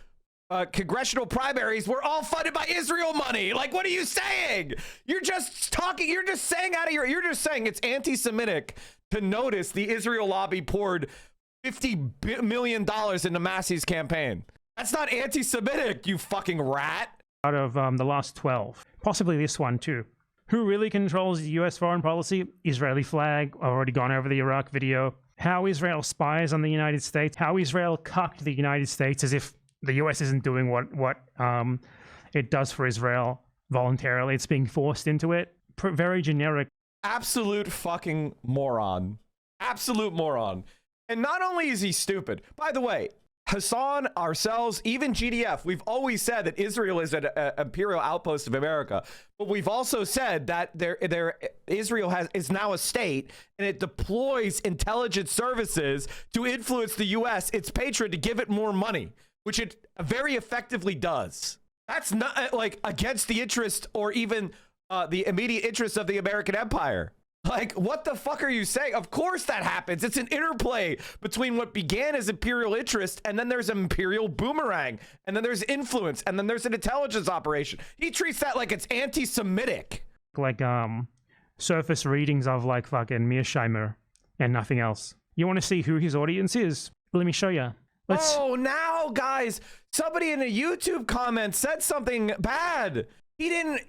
congressional primaries were all funded by Israel money. Like, what are you saying? You're just talking. You're just saying you're just saying it's anti-Semitic to notice the Israel lobby poured $50 million into Massey's campaign. That's not anti-Semitic, you fucking rat. Out of the last 12. Possibly this one too. Who really controls U.S. foreign policy? Israeli flag. I've already gone over the Iraq video. How Israel spies on the United States. How Israel cucked the United States as if the U.S. isn't doing what it does for Israel voluntarily. It's being forced into it. Very generic. Absolute fucking moron. Absolute moron. And not only is he stupid, by the way, Hassan, ourselves, even GDF, we've always said that Israel is an imperial outpost of America. But we've also said that Israel is now a state and it deploys intelligence services to influence the U.S., its patron, to give it more money, which it very effectively does. That's not like against the interest or even the immediate interest of the American empire. Like, what the fuck are you saying? Of course that happens. It's an interplay between what began as imperial interest, and then there's an imperial boomerang, and then there's influence, and then there's an intelligence operation. He treats that like it's anti-Semitic. Like, surface readings of, like, fucking Mearsheimer and nothing else. You want to see who his audience is? Let me show you. Oh, now, guys, somebody in a YouTube comment said something bad. He didn't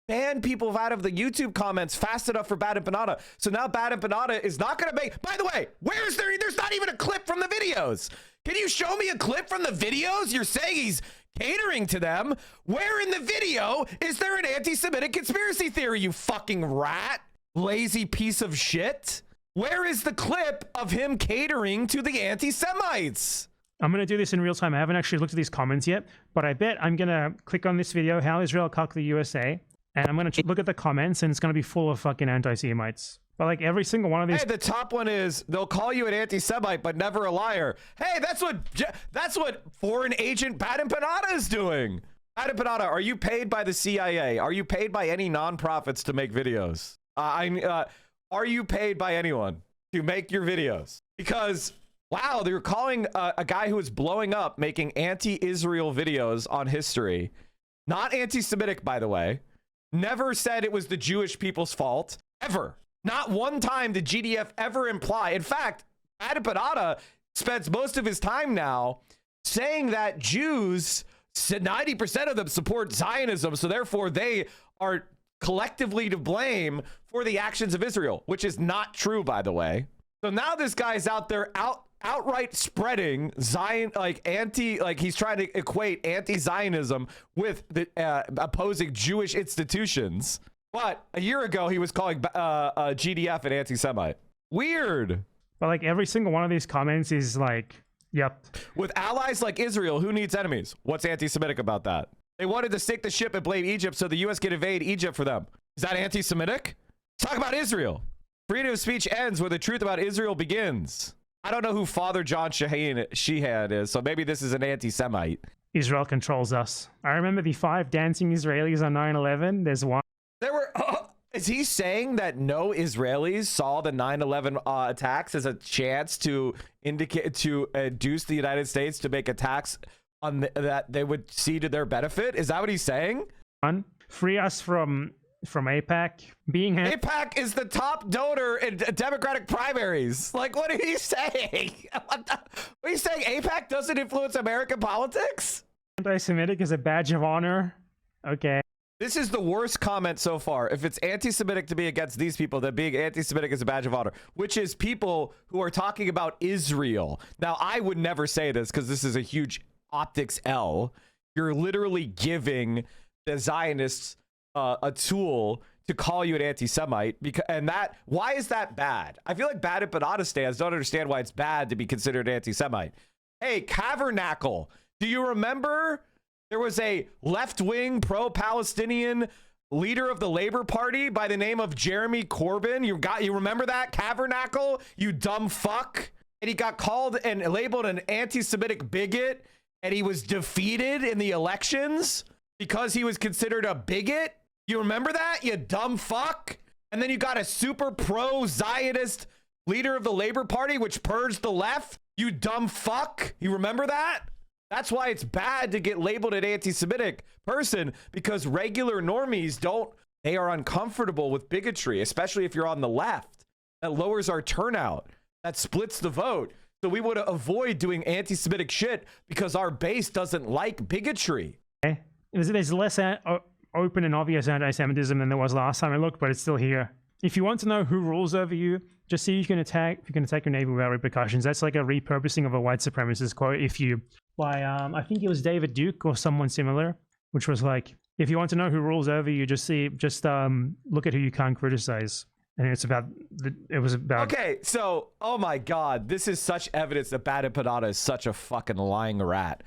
ban people out of the YouTube comments fast enough for Bad Empanada. So now Bad Empanada is not going to make... By the way, there's not even a clip from the videos. Can you show me a clip from the videos? You're saying he's catering to them. Where in the video is there an anti-Semitic conspiracy theory, you fucking rat? Lazy piece of shit. Where is the clip of him catering to the anti-Semites? I'm going to do this in real time. I haven't actually looked at these comments yet, but I bet I'm going to click on this video, How Israel Cucked the USA. And I'm going to look at the comments, and it's going to be full of fucking anti-Semites. But like every single one of these. Hey, the top one is they'll call you an anti-Semite, but never a liar. Hey, that's what foreign agent Baden Panada is doing. Baden Panada, are you paid by the CIA? Are you paid by any nonprofits to make videos? Are you paid by anyone to make your videos? Because wow, they're calling a guy who is blowing up making anti-Israel videos on history, not anti-Semitic, by the way. Never said it was the Jewish people's fault ever. Not one time did GDF ever imply. In fact, Baden Panada spends most of his time now saying that Jews, 90% of them support Zionism, so therefore they are collectively to blame for the actions of Israel, which is not true, by the way. So now this guy's out there outright spreading Zion, he's trying to equate anti-Zionism with the opposing Jewish institutions. But a year ago, he was calling GDF an anti-Semite. Weird. But like every single one of these comments is like, yep. With allies like Israel, who needs enemies? What's anti-Semitic about that? They wanted to sink the ship and blame Egypt so the U.S. can invade Egypt for them. Is that anti-Semitic? Let's talk about Israel. Freedom of speech ends where the truth about Israel begins. I don't know who Father John Sheehan is, so maybe this is an anti-Semite. Israel controls us. I remember the 5 dancing Israelis on 9/11. There's one. There were. Is he saying that no Israelis saw the 9/11 attacks as a chance to induce the United States to make attacks on that they would see to their benefit? Is that what he's saying? Free us from AIPAC. AIPAC is the top donor in Democratic primaries. Like, what are you saying? What are you saying? AIPAC doesn't influence American politics? Anti-Semitic is a badge of honor. Okay. This is the worst comment so far. If it's anti-Semitic to be against these people, then being anti-Semitic is a badge of honor, which is people who are talking about Israel. Now, I would never say this because this is a huge optics L. You're literally giving the Zionists a tool to call you an anti-Semite, why is that bad? I feel like Baden Panada stands don't understand why it's bad to be considered anti-Semite. Hey, Tabernacle, do you remember there was a left-wing pro-Palestinian leader of the Labor Party by the name of Jeremy Corbyn? You remember that, Tabernacle, you dumb fuck? And he got called and labeled an anti-Semitic bigot, and he was defeated in the elections because he was considered a bigot. You remember that, you dumb fuck? And then you got a super pro-Zionist leader of the Labor Party, which purged the left. You dumb fuck. You remember that? That's why it's bad to get labeled an anti-Semitic person, because regular normies they are uncomfortable with bigotry, especially if you're on the left. That lowers our turnout. That splits the vote. So we want to avoid doing anti-Semitic shit because our base doesn't like bigotry. Okay. There's less open and obvious anti-Semitism than there was last time I looked, but it's still here. If you want to know who rules over you, just see if you can attack your neighbor without repercussions. That's like a repurposing of a white supremacist quote. I think it was David Duke or someone similar, which was like, if you want to know who rules over you, just look at who you can't criticize. And it was about. Okay, so, oh my God, this is such evidence that Baden Panada is such a fucking lying rat.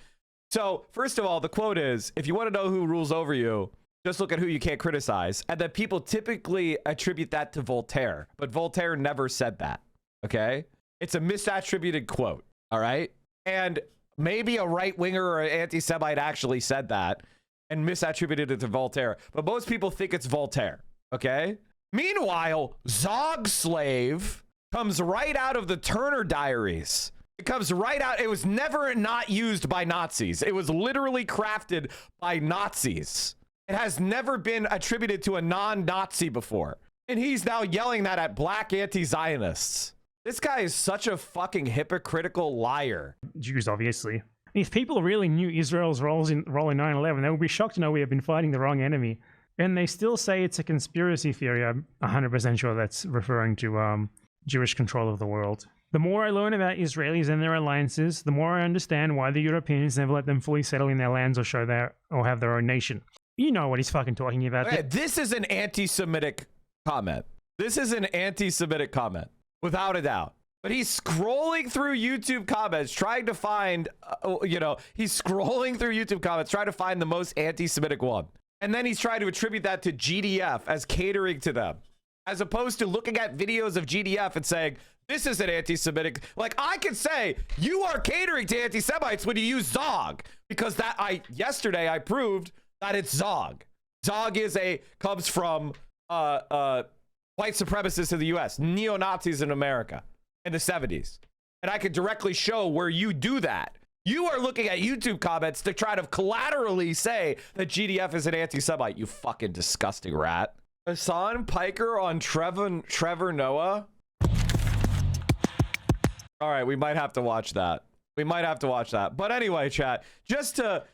So, first of all, the quote is, if you want to know who rules over you, just look at who you can't criticize. And that people typically attribute that to Voltaire, but Voltaire never said that. Okay? It's a misattributed quote. All right? And maybe a right winger or an anti-Semite actually said that and misattributed it to Voltaire, but most people think it's Voltaire. Okay? Meanwhile, Zog Slave comes right out of the Turner Diaries. It comes right out. It was never not used by Nazis. It was literally crafted by Nazis. It has never been attributed to a non-Nazi before. And he's now yelling that at black anti-Zionists. This guy is such a fucking hypocritical liar. Jews, obviously. If people really knew Israel's role in 9/11, they would be shocked to know we have been fighting the wrong enemy. And they still say it's a conspiracy theory. I'm 100% sure that's referring to Jewish control of the world. The more I learn about Israelis and their alliances, the more I understand why the Europeans never let them fully settle in their lands or have their own nation. You know what he's fucking talking about. Okay, this is an anti-Semitic comment. This is an anti-Semitic comment, without a doubt. But he's scrolling through YouTube comments trying to find, he's scrolling through YouTube comments trying to find the most anti-Semitic one. And then he's trying to attribute that to GDF as catering to them, as opposed to looking at videos of GDF and saying, this is an anti-Semitic. Like, I could say you are catering to anti-Semites when you use Zog, because yesterday I proved that it's Zog. Zog comes from white supremacists in the US, neo-Nazis in America in the 70s. And I could directly show where you do that. You are looking at YouTube comments to try to collaterally say that GDF is an anti-Semite, you fucking disgusting rat. Hassan Piker on Trevor Noah. All right, we might have to watch that. But anyway, chat, just to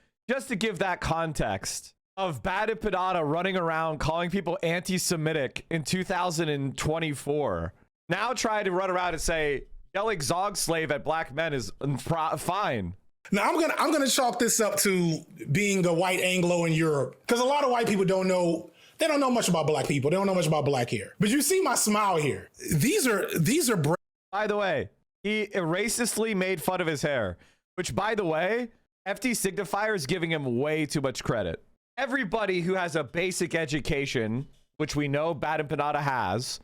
give that context of Bada Padada running around calling people anti-Semitic in 2024, now trying to run around and say yelling Zog slave at black men is fine. Now I'm gonna chalk this up to being a white Anglo in Europe, because a lot of white people don't know much about black people. They don't know much about black hair. But you see my smile here. These are. By the way, he racistly made fun of his hair, which, by the way, FT Signifier is giving him way too much credit. Everybody who has a basic education, which we know Bada Padada has,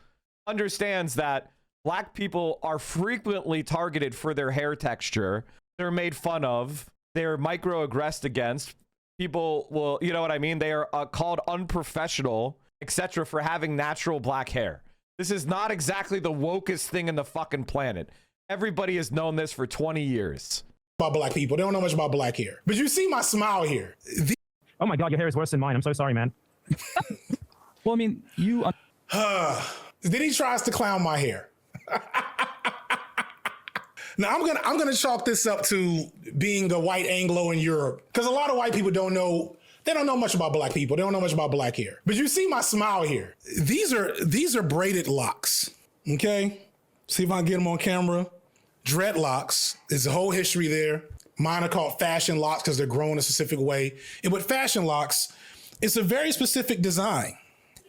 understands that black people are frequently targeted for their hair texture. They're made fun of. They're microaggressed against. People will, you know what I mean? They are called unprofessional, etc., for having natural black hair. This is not exactly the wokest thing in the fucking planet. Everybody has known this for 20 years. About black people. They don't know much about black hair. But you see my smile here. Oh my God, your hair is worse than mine. I'm so sorry, man. Well, I mean, you... Then he tries to clown my hair. Now I'm gonna chalk this up to being a white Anglo in Europe, because a lot of white people don't know much about black people. They don't know much about black hair. But you see my smile here. These are braided locks. Okay, see if I can get them on camera. Dreadlocks. There's a whole history there. Mine are called fashion locks because they're grown a specific way. And with fashion locks, it's a very specific design.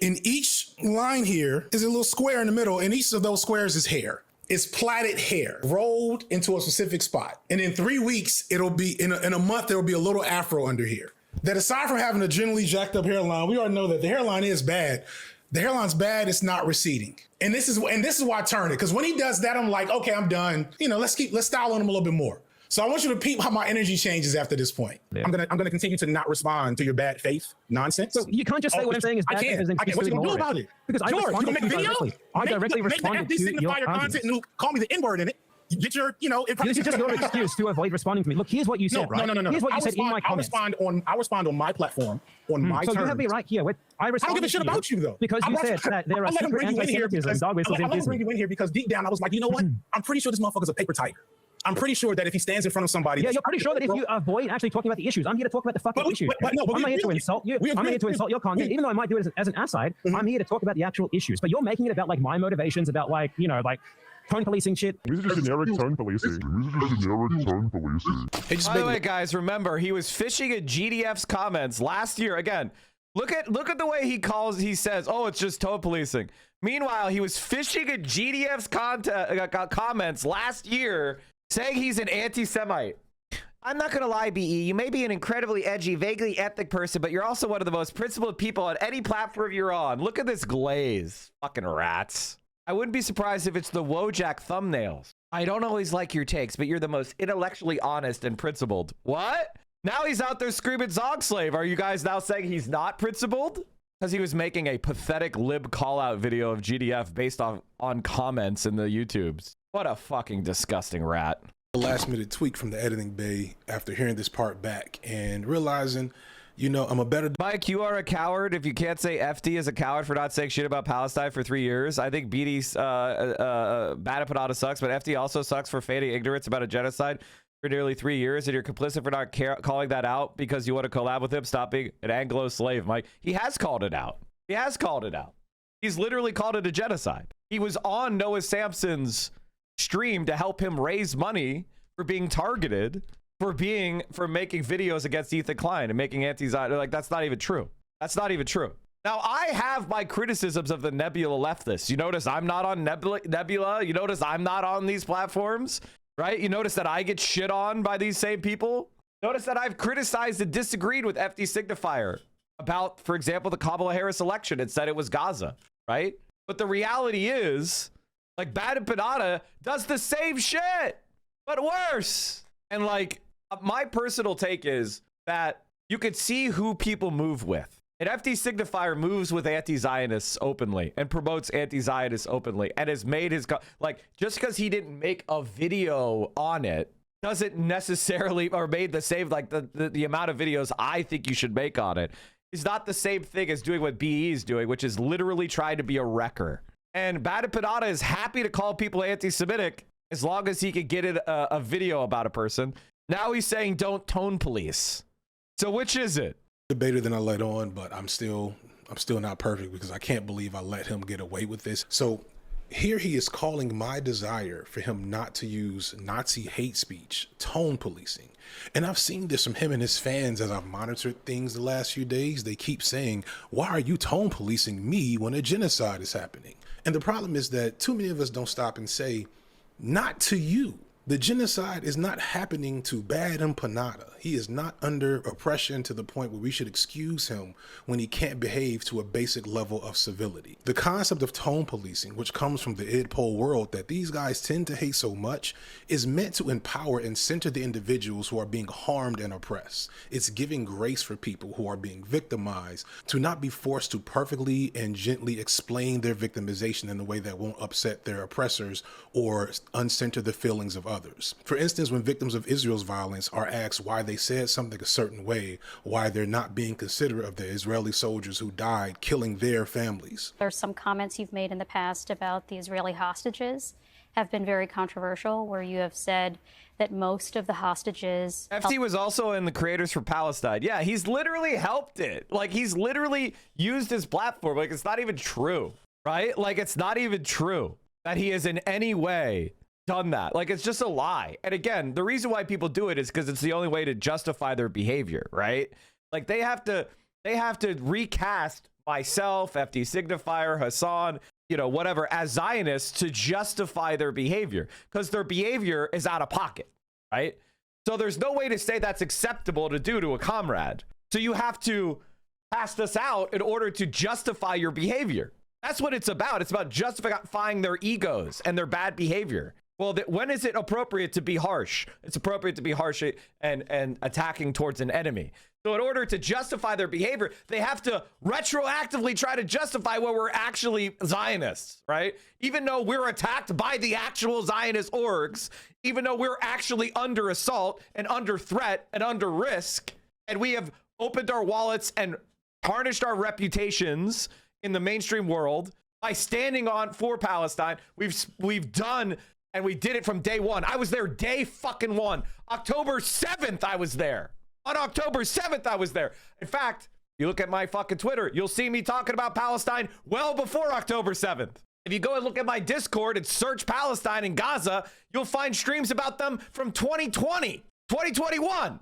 In each line here is a little square in the middle, and each of those squares is hair. It's plaited hair rolled into a specific spot. And in 3 weeks, it'll be, in a month, there'll be a little afro under here. That aside from having a generally jacked up hairline, we already know that the hairline is bad. The hairline's bad, it's not receding. And this is why I turn it. Because when he does that, I'm like, okay, I'm done. You know, let's style on him a little bit more. So I want you to peep how my energy changes after this point. Yeah. I'm gonna continue to not respond to your bad faith nonsense. So you can't just say what I'm saying is bad faith. I can't. What you gonna do about it? Because George, you gonna make a video? I directly responded to your content and call me the N-word in it. Get your, this is just your excuse to avoid responding to me. Look, here's what you said, right? No. Here's what you said in my comments. I respond on my platform, on my terms. So you have me right here. I don't give a shit about you, though. Because you said that there are secret anti-Semitism, dog whistles in Disney. I let him bring you in here because deep down I was like, you know what? I'm pretty sure this motherfucker's a paper tiger. I'm pretty sure that if he stands in front of somebody... Yeah, you're pretty sure that if you avoid actually talking about the issues, I'm here to talk about the fucking issues. I'm not here to insult you. I'm here to insult your content, even though I might do it as an aside. I'm here to talk about the actual issues. But you're making it about, like, my motivations, about, like, tone policing shit. This is just generic tone policing. By the way, guys, remember, he was fishing at GDF's comments last year. Again, look at the way he says, oh, it's just tone policing. Meanwhile, he was fishing at GDF's comments last year, saying he's an anti-Semite. I'm not gonna lie, BE, you may be an incredibly edgy, vaguely ethnic person, but you're also one of the most principled people on any platform you're on. Look at this glaze. Fucking rats. I wouldn't be surprised if it's the Wojak thumbnails. I don't always like your takes, but you're the most intellectually honest and principled. What? Now he's out there screaming Zog slave. Are you guys now saying he's not principled? Because he was making a pathetic lib call-out video of GDF based on comments in the YouTubes. What a fucking disgusting rat. A last-minute tweak from the editing bay after hearing this part back and realizing, I'm a better... Mike, you are a coward if you can't say FD is a coward for not saying shit about Palestine for 3 years. I think BD's Bada Padada sucks, but FD also sucks for feigning ignorance about a genocide for nearly 3 years, and you're complicit for not calling that out because you want to collab with him. Stop being an Anglo slave, Mike. He has called it out. He's literally called it a genocide. He was on Noah Sampson's stream to help him raise money for being targeted for making videos against Ethan Klein and making anti-Zionist. Like, that's not even true. Now, I have my criticisms of the Nebula leftists. You notice I'm not on Nebula. You notice I'm not on these platforms, right? You notice that I get shit on by these same people. Notice that I've criticized and disagreed with FD Signifier about, for example, the Kamala Harris election and said it was Gaza, right? But the reality is, like, Bad and Panada does the same shit, but worse. And like, my personal take is that you could see who people move with. And FD Signifier moves with anti-Zionists openly and promotes anti-Zionists openly and has made his, like, just because he didn't make a video on it doesn't necessarily, or made the same, like the amount of videos I think you should make on it is not the same thing as doing what BE is doing, which is literally trying to be a wrecker. And Bad and Panada is happy to call people anti-Semitic as long as he can get it a video about a person. Now he's saying don't tone police. So which is it? Debater than I let on, but I'm still not perfect because I can't believe I let him get away with this. So here he is calling my desire for him not to use Nazi hate speech tone policing. And I've seen this from him and his fans as I've monitored things the last few days. They keep saying, why are you tone policing me when a genocide is happening? And the problem is that too many of us don't stop and say, not to you. The genocide is not happening to Bad and Panada. He is not under oppression to the point where we should excuse him when he can't behave to a basic level of civility. The concept of tone policing, which comes from the idpol world that these guys tend to hate so much, is meant to empower and center the individuals who are being harmed and oppressed. It's giving grace for people who are being victimized to not be forced to perfectly and gently explain their victimization in a way that won't upset their oppressors or uncenter the feelings of others. For instance, when victims of Israel's violence are asked why they said something a certain way, why they're not being considerate of the Israeli soldiers who died killing their families. There's some comments you've made in the past about the Israeli hostages have been very controversial, where you have said that most of the hostages... FT was also in the Creators for Palestine. Yeah, he's literally helped it. Like, he's literally used his platform. Like, it's not even true, right? Like, it's not even true that he has in any way done that. Like, it's just a lie. And again, the reason why people do it is because it's the only way to justify their behavior, right? Like, they have to recast myself, FD Signifier, Hassan, you know, whatever, as Zionists to justify their behavior, because their behavior is out of pocket, right? So there's no way to say that's acceptable to do to a comrade. So you have to cast us out in order to justify your behavior. That's what it's about. It's about justifying their egos and their bad behavior. Well, when is it appropriate to be harsh? It's appropriate to be harsh and attacking towards an enemy. So in order to justify their behavior, they have to retroactively try to justify where we're actually Zionists, right? Even though we're attacked by the actual Zionist orgs, even though we're actually under assault and under threat and under risk, and we have opened our wallets and tarnished our reputations in the mainstream world by standing on for Palestine. We've done, and we did it from day one. I was there day fucking one. October 7th, I was there. On October 7th, I was there. In fact, you look at my fucking Twitter, you'll see me talking about Palestine well before October 7th. If you go and look at my Discord and search Palestine and Gaza, you'll find streams about them from 2020, 2021.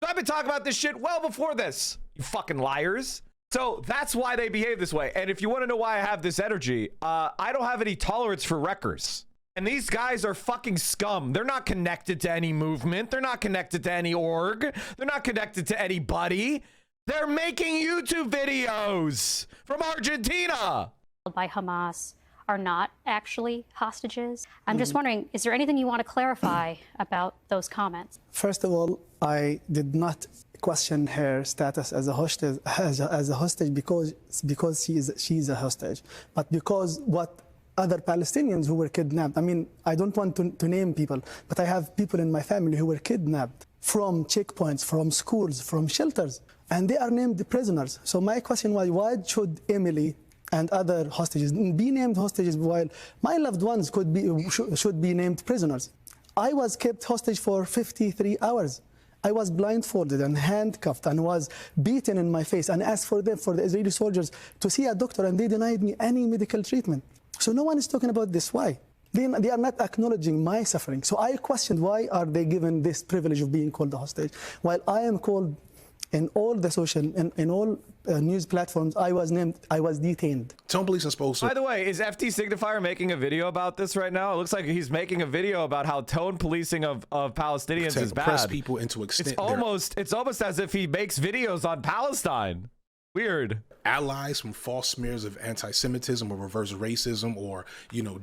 So I've been talking about this shit well before this, you fucking liars. So that's why they behave this way. And if you want to know why I have this energy, I don't have any tolerance for wreckers. And these guys are fucking scum. They're not connected to any movement. They're not connected to any org. They're not connected to anybody. They're making YouTube videos from Argentina. By Hamas are not actually hostages. I'm just wondering, is there anything you want to clarify about those comments? First of all, I did not question her status as a hostage, as a hostage because she's a hostage, but because what other Palestinians who were kidnapped. I mean, I don't want to name people, but I have people in my family who were kidnapped from checkpoints, from schools, from shelters, and they are named prisoners. So my question was, why should Emily and other hostages be named hostages while my loved ones should be named prisoners? I was kept hostage for 53 hours. I was blindfolded and handcuffed and was beaten in my face and asked for the Israeli soldiers to see a doctor, and they denied me any medical treatment. So no one is talking about this. Why? They are not acknowledging my suffering. So I questioned, why are they given this privilege of being called a hostage, while I am called in all the social, in all news platforms, I was detained. Tone policing is supposed to... By the way, is FT Signifier making a video about this right now? It looks like he's making a video about how tone policing of Palestinians is bad. Press people into extent. It's almost as if he makes videos on Palestine. Weird. Allies from false smears of anti-Semitism or reverse racism or,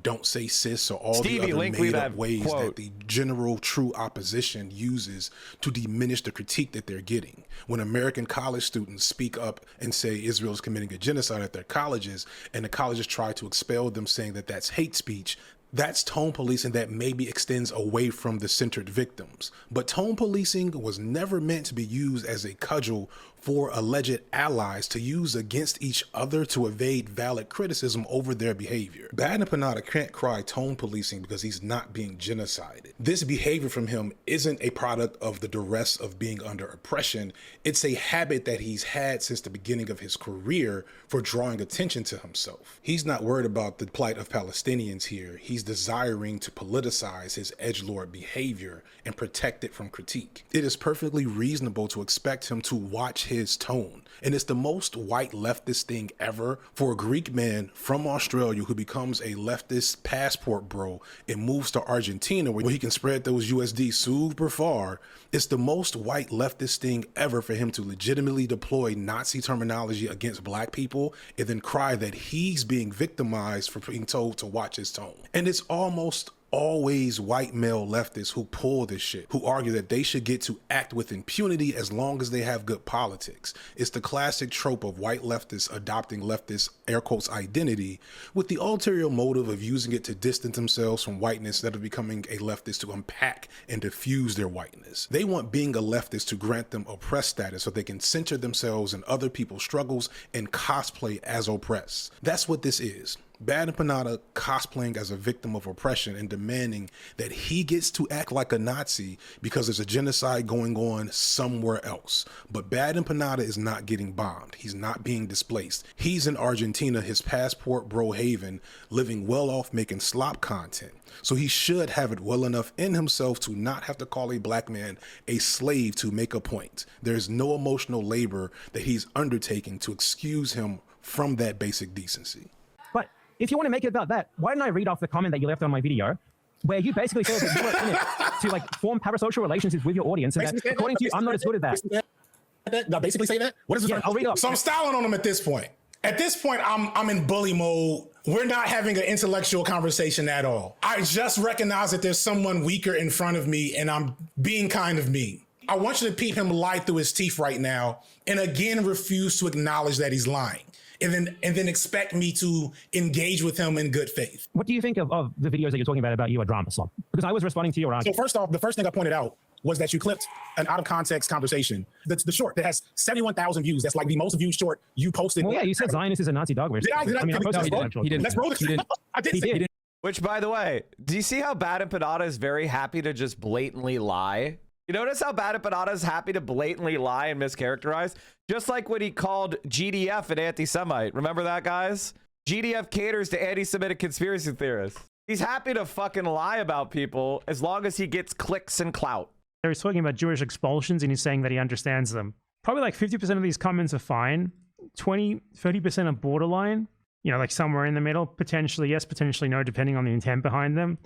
don't say cis or all the other made-up ways that the general true opposition uses to diminish the critique that they're getting. When American college students speak up and say Israel is committing a genocide at their colleges, and the colleges try to expel them saying that that's hate speech, that's tone policing that maybe extends away from the centered victims. But tone policing was never meant to be used as a cudgel for alleged allies to use against each other to evade valid criticism over their behavior. Bad and Panada can't cry tone policing because he's not being genocided. This behavior from him isn't a product of the duress of being under oppression. It's a habit that he's had since the beginning of his career for drawing attention to himself. He's not worried about the plight of Palestinians here. He's desiring to politicize his edgelord behavior and protect it from critique. It is perfectly reasonable to expect him to watch his tone. And it's the most white leftist thing ever for a Greek man from Australia who becomes a leftist passport bro and moves to Argentina where he can spread those USD super far. It's the most white leftist thing ever for him to legitimately deploy Nazi terminology against black people and then cry that he's being victimized for being told to watch his tone. And it's almost always white male leftists who pull this shit, who argue that they should get to act with impunity as long as they have good politics. It's the classic trope of white leftists adopting leftist air quotes identity with the ulterior motive of using it to distance themselves from whiteness instead of becoming a leftist to unpack and diffuse their whiteness. They want being a leftist to grant them oppressed status so they can center themselves in other people's struggles and cosplay as oppressed. That's what this is. Bad and Panada cosplaying as a victim of oppression and demanding that he gets to act like a Nazi because there's a genocide going on somewhere else. But Bad and Panada is not getting bombed. He's not being displaced. He's in Argentina, his passport bro haven, living well off making slop content. So he should have it well enough in himself to not have to call a black man a slave to make a point. There's no emotional labor that he's undertaking to excuse him from that basic decency. But if you want to make it about that, why didn't I read off the comment that you left on my video, where you basically said that you were in it to form parasocial relationships with your audience, and that according to you, I'm not as good at that. Now basically say that? What is this? Yeah, I'll read off. So I'm styling on him at this point. At this point, I'm in bully mode. We're not having an intellectual conversation at all. I just recognize that there's someone weaker in front of me, and I'm being kind of mean. I want you to peep him lie through his teeth right now, and again refuse to acknowledge that he's lying. And then expect me to engage with him in good faith. What do you think of the videos that you're talking about you a drama slump? Because I was responding to your argument. So first off, the first thing I pointed out was that you clipped an out of context conversation. That's the short that has 71,000 views. That's like the most viewed short you posted. Well, yeah, you said Zionist is a Nazi dog. Did I posted it. He didn't. Let's roll the I did say it. Which, by the way, do you see how Bad and Panada is very happy to just blatantly lie? You notice how Bad and Panada is happy to blatantly lie and mischaracterize? Just like when he called GDF an anti-Semite. Remember that, guys? GDF caters to anti-Semitic conspiracy theorists. He's happy to fucking lie about people as long as he gets clicks and clout. He's talking about Jewish expulsions and he's saying that he understands them. Probably like 50% of these comments are fine. 30% are borderline. Like somewhere in the middle. Potentially yes, potentially no, depending on the intent behind them.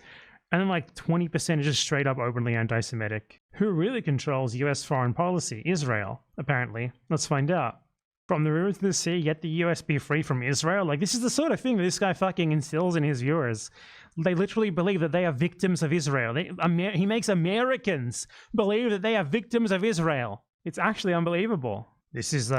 And then like 20% are just straight up openly anti-Semitic. Who really controls US foreign policy? Israel, apparently. Let's find out. From the river to the sea, yet the US be free from Israel? Like, this is the sort of thing that this guy fucking instills in his viewers. They literally believe that they are victims of Israel. He makes Americans believe that they are victims of Israel. It's actually unbelievable. This is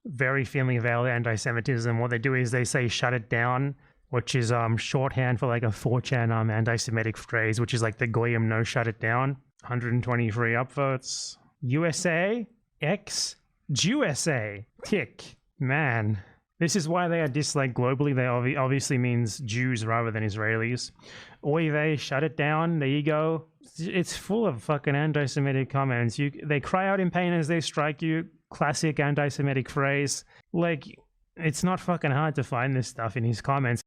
very thinly veiled anti-Semitism. What they do is they say shut it down, which is shorthand for like a 4chan anti-Semitic phrase, which is like the Goyim no shut it down. 123 upvotes. USA, X, Jewsa, tick. Man, this is why they are disliked globally. They obviously means Jews rather than Israelis. Oy vey, shut it down. There you go. It's full of fucking anti-Semitic comments. They cry out in pain as they strike you. Classic anti-Semitic phrase. Like, it's not fucking hard to find this stuff in his comments.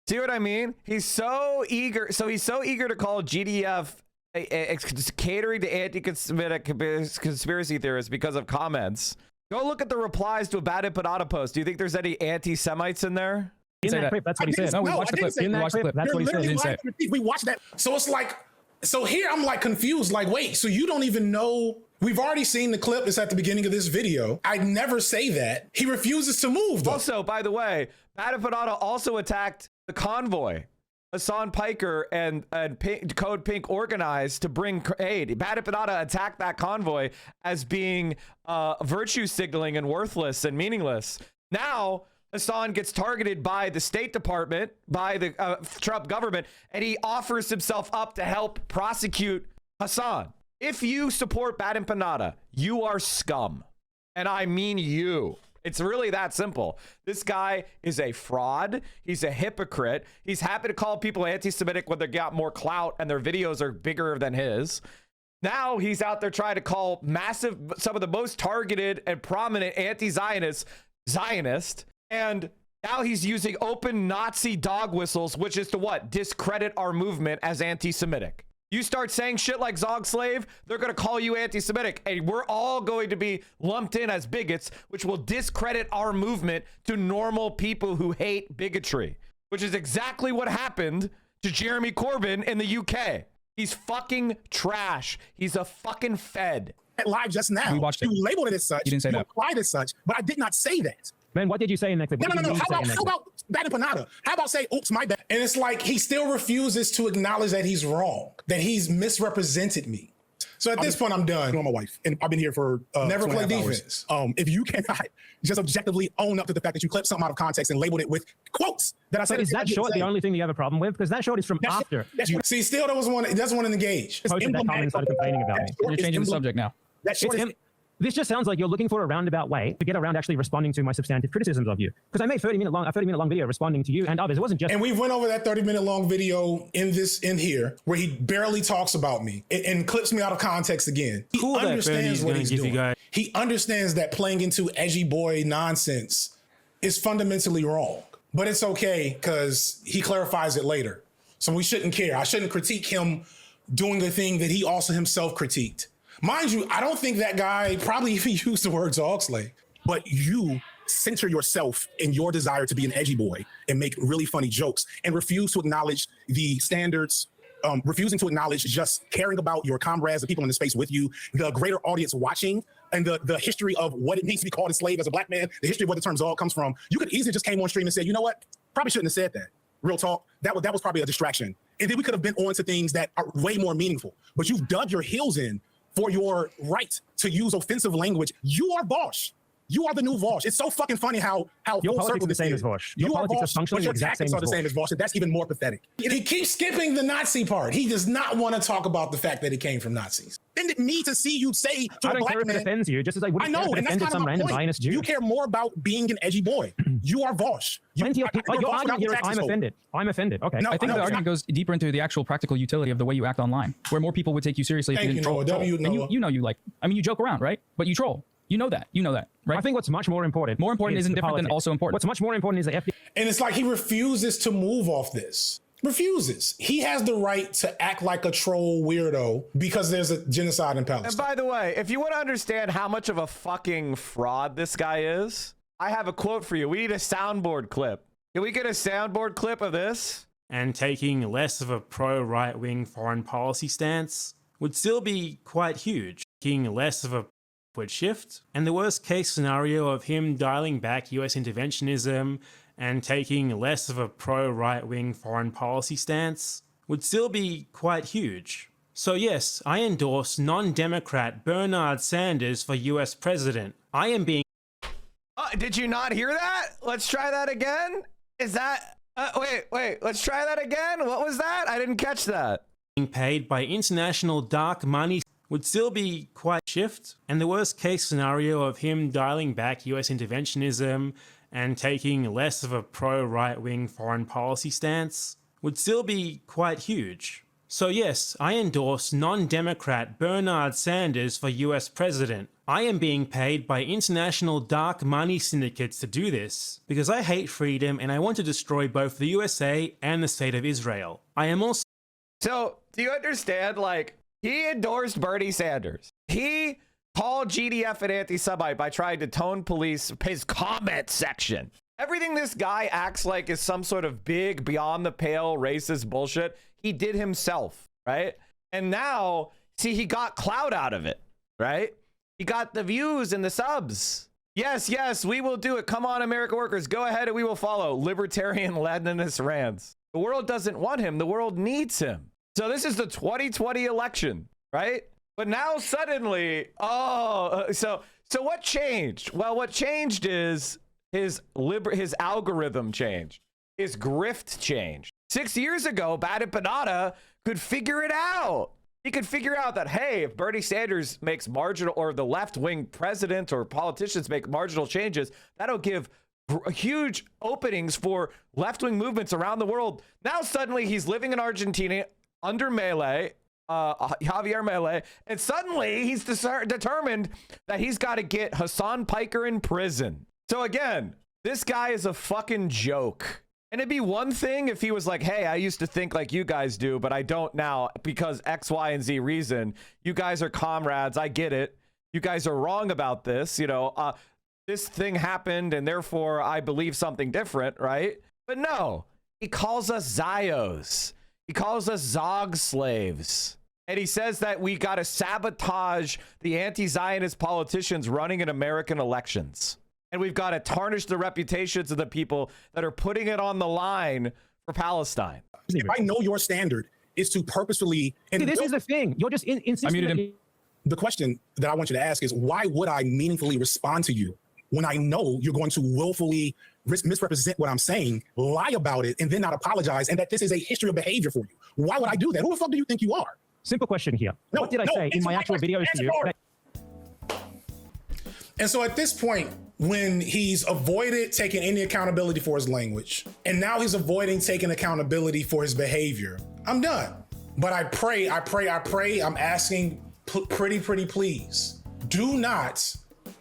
See what I mean? He's so eager. So he's so eager to call GDF catering to anti-Semitic conspiracy theorists because of comments. Go look at the replies to a Bad and Panada post. Do you think there's any anti-Semites in there? In that clip, that's what he said. No, we watched the clip. In that clip, that's what he said. We watched that. So it's like So here I'm like confused, like, wait, so you don't even know? We've already seen the clip. It's at the beginning of this video. I never say that. He refuses to move, though. Also, by the way, Badapinata also attacked the convoy. Hassan Piker and Code Pink organized to bring aid. Badapinata attacked that convoy as being virtue signaling and worthless and meaningless. Now, Hassan gets targeted by the State Department, by the Trump government, and he offers himself up to help prosecute Hassan. If you support Badapinata, you are scum. And I mean you. It's really that simple. This guy is a fraud. He's a hypocrite. He's happy to call people anti-Semitic when they got more clout and their videos are bigger than his. Now he's out there trying to call some of the most targeted and prominent anti-Zionists, Zionist. And now he's using open Nazi dog whistles, which is to what? Discredit our movement as anti-Semitic. You start saying shit like Zog Slave, they're going to call you anti-Semitic, and we're all going to be lumped in as bigots, which will discredit our movement to normal people who hate bigotry, which is exactly what happened to Jeremy Corbyn in the UK. He's fucking trash. He's a fucking Fed. Live just now. We watched it. You labeled it as such. You didn't say that. Applied as such, but I did not say that. Man, what did you say in that clip? No. How about Badapinata? How about say, oops, my bad? And it's like he still refuses to acknowledge that he's wrong, that he's misrepresented me. So at this point, I'm done. I'm my wife, and I've been here for never play defense. If you cannot just objectively own up to the fact that you clipped something out of context and labeled it with quotes that I said. So is that short the only thing that you have a problem with? Because that short is from after. See, still doesn't want to engage. Posted that comment and started complaining about me. You're changing the subject now. That short is This just sounds like you're looking for a roundabout way to get around actually responding to my substantive criticisms of you. Because I made a 30-minute long video responding to you and others. It wasn't just. And we went over that 30-minute long video in here where he barely talks about me and clips me out of context again. He understands what he's doing. He understands that playing into edgy boy nonsense is fundamentally wrong. But it's okay because he clarifies it later. So we shouldn't care. I shouldn't critique him doing the thing that he also himself critiqued. Mind you, I don't think that guy probably even used the word dog slave, but you center yourself in your desire to be an edgy boy and make really funny jokes and refuse to acknowledge the standards, refusing to acknowledge just caring about your comrades, the people in the space with you, the greater audience watching, and the history of what it means to be called a slave as a black man, the history of where the term dog comes from. You could easily just came on stream and said, you know what? Probably shouldn't have said that. Real talk. That was probably a distraction. And then we could have been on to things that are way more meaningful. But you've dug your heels in for your right to use offensive language. You are Vosh. You are the new Vosh. It's so fucking funny how your full politics circle are the same as Vosh. Your politics are functionally the exact same as Vosh. But your tactics are the same as Vosh, and that's even more pathetic. He keeps skipping the Nazi part. He does not want to talk about the fact that he came from Nazis. Didn't need to see you say to I a don't black care if man. it offends you, just as I wouldn't I know, care if it and that's offended kind of some my random point. Zionist Jew. You care more about being an edgy boy. You are Vosh. Your argument here is I'm offended. I'm offended. Okay. I think the argument goes deeper into the actual practical utility of the way you act online, where more people would take you seriously if you didn't troll. And you joke around, right? But you troll. You know that, right? I think what's much more important. More important isn't different than also important. What's much more important is the FBI. And it's like he refuses to move off this. Refuses. He has the right to act like a troll weirdo because there's a genocide in Palestine. And by the way, if you want to understand how much of a fucking fraud this guy is, I have a quote for you. We need a soundboard clip. Can we get a soundboard clip of this? And taking less of a pro-right-wing foreign policy stance would still be quite huge. Taking less of a upward shift, and the worst case scenario of him dialing back US interventionism and taking less of a pro-right-wing foreign policy stance would still be quite huge. So yes, I endorse non-Democrat Bernard Sanders for US president. I am being... Did you not hear that? Let's try that again. Is that... wait, let's try that again. What was that? I didn't catch that. Being paid by international dark money would still be quite shift, and the worst case scenario of him dialing back US interventionism and taking less of a pro-right-wing foreign policy stance would still be quite huge. So yes, I endorse non-Democrat Bernard Sanders for US president. I am being paid by international dark money syndicates to do this, because I hate freedom and I want to destroy both the USA and the state of Israel. I am also... So, do you understand, like, he endorsed Bernie Sanders. He called GDF an anti-Semite by trying to tone police his comment section. Everything this guy acts like is some sort of big, beyond the pale racist bullshit, he did himself, right? And now, see, he got clout out of it, right? He got the views and the subs. Yes, we will do it. Come on, American workers, go ahead and we will follow. Libertarian Leninist rants. The world doesn't want him. The world needs him. So this is the 2020 election, right? But now suddenly, so what changed? Well, what changed is his algorithm changed. His grift changed. 6 years ago, Badipinata could figure it out. He could figure out that, hey, if Bernie Sanders makes marginal, or the left-wing president or politicians make marginal changes, that'll give huge openings for left-wing movements around the world. Now suddenly he's living in Argentina under Milei, Javier Milei, and suddenly he's determined that he's got to get Hassan Piker in prison. So again, this guy is a fucking joke. And it'd be one thing if he was like, hey, I used to think like you guys do, but I don't now because X, Y, and Z reason. You guys are comrades. I get it. You guys are wrong about this. You know, this thing happened and therefore I believe something different, right? But no, he calls us Zios. He calls us Zog slaves. And he says that we got to sabotage the anti-Zionist politicians running in American elections. And we've got to tarnish the reputations of the people that are putting it on the line for Palestine. If I know your standard is to purposefully... See, this is the thing. You're just insisting. The question that I want you to ask is, why would I meaningfully respond to you when I know you're going to willfully misrepresent what I'm saying, lie about it, and then not apologize, and that this is a history of behavior for you? Why would I do that? Who the fuck do you think you are? Simple question here. What did I say in my actual videos to you? And so at this point, when he's avoided taking any accountability for his language, and now he's avoiding taking accountability for his behavior, I'm done. But I pray, I'm asking pretty please, do not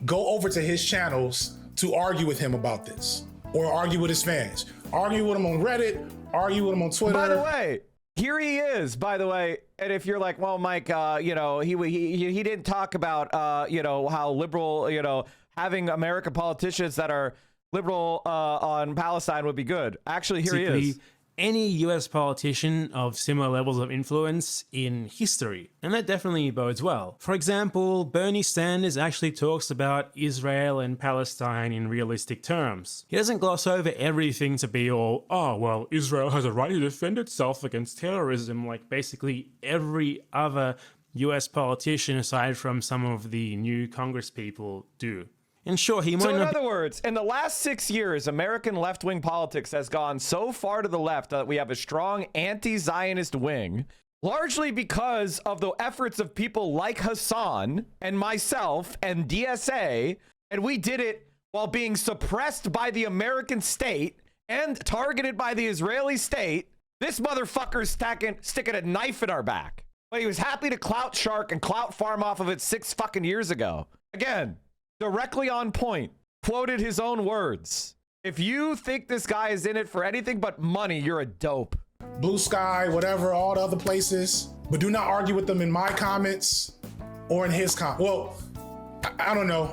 go over to his channels to argue with him about this, or argue with his fans. Argue with him on Reddit, argue with him on Twitter. By the way, here he is, by the way. And if you're like, well, Mike, you know, he didn't talk about, you know, how liberal, you know, having American politicians that are liberal on Palestine would be good. Actually, here he is. Any US politician of similar levels of influence in history, and that definitely bodes well. For example, Bernie Sanders actually talks about Israel and Palestine in realistic terms. He doesn't gloss over everything to be all, oh, well, Israel has a right to defend itself against terrorism, like basically every other US politician aside from some of the new Congress people do. And sure, he might So in other words, in the last 6 years, American left-wing politics has gone so far to the left that we have a strong anti-Zionist wing, largely because of the efforts of people like Hassan and myself and DSA, and we did it while being suppressed by the American state and targeted by the Israeli state. This motherfucker's sticking a knife in our back. But he was happy to clout shark and clout farm off of it 6 fucking years ago. Again, directly on point, quoted his own words. If you think this guy is in it for anything but money, you're a dope. Blue Sky, whatever, all the other places. But do not argue with them in my comments or in his comments. Well, I don't know.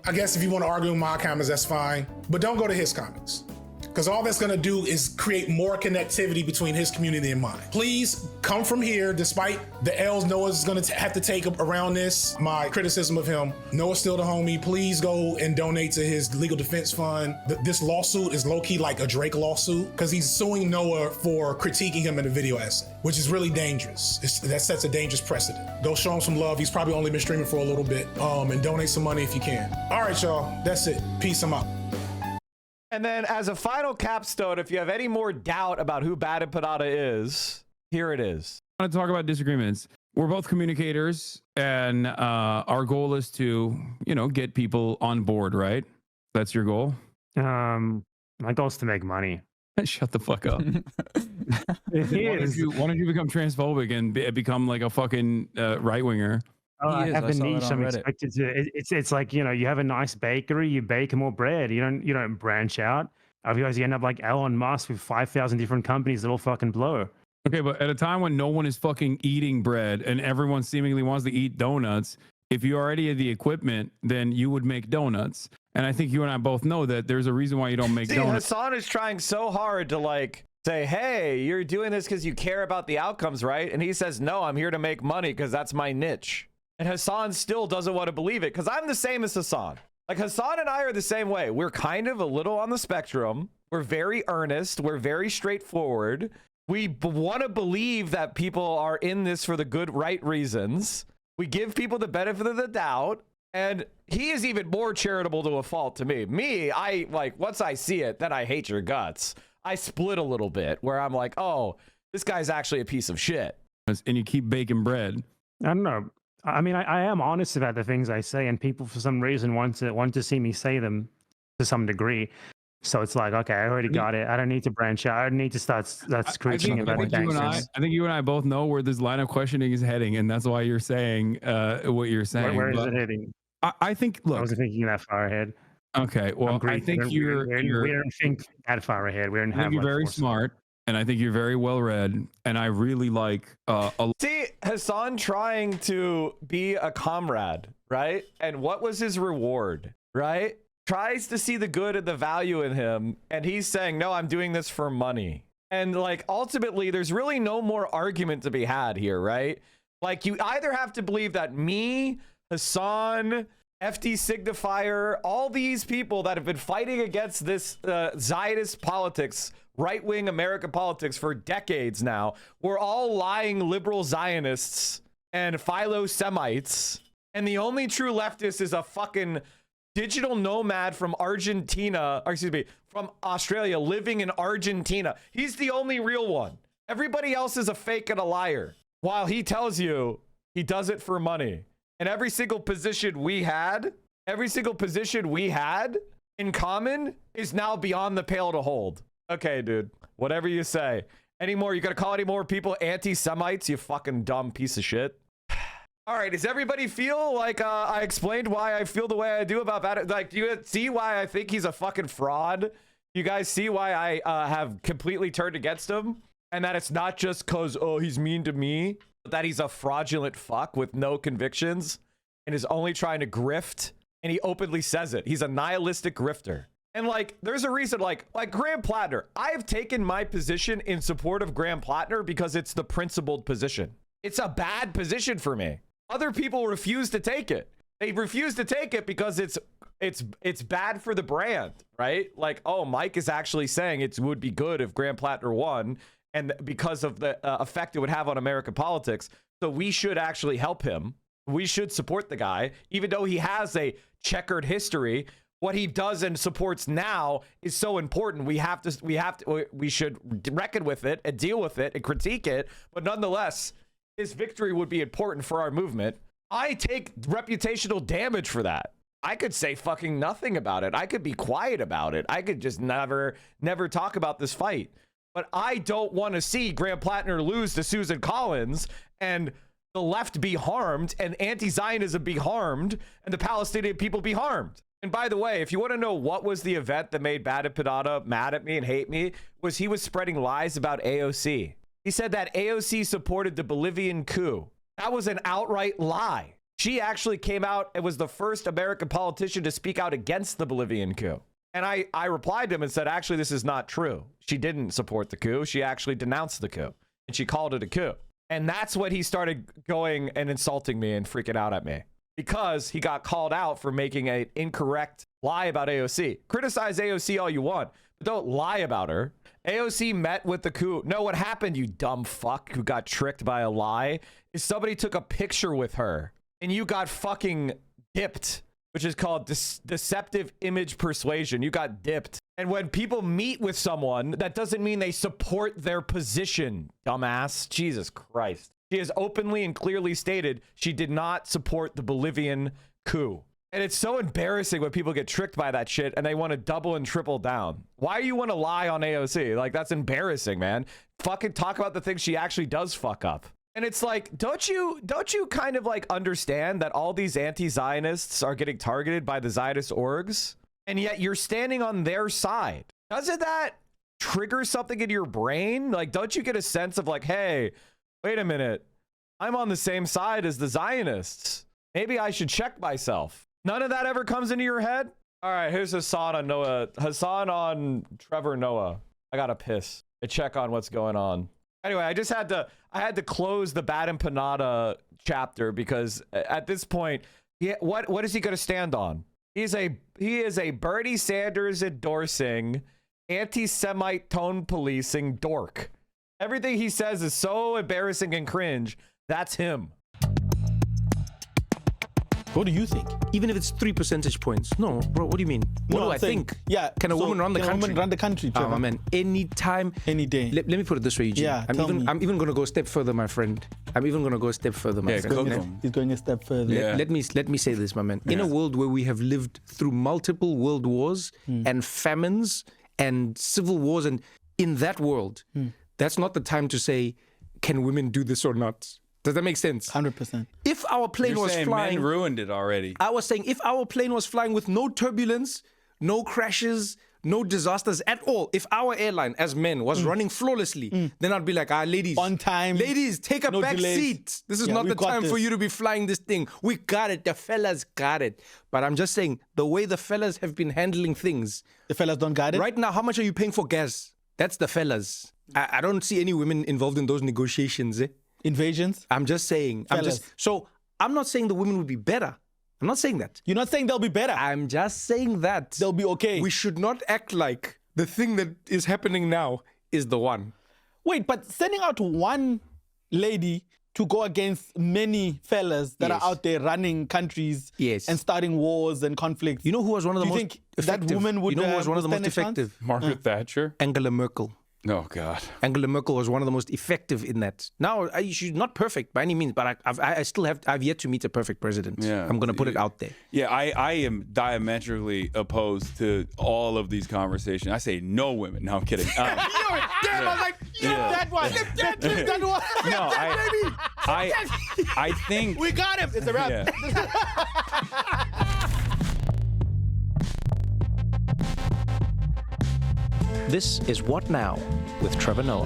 I guess if you want to argue in my comments, that's fine. But don't go to his comments. Because all that's going to do is create more connectivity between his community and mine. Please come from here, despite the L's Noah's going to have to take around this, my criticism of him. Noah's still the homie. Please go and donate to his legal defense fund. This lawsuit is low-key like a Drake lawsuit because he's suing Noah for critiquing him in a video essay, which is really dangerous. That sets a dangerous precedent. Go show him some love. He's probably only been streaming for a little bit, and donate some money if you can. All right, y'all. That's it. Peace. I'm out. And then as a final capstone, if you have any more doubt about who Badipinata is, here it is. I want to talk about disagreements. We're both communicators, and our goal is to, you know, get people on board, right? That's your goal? My goal is to make money. Shut the fuck up. Why don't you become transphobic and become like a fucking right-winger? I have a niche. I'm expected to. It's like, you know, you have a nice bakery, you bake more bread. You don't branch out. Otherwise, you end up like Elon Musk with 5,000 different companies that all fucking blow. Okay, but at a time when no one is fucking eating bread and everyone seemingly wants to eat donuts, if you already had the equipment, then you would make donuts. And I think you and I both know that there's a reason why you don't make donuts. Hassan is trying so hard to like say, hey, you're doing this because you care about the outcomes, right? And he says, no, I'm here to make money because that's my niche. And Hassan still doesn't want to believe it because I'm the same as Hassan. Like Hassan and I are the same way. We're kind of a little on the spectrum. We're very earnest. We're very straightforward. We want to believe that people are in this for the good, right reasons. We give people the benefit of the doubt. And he is even more charitable to a fault to me. Me, I like, once I see it, then I hate your guts. I split a little bit where I'm like, oh, this guy's actually a piece of shit. And you keep baking bread. I don't know. I mean, I am honest about the things I say, and people for some reason want to see me say them to some degree. So it's like, okay, I already got it. I don't need to branch out. I don't need to start screeching about the gangsters. I think you and I both know where this line of questioning is heading, and that's why you're saying what you're saying. Where is it heading? I think, look. I wasn't thinking that far ahead. Okay, well, I think we don't think that far ahead. We don't have. You're very smart, and I think you're very well read, and I really like. See Hassan trying to be a comrade, right? And what was his reward, right? Tries to see the good and the value in him, and he's saying, no, I'm doing this for money. And like ultimately, there's really no more argument to be had here, right? Like you either have to believe that me, Hassan, FD Signifier, all these people that have been fighting against this Zionist politics, right-wing American politics for decades now, we're all lying liberal Zionists and philo-Semites, and the only true leftist is a fucking digital nomad from Argentina, or excuse me, from Australia, living in Argentina. He's the only real one. Everybody else is a fake and a liar, while he tells you he does it for money. And every single position we had in common is now beyond the pale to hold. Okay, dude, whatever you say. Any more? You gonna call any more people anti-Semites, you fucking dumb piece of shit? All right, does everybody feel like I explained why I feel the way I do about that? Like, do you see why I think he's a fucking fraud? You guys see why I have completely turned against him? And that it's not just because, oh, he's mean to me, but that he's a fraudulent fuck with no convictions and is only trying to grift. And he openly says it. He's a nihilistic grifter. And like, there's a reason, like Graham Plattner. I've taken my position in support of Graham Plattner because it's the principled position. It's a bad position for me. Other people refuse to take it. They refuse to take it because it's bad for the brand, right? Like, oh, Mike is actually saying it would be good if Graham Plattner won, and because of the effect it would have on American politics. So we should actually help him. We should support the guy, even though he has a checkered history. What he does and supports now is so important. We should reckon with it and deal with it and critique it. But nonetheless, his victory would be important for our movement. I take reputational damage for that. I could say fucking nothing about it. I could be quiet about it. I could just never talk about this fight. But I don't want to see Graham Plattner lose to Susan Collins and the left be harmed and anti-Zionism be harmed and the Palestinian people be harmed. And by the way, if you want to know what was the event that made Bada Padada mad at me and hate me, was he was spreading lies about AOC. He said that AOC supported the Bolivian coup. That was an outright lie. She actually came out and was the first American politician to speak out against the Bolivian coup. And I replied to him and said, actually, this is not true. She didn't support the coup. She actually denounced the coup and she called it a coup. And that's when he started going and insulting me and freaking out at me because he got called out for making an incorrect lie about AOC. Criticize AOC all you want, but don't lie about her. AOC met with the coup. No, what happened, you dumb fuck who got tricked by a lie, is somebody took a picture with her and you got fucking dipped, which is called deceptive image persuasion. You got dipped. And when people meet with someone, that doesn't mean they support their position, dumbass. Jesus Christ. She has openly and clearly stated she did not support the Bolivian coup. And it's so embarrassing when people get tricked by that shit and they want to double and triple down. Why do you want to lie on AOC? Like, that's embarrassing, man. Fucking talk about the things she actually does fuck up. And it's like, don't you kind of like understand that all these anti-Zionists are getting targeted by the Zionist orgs? And yet you're standing on their side. Doesn't that trigger something in your brain? Like, don't you get a sense of like, hey, wait a minute. I'm on the same side as the Zionists. Maybe I should check myself. None of that ever comes into your head? All right, here's Hassan on Noah. Hassan on Trevor Noah. I gotta piss. check on what's going on. Anyway, I had to close the Bad Empanada chapter because at this point, what is he going to stand on? He is a Bernie Sanders endorsing, anti-Semite tone policing dork. Everything he says is so embarrassing and cringe. That's him. What do you think? Even if it's 3 percentage points. No, bro, what do you mean? What do I think? Yeah. Can a woman run the country? Can a woman run the country, Trevor? Oh, man. Anytime. Any day. Let me put it this way, Eugene. Yeah, I'm even going to go a step further, my friend. He's going a step further. Let me say this, my man. In a world where we have lived through multiple world wars and famines and civil wars, and in that world, that's not the time to say, can women do this or not? Does that make sense? 100%. If our plane was flying... men ruined it already. I was saying, if our plane was flying with no turbulence, no crashes, no disasters at all, if our airline as men was running flawlessly, then I'd be like, ladies. On time. Ladies, take a back seat. This is not the time for you to be flying this thing. We got it. The fellas got it. But I'm just saying, the way the fellas have been handling things... The fellas don't got it? Right now, how much are you paying for gas? That's the fellas. I don't see any women involved in those negotiations, Invasions? I'm just saying. So I'm not saying the women would be better. I'm not saying that. You're not saying they'll be better? I'm just saying that. They'll be okay. We should not act like the thing that is happening now is the one. Wait, but sending out one lady to go against many fellas that are out there running countries and starting wars and conflicts. You know who was one of the most effective? That woman would who was one of the most effective? Margaret Thatcher? Angela Merkel. Oh, God. Angela Merkel was one of the most effective in that. Now, she's not perfect by any means, but I've yet to meet a perfect president. Yeah. I'm going to put it out there. Yeah, I am diametrically opposed to all of these conversations. I say no women. No, I'm kidding. Damn, I was like, that one. That one. No, I think... We got him. It's a wrap. Yeah. This is What Now with Trevor Noah.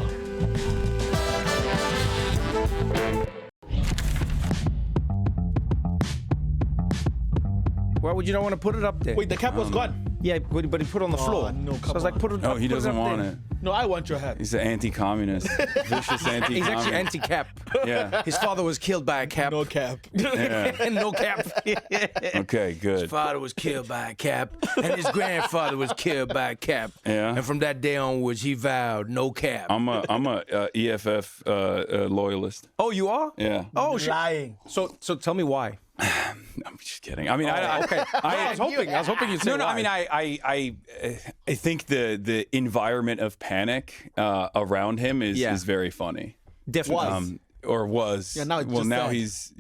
Why would you not want to put it up there? Wait, the cap was gone. Yeah, but he put it on the floor. No, so I was like, put it. No, he put doesn't it up want there. it. No, I want your hat. He's an anti-communist. Vicious anti-communist. He's actually anti-cap. Yeah. His father was killed by a cap. No cap. Yeah. No cap. Okay, good. His father was killed by a cap, and his grandfather was killed by a cap. Yeah. And from that day onwards, he vowed no cap. I'm a EFF loyalist. Oh, you are? Yeah. Oh, shit. Lying. So tell me why. I'm just kidding. I mean, okay. I was hoping you'd say no. why. I mean, I think the environment of panic around him is very funny. Definitely. Was. Yeah, now it's well, just now sad. he's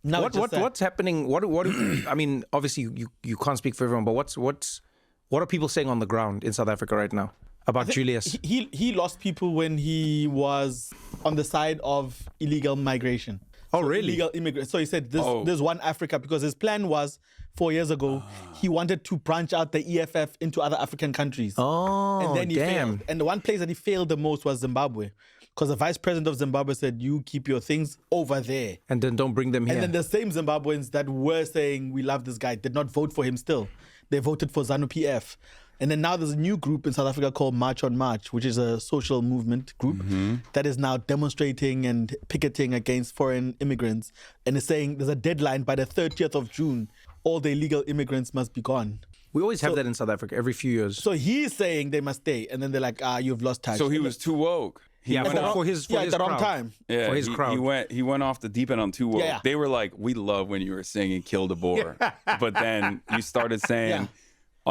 Now what's happening? What I mean, obviously you can't speak for everyone, but what are people saying on the ground in South Africa right now about Julius? He lost people when he was on the side of illegal migration. Oh, really? Illegal immigrants. So he said there's one Africa because his plan was 4 years ago, he wanted to branch out the EFF into other African countries. Oh, and then he damn. failed. And the one place that he failed the most was Zimbabwe. Because the vice president of Zimbabwe said, you keep your things over there. And then don't bring them here. And then the same Zimbabweans that were saying, we love this guy, did not vote for him still. They voted for ZANU-PF. And then now there's a new group in South Africa called March on March, which is a social movement group that is now demonstrating and picketing against foreign immigrants. And is saying there's a deadline by the 30th of June, all the illegal immigrants must be gone. We always have that in South Africa every few years. So he's saying they must stay. And then they're like, you've lost touch. So he was too woke. For his at the wrong crowd. time. Yeah, for his crowd. He went off the deep end on too woke. Yeah. They were like, we love when you were singing "Kill the Boer," but then you started saying,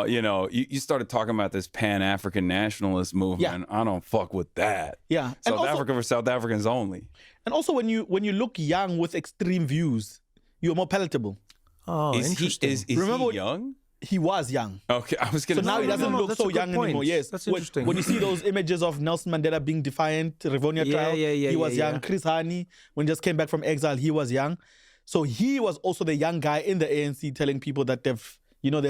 you started talking about this Pan-African nationalist movement. I don't fuck with that. Yeah, South Africa for South Africans only. And also, when you look young with extreme views, you're more palatable. Oh, interesting. Is Remember he young? He was young. Okay, I was going to So now he doesn't look that's so a good young point. anymore. Yes, That's interesting. When you see those images of Nelson Mandela being defiant, Rivonia trial, he was young. Chris Hani, when he just came back from exile, he was young. So he was also the young guy in the ANC telling people that their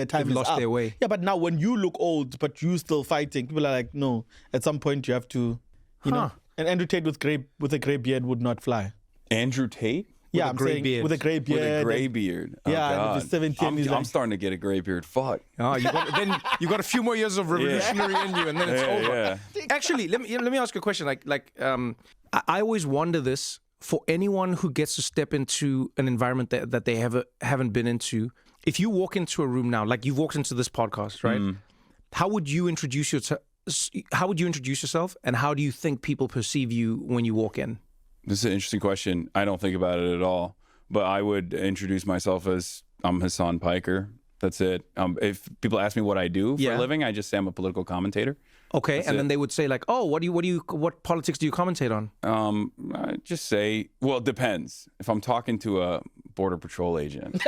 time is lost up. their way. Yeah, but now when you look old, but you still fighting, people are like, no, at some point you have to, you know. And Andrew Tate with a grey beard would not fly. Andrew Tate? Yeah, a I'm gray saying beard. with a gray beard. With a gray beard. Oh, Yeah, and God. if he's 17, I'm, he's I'm like, starting to get a gray beard. Fuck. Oh, then you got a few more years of revolutionary in you, and then it's over. Yeah. Actually, let me ask you a question. I always wonder this for anyone who gets to step into an environment that they haven't been into. If you walk into a room now, like you've walked into this podcast, right? How would you introduce yourself? How would you introduce yourself, and how do you think people perceive you when you walk in? This is an interesting question. I don't think about it at all. But I would introduce myself as I'm Hassan Piker. That's it. If people ask me what I do for a living, I just say I'm a political commentator. Okay, and then they would say like, "Oh, what politics do you commentate on?" I just say, well, it depends. If I'm talking to a Border Patrol agent,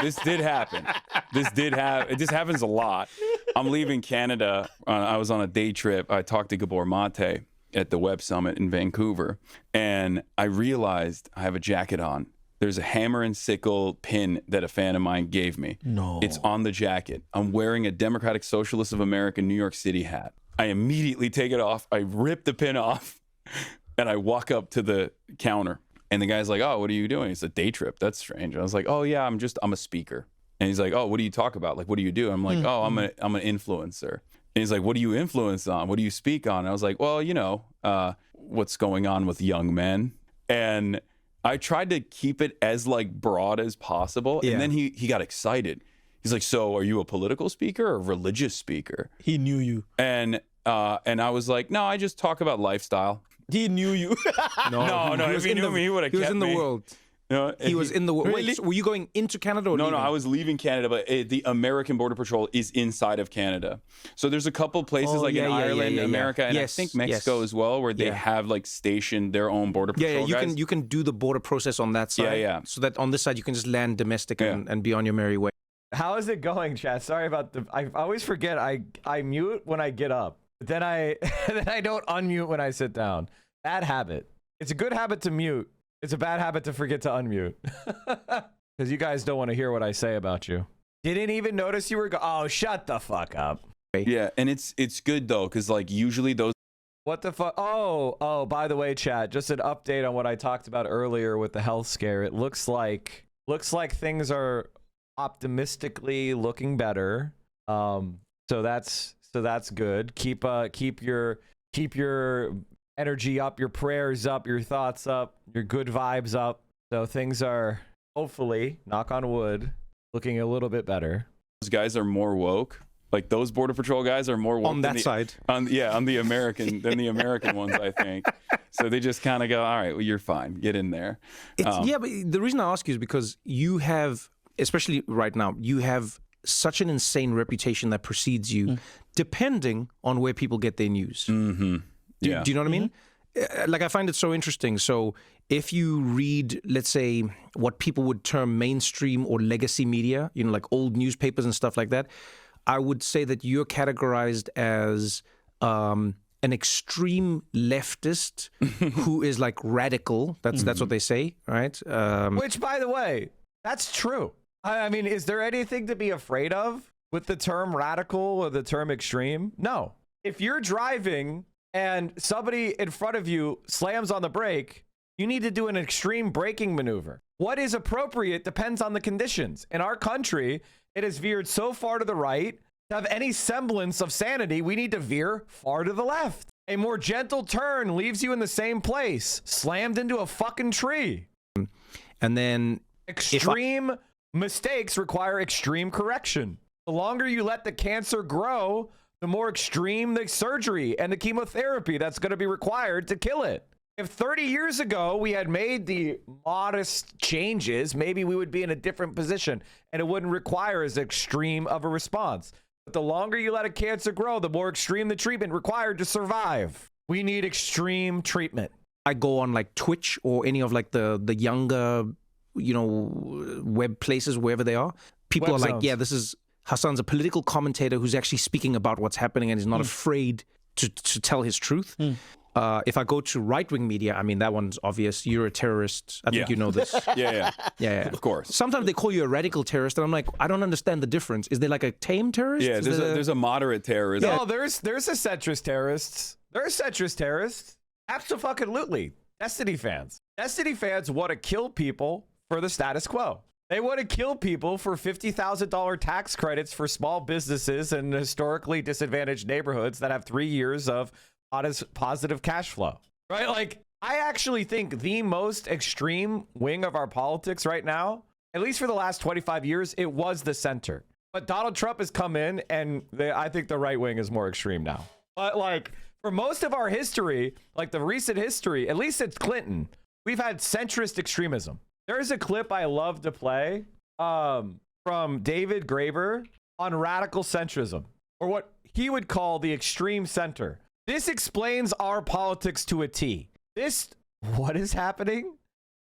this did happen. This happens a lot. I'm leaving Canada. I was on a day trip. I talked to Gabor Mate at the Web Summit in Vancouver, and I realized I have a jacket on. There's a hammer and sickle pin that a fan of mine gave me. No. It's on the jacket. I'm wearing a Democratic Socialist of America New York City hat. I immediately take it off. I rip the pin off, and I walk up to the counter. And the guy's like, "Oh, what are you doing?" It's a day trip. That's strange. I was like, "Oh yeah, I'm a speaker." And he's like, "Oh, what do you talk about? Like, what do you do?" I'm like, "Oh, I'm an influencer." And he's like, "What do you influence on? What do you speak on?" And I was like, "Well, what's going on with young men." And I tried to keep it as like broad as possible. And then he got excited. He's like, "So are you a political speaker or a religious speaker?" He knew you. And I was like, "No, I just talk about lifestyle." He knew you. No. If he knew me, he would have kept me. He was in the world. No, he was in the world. Really? Wait, so were you going into Canada or No, leaving? I was leaving Canada, but the American Border Patrol is inside of Canada. So there's a couple places in Ireland, America, and I think Mexico as well, where they have like stationed their own Border Patrol guys. You can do the border process on that side. Yeah. So that on this side you can just land domestic and be on your merry way. How is it going, chat? Sorry about I always forget I mute when I get up. But then I don't unmute when I sit down. Bad habit. It's a good habit to mute. It's a bad habit to forget to unmute. Because you guys don't want to hear what I say about you. Didn't even notice you were oh, shut the fuck up. Yeah, and it's good though, because like usually those. What the fuck? Oh, by the way, chat, just an update on what I talked about earlier with the health scare. It looks like things are optimistically looking better. So that's good. Keep your energy up, your prayers up, your thoughts up, your good vibes up. So things are hopefully, knock on wood, looking a little bit better. Those guys are more woke. Like those Border Patrol guys are more woke on that side. On the American than the American ones, I think. So they just kind of go, "All right, well, you're fine. Get in there." But the reason I ask you is because you have, especially right now, you have such an insane reputation that precedes you, depending on where people get their news. Mm-hmm. Do you know what I mean? Like, I find it so interesting. So if you read, let's say, what people would term mainstream or legacy media, like old newspapers and stuff like that, I would say that you're categorized as an extreme leftist who is like radical. That's what they say, right? Which, by the way, that's true. I mean, is there anything to be afraid of with the term radical or the term extreme? No. If you're driving and somebody in front of you slams on the brake, you need to do an extreme braking maneuver. What is appropriate depends on the conditions. In our country, it has veered so far to the right, to have any semblance of sanity, we need to veer far to the left. A more gentle turn leaves you in the same place, slammed into a fucking tree. And then extreme mistakes require extreme correction. The longer you let the cancer grow, the more extreme the surgery and the chemotherapy that's going to be required to kill it. If 30 years ago we had made the modest changes, maybe we would be in a different position and it wouldn't require as extreme of a response. But the longer you let a cancer grow, the more extreme the treatment required to survive. We need extreme treatment. I go on like Twitch or any of like the younger, web places, wherever they are. People Web are like, zones. yeah, this is Hassan's a political commentator who's actually speaking about what's happening and is not afraid to tell his truth. If I go to right-wing media, I mean, that one's obvious. You're a terrorist. I think you know this. Yeah. Of course. Sometimes they call you a radical terrorist, and I'm like, I don't understand the difference. Is there like a tame terrorist? Yeah, there's a moderate terrorist. No, there's a centrist terrorists. There are centrist terrorists. Absolutely. Destiny fans. Destiny fans want to kill people for the status quo. They want to kill people for $50,000 tax credits for small businesses in historically disadvantaged neighborhoods that have 3 years of positive cash flow, right? Like, I actually think the most extreme wing of our politics right now, at least for the last 25 years, it was the center. But Donald Trump has come in, and I think the right wing is more extreme now. But like, for most of our history, like the recent history, at least since Clinton, we've had centrist extremism. There's a clip I love to play from David Graeber on radical centrism, or what he would call the extreme center. This explains our politics to a T. What is happening?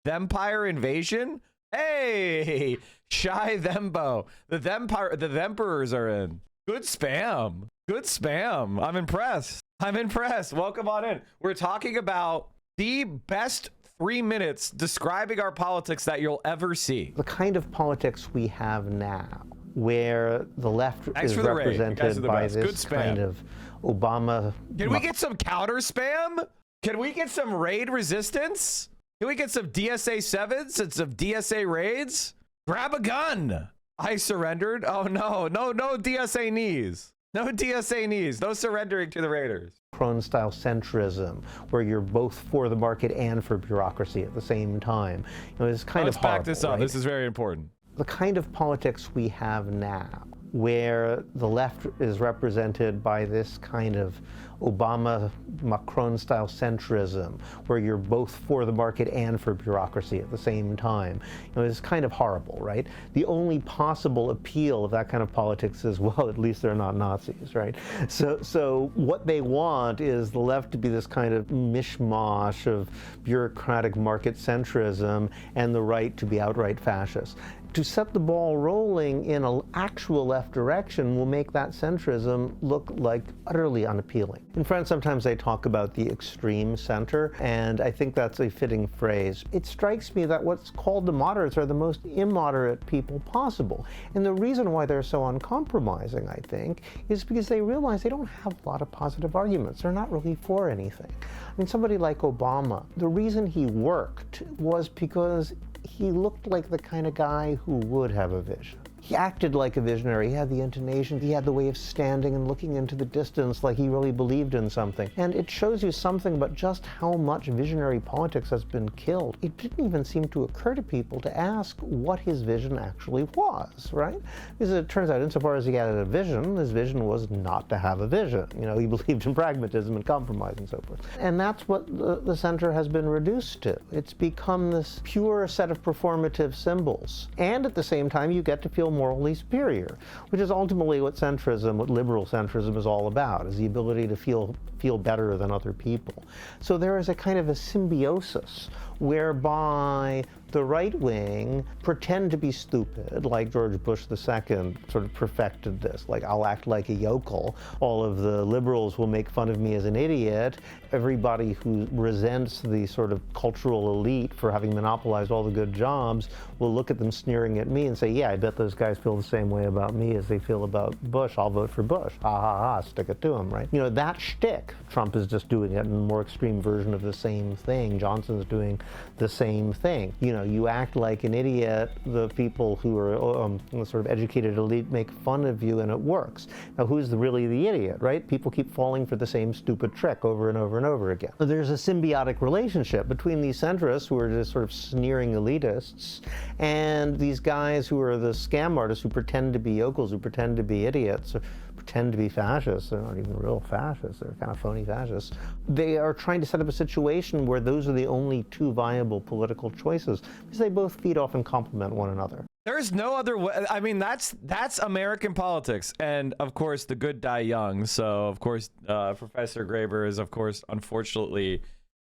Thempire invasion? Hey, Shy Thembo. The Themperers are in. Good spam. Good spam. I'm impressed. Welcome on in. We're talking about the best 3 minutes describing our politics that you'll ever see. The kind of politics we have now, where the left is represented by this kind of Obama. Can we get some counter spam? Can we get some raid resistance? Can we get some DSA 7s and some DSA raids? Grab a gun. I surrendered. Oh no DSA knees. No DSA knees. No surrendering to the raiders. Macron-style centrism, where you're both for the market and for bureaucracy at the same time. You know, it's kind of horrible. Let's back this up. Right? This is very important. The kind of politics we have now, where the left is represented by this kind of Obama, Macron-style centrism, where you're both for the market and for bureaucracy at the same time. You know, it's kind of horrible, right? The only possible appeal of that kind of politics is, well, at least they're not Nazis, right? So what they want is the left to be this kind of mishmash of bureaucratic market centrism, and the right to be outright fascist. To set the ball rolling in an actual left direction will make that centrism look like utterly unappealing. In France, sometimes they talk about the extreme center, and I think that's a fitting phrase. It strikes me that what's called the moderates are the most immoderate people possible. And the reason why they're so uncompromising, I think, is because they realize they don't have a lot of positive arguments. They're not really for anything. I mean, somebody like Obama, the reason he worked was because he looked like the kind of guy who would have a vision. He acted like a visionary. He had the intonation. He had the way of standing and looking into the distance like he really believed in something. And it shows you something about just how much visionary politics has been killed. It didn't even seem to occur to people to ask what his vision actually was, right? Because it turns out, insofar as he had a vision, his vision was not to have a vision. You know, he believed in pragmatism and compromise and so forth. And that's what the center has been reduced to. It's become this pure set of performative symbols. And at the same time, you get to feel morally superior, which is ultimately what centrism, what liberal centrism is all about, is the ability to feel better than other people. So there is a kind of a symbiosis whereby the right wing pretend to be stupid, like George Bush II sort of perfected this, like I'll act like a yokel. All of the liberals will make fun of me as an idiot. Everybody who resents the sort of cultural elite for having monopolized all the good jobs will look at them sneering at me and say, yeah, I bet those guys feel the same way about me as they feel about Bush. I'll vote for Bush. Ha ha ha, stick it to him, right? You know, that shtick, Trump is just doing it in a more extreme version of the same thing. Johnson's doing the same thing. You know, you act like an idiot, the people who are sort of educated elite make fun of you, and it works. Now, who's really the idiot, right? People keep falling for the same stupid trick over and over and over again. There's a symbiotic relationship between these centrists, who are just sort of sneering elitists, and these guys who are the scam artists who pretend to be yokels, who pretend to be idiots, or pretend to be fascists. They're not even real fascists. They're kind of phony fascists. They are trying to set up a situation where those are the only two viable political choices, because they both feed off and complement one another. There's no other way. I mean, that's American politics. And of course, the good die young. So of course, Professor Graeber is, of course, unfortunately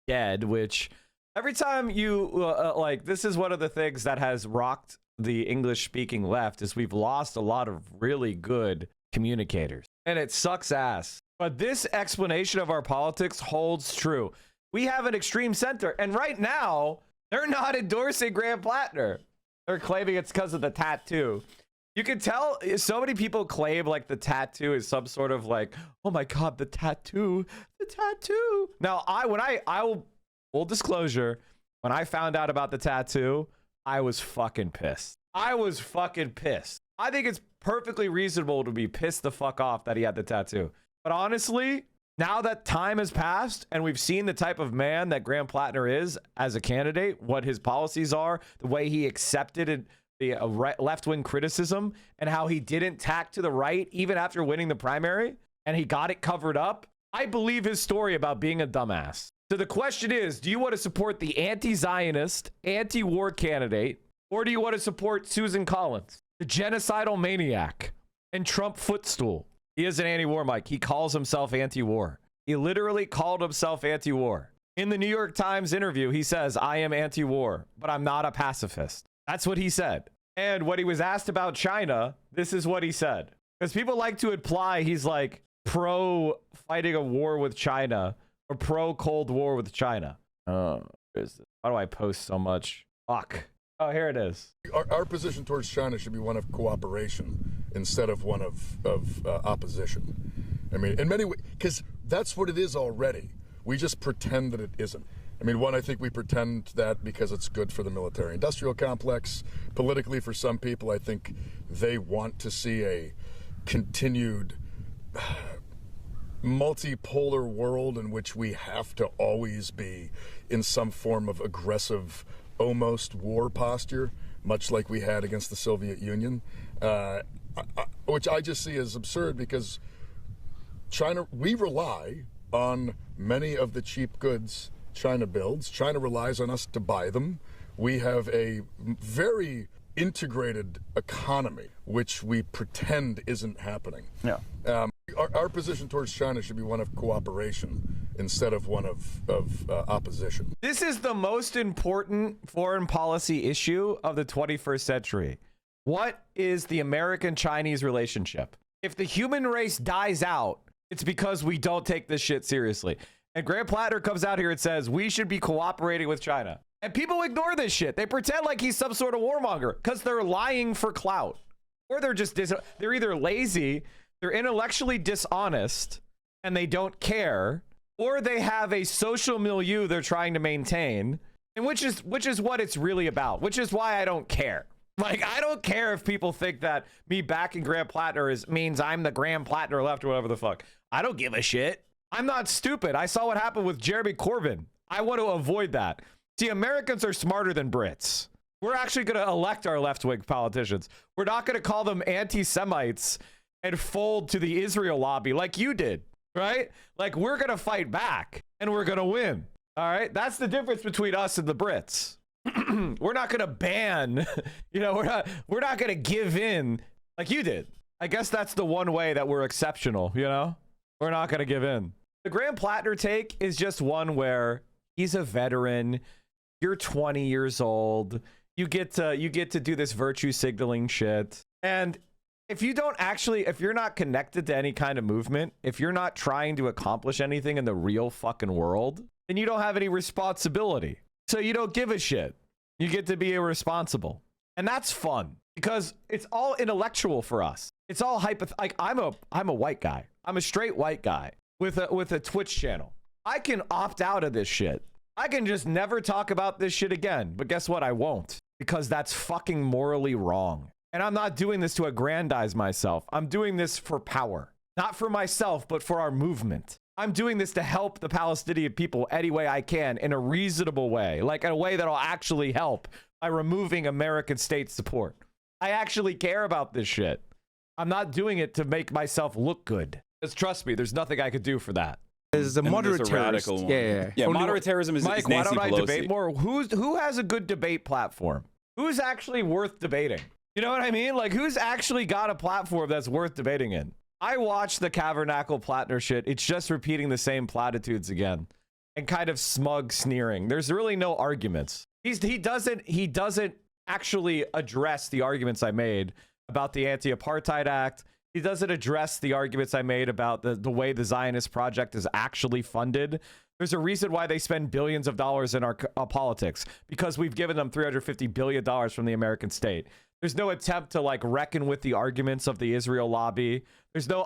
dead, which every time you like, this is one of the things that has rocked the English speaking left, is we've lost a lot of really good communicators, and it sucks ass. But this explanation of our politics holds true. We have an extreme center, and right now they're not endorsing Graham Plattner. They're claiming it's because of the tattoo. You can tell so many people claim like the tattoo is some sort of like, oh my god, the tattoo. Now, full disclosure, When I found out about the tattoo, I was fucking pissed. I was fucking pissed. I think it's perfectly reasonable to be pissed the fuck off that he had the tattoo. But honestly, now that time has passed and we've seen the type of man that Graham Plattner is as a candidate, what his policies are, the way he accepted the left-wing criticism, and how he didn't tack to the right even after winning the primary, and he got it covered up, I believe his story about being a dumbass. So the question is, do you want to support the anti-Zionist, anti-war candidate, or do you want to support Susan Collins, the genocidal maniac and Trump footstool? He is an anti-war, Mike. He calls himself anti-war. He literally called himself anti-war. In the New York Times interview, he says, I am anti-war, but I'm not a pacifist. That's what he said. And when he was asked about China, this is what he said. Because people like to imply he's like pro fighting a war with China or pro Cold War with China. Oh, how do I post so much? Fuck. Oh, here it is. Our position towards China should be one of cooperation instead of one of opposition. I mean, in many ways, because that's what it is already. We just pretend that it isn't. I mean, one, I think we pretend that because it's good for the military-industrial complex. Politically, for some people, I think they want to see a continued multipolar world in which we have to always be in some form of aggressive, almost war posture, much like we had against the Soviet Union, which I just see as absurd because China, we rely on many of the cheap goods China builds. China relies on us to buy them. We have a very integrated economy, which we pretend isn't happening. Yeah. Our position towards China should be one of cooperation instead of one of opposition. This is the most important foreign policy issue of the 21st century. What is the American-Chinese relationship? If the human race dies out, it's because we don't take this shit seriously. And Graham Plattner comes out here and says, we should be cooperating with China. And people ignore this shit. They pretend like he's some sort of warmonger because they're lying for clout. Or they're just, they're either lazy, they're intellectually dishonest, and they don't care, or they have a social milieu they're trying to maintain, and which is what it's really about, which is why I don't care. Like, I don't care if people think that me backing Graham Plattner means I'm the Graham Plattner left or whatever the fuck. I don't give a shit. I'm not stupid. I saw what happened with Jeremy Corbyn. I want to avoid that. See, Americans are smarter than Brits. We're actually going to elect our left-wing politicians. We're not going to call them anti-Semites and fold to the Israel lobby like you did, right? Like, we're going to fight back and we're going to win. All right? That's the difference between us and the Brits. We're not going to ban, we're not going to give in like you did. I guess that's the one way that we're exceptional, We're not going to give in. The Graham Plattner take is just one where he's a veteran. You're 20 years old. You get to do this virtue signaling shit. And if you're not connected to any kind of movement, if you're not trying to accomplish anything in the real fucking world, then you don't have any responsibility. So you don't give a shit. You get to be irresponsible. And that's fun because it's all intellectual for us. It's all like I'm a white guy. I'm a straight white guy with a Twitch channel. I can opt out of this shit. I can just never talk about this shit again. But guess what? I won't, because that's fucking morally wrong. And I'm not doing this to aggrandize myself. I'm doing this for power, not for myself, but for our movement. I'm doing this to help the Palestinian people any way I can in a reasonable way, like in a way that'll actually help by removing American state support. I actually care about this shit. I'm not doing it to make myself look good. Just trust me, there's nothing I could do for that. There's a moderate terrorist. Radical one. Yeah. Moderate terrorism is Mike, Nancy why don't Pelosi. I debate more? Who has a good debate platform? Who's actually worth debating? You know what I mean? Like, who's actually got a platform that's worth debating in? I watched the Tabernacle Plattner shit. It's just repeating the same platitudes again and kind of smug sneering. There's really no arguments. He doesn't actually address the arguments I made about the Anti-Apartheid Act. He doesn't address the arguments I made about the way the Zionist project is actually funded. There's a reason why they spend billions of dollars in our politics, because we've given them $350 billion from the American state. There's no attempt to like reckon with the arguments of the Israel lobby. There's no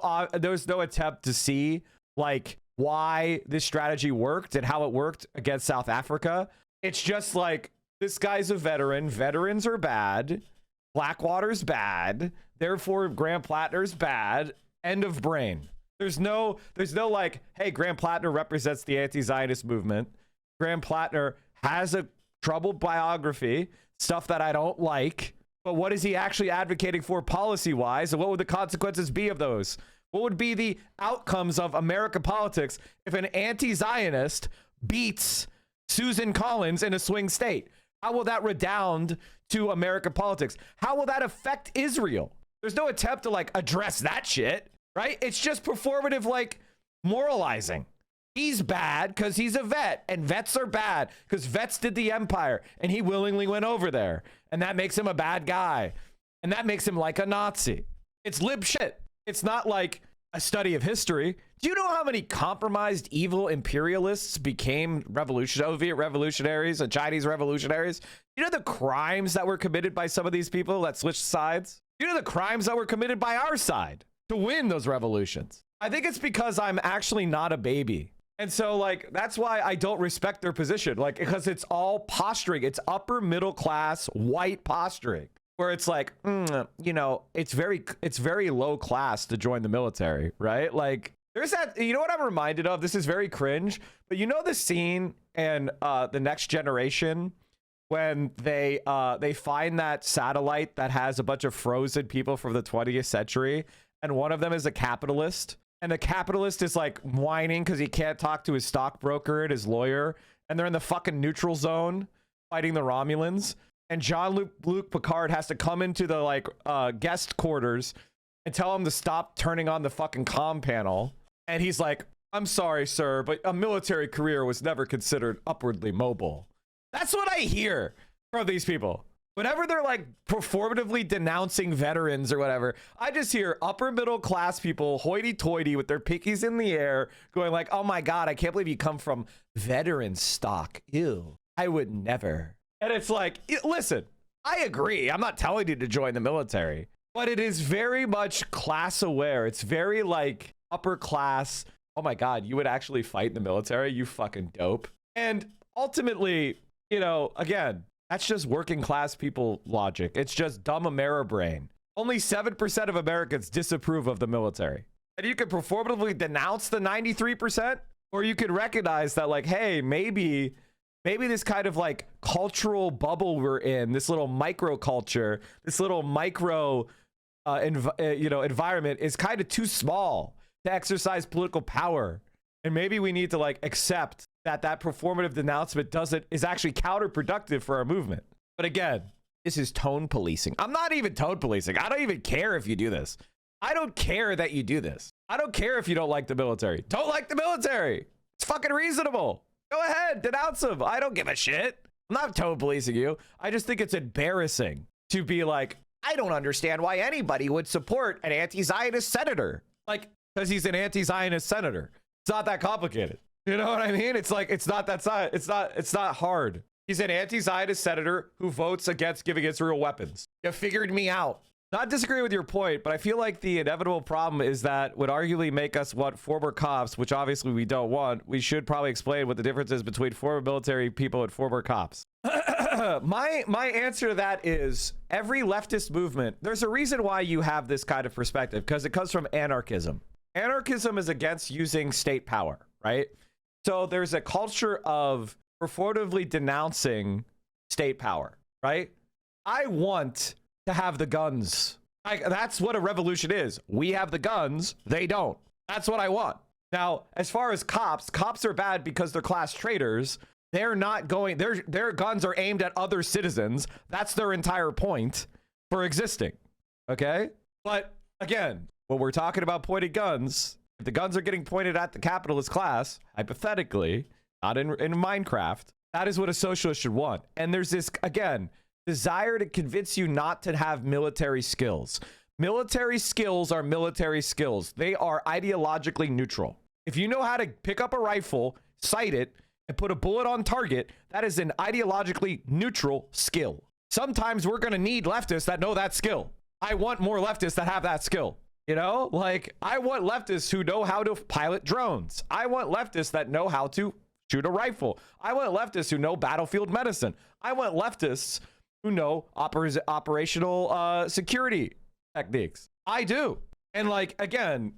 attempt to see like why this strategy worked and how it worked against South Africa. It's just like, this guy's a veteran. Veterans are bad. Blackwater's bad. Therefore, Graham Plattner's bad. End of brain. There's no like, hey, Graham Plattner represents the anti-Zionist movement. Graham Plattner has a troubled biography, stuff that I don't like. But what is he actually advocating for policy-wise? And what would the consequences be of those? What would be the outcomes of American politics if an anti-Zionist beats Susan Collins in a swing state? How will that redound to American politics? How will that affect Israel? There's no attempt to like address that shit, right? It's just performative, like moralizing. He's bad because he's a vet, and vets are bad because vets did the empire and he willingly went over there, and that makes him a bad guy, and that makes him like a Nazi. It's lib shit. It's not like a study of history. Do you know how many compromised evil imperialists became Soviet revolutionaries and Chinese revolutionaries? You know the crimes that were committed by some of these people that switched sides? You know the crimes that were committed by our side to win those revolutions? I think it's because I'm actually not a baby. And so, like, that's why I don't respect their position. Like, because it's all posturing. It's upper middle class white posturing, where it's like, you know, it's very low class to join the military, right? Like, there's that, you know what I'm reminded of? This is very cringe, but you know the scene in The Next Generation when they find that satellite that has a bunch of frozen people from the 20th century, and one of them is a capitalist. And the capitalist is like whining because he can't talk to his stockbroker and his lawyer. And they're in the fucking neutral zone fighting the Romulans. And Jean-Luc Picard has to come into the like guest quarters and tell him to stop turning on the fucking comm panel. And he's like, I'm sorry, sir, but a military career was never considered upwardly mobile. That's what I hear from these people. Whenever they're like performatively denouncing veterans or whatever, I just hear upper middle class people hoity-toity with their pickies in the air going like, oh my God, I can't believe you come from veteran stock. Ew, I would never. And it's like, listen, I agree. I'm not telling you to join the military, but it is very much class aware. It's very like upper class. Oh my God, you would actually fight in the military? You fucking dope. And ultimately, you know, again, that's just working class people logic. It's just dumb Ameribrain. Only 7% of Americans disapprove of the military. And you could performatively denounce the 93%, or you could recognize that like, hey, maybe this kind of like cultural bubble we're in, this little microculture, this little micro environment is kind of too small to exercise political power. And maybe we need to like accept that performative denouncement is actually counterproductive for our movement. But again, this is tone policing. I'm not even tone policing. I don't even care if you do this. I don't care that you do this. I don't care if you don't like the military. Don't like the military. It's fucking reasonable. Go ahead, denounce them. I don't give a shit. I'm not tone policing you. I just think it's embarrassing to be like, I don't understand why anybody would support an anti-Zionist senator. Like, because he's an anti-Zionist senator. It's not that complicated. You know what I mean? It's like, it's not hard. He's an anti-Zionist senator who votes against giving Israel weapons. You figured me out. Not disagree with your point, but I feel like the inevitable problem is that would arguably make us want former cops, which obviously we don't want. We should probably explain what the difference is between former military people and former cops. My answer to that is every leftist movement, there's a reason why you have this kind of perspective, because it comes from anarchism. Anarchism is against using state power, right? So there's a culture of performatively denouncing state power, right? I want to have the guns. That's what a revolution is. We have the guns, they don't. That's what I want. Now, as far as cops are bad because they're class traitors. They're not going, their guns are aimed at other citizens. That's their entire point for existing, okay? But again, when we're talking about pointed guns, if the guns are getting pointed at the capitalist class, hypothetically, not in Minecraft, that is what a socialist should want. And there's this, again, desire to convince you not to have military skills. Military skills are military skills. They are ideologically neutral. If you know how to pick up a rifle, sight it, and put a bullet on target, that is an ideologically neutral skill. Sometimes we're going to need leftists that know that skill. I want more leftists that have that skill. You know, like I want leftists who know how to pilot drones. I want leftists that know how to shoot a rifle. I want leftists who know battlefield medicine. I want leftists who know operational security techniques. I do. And like, again,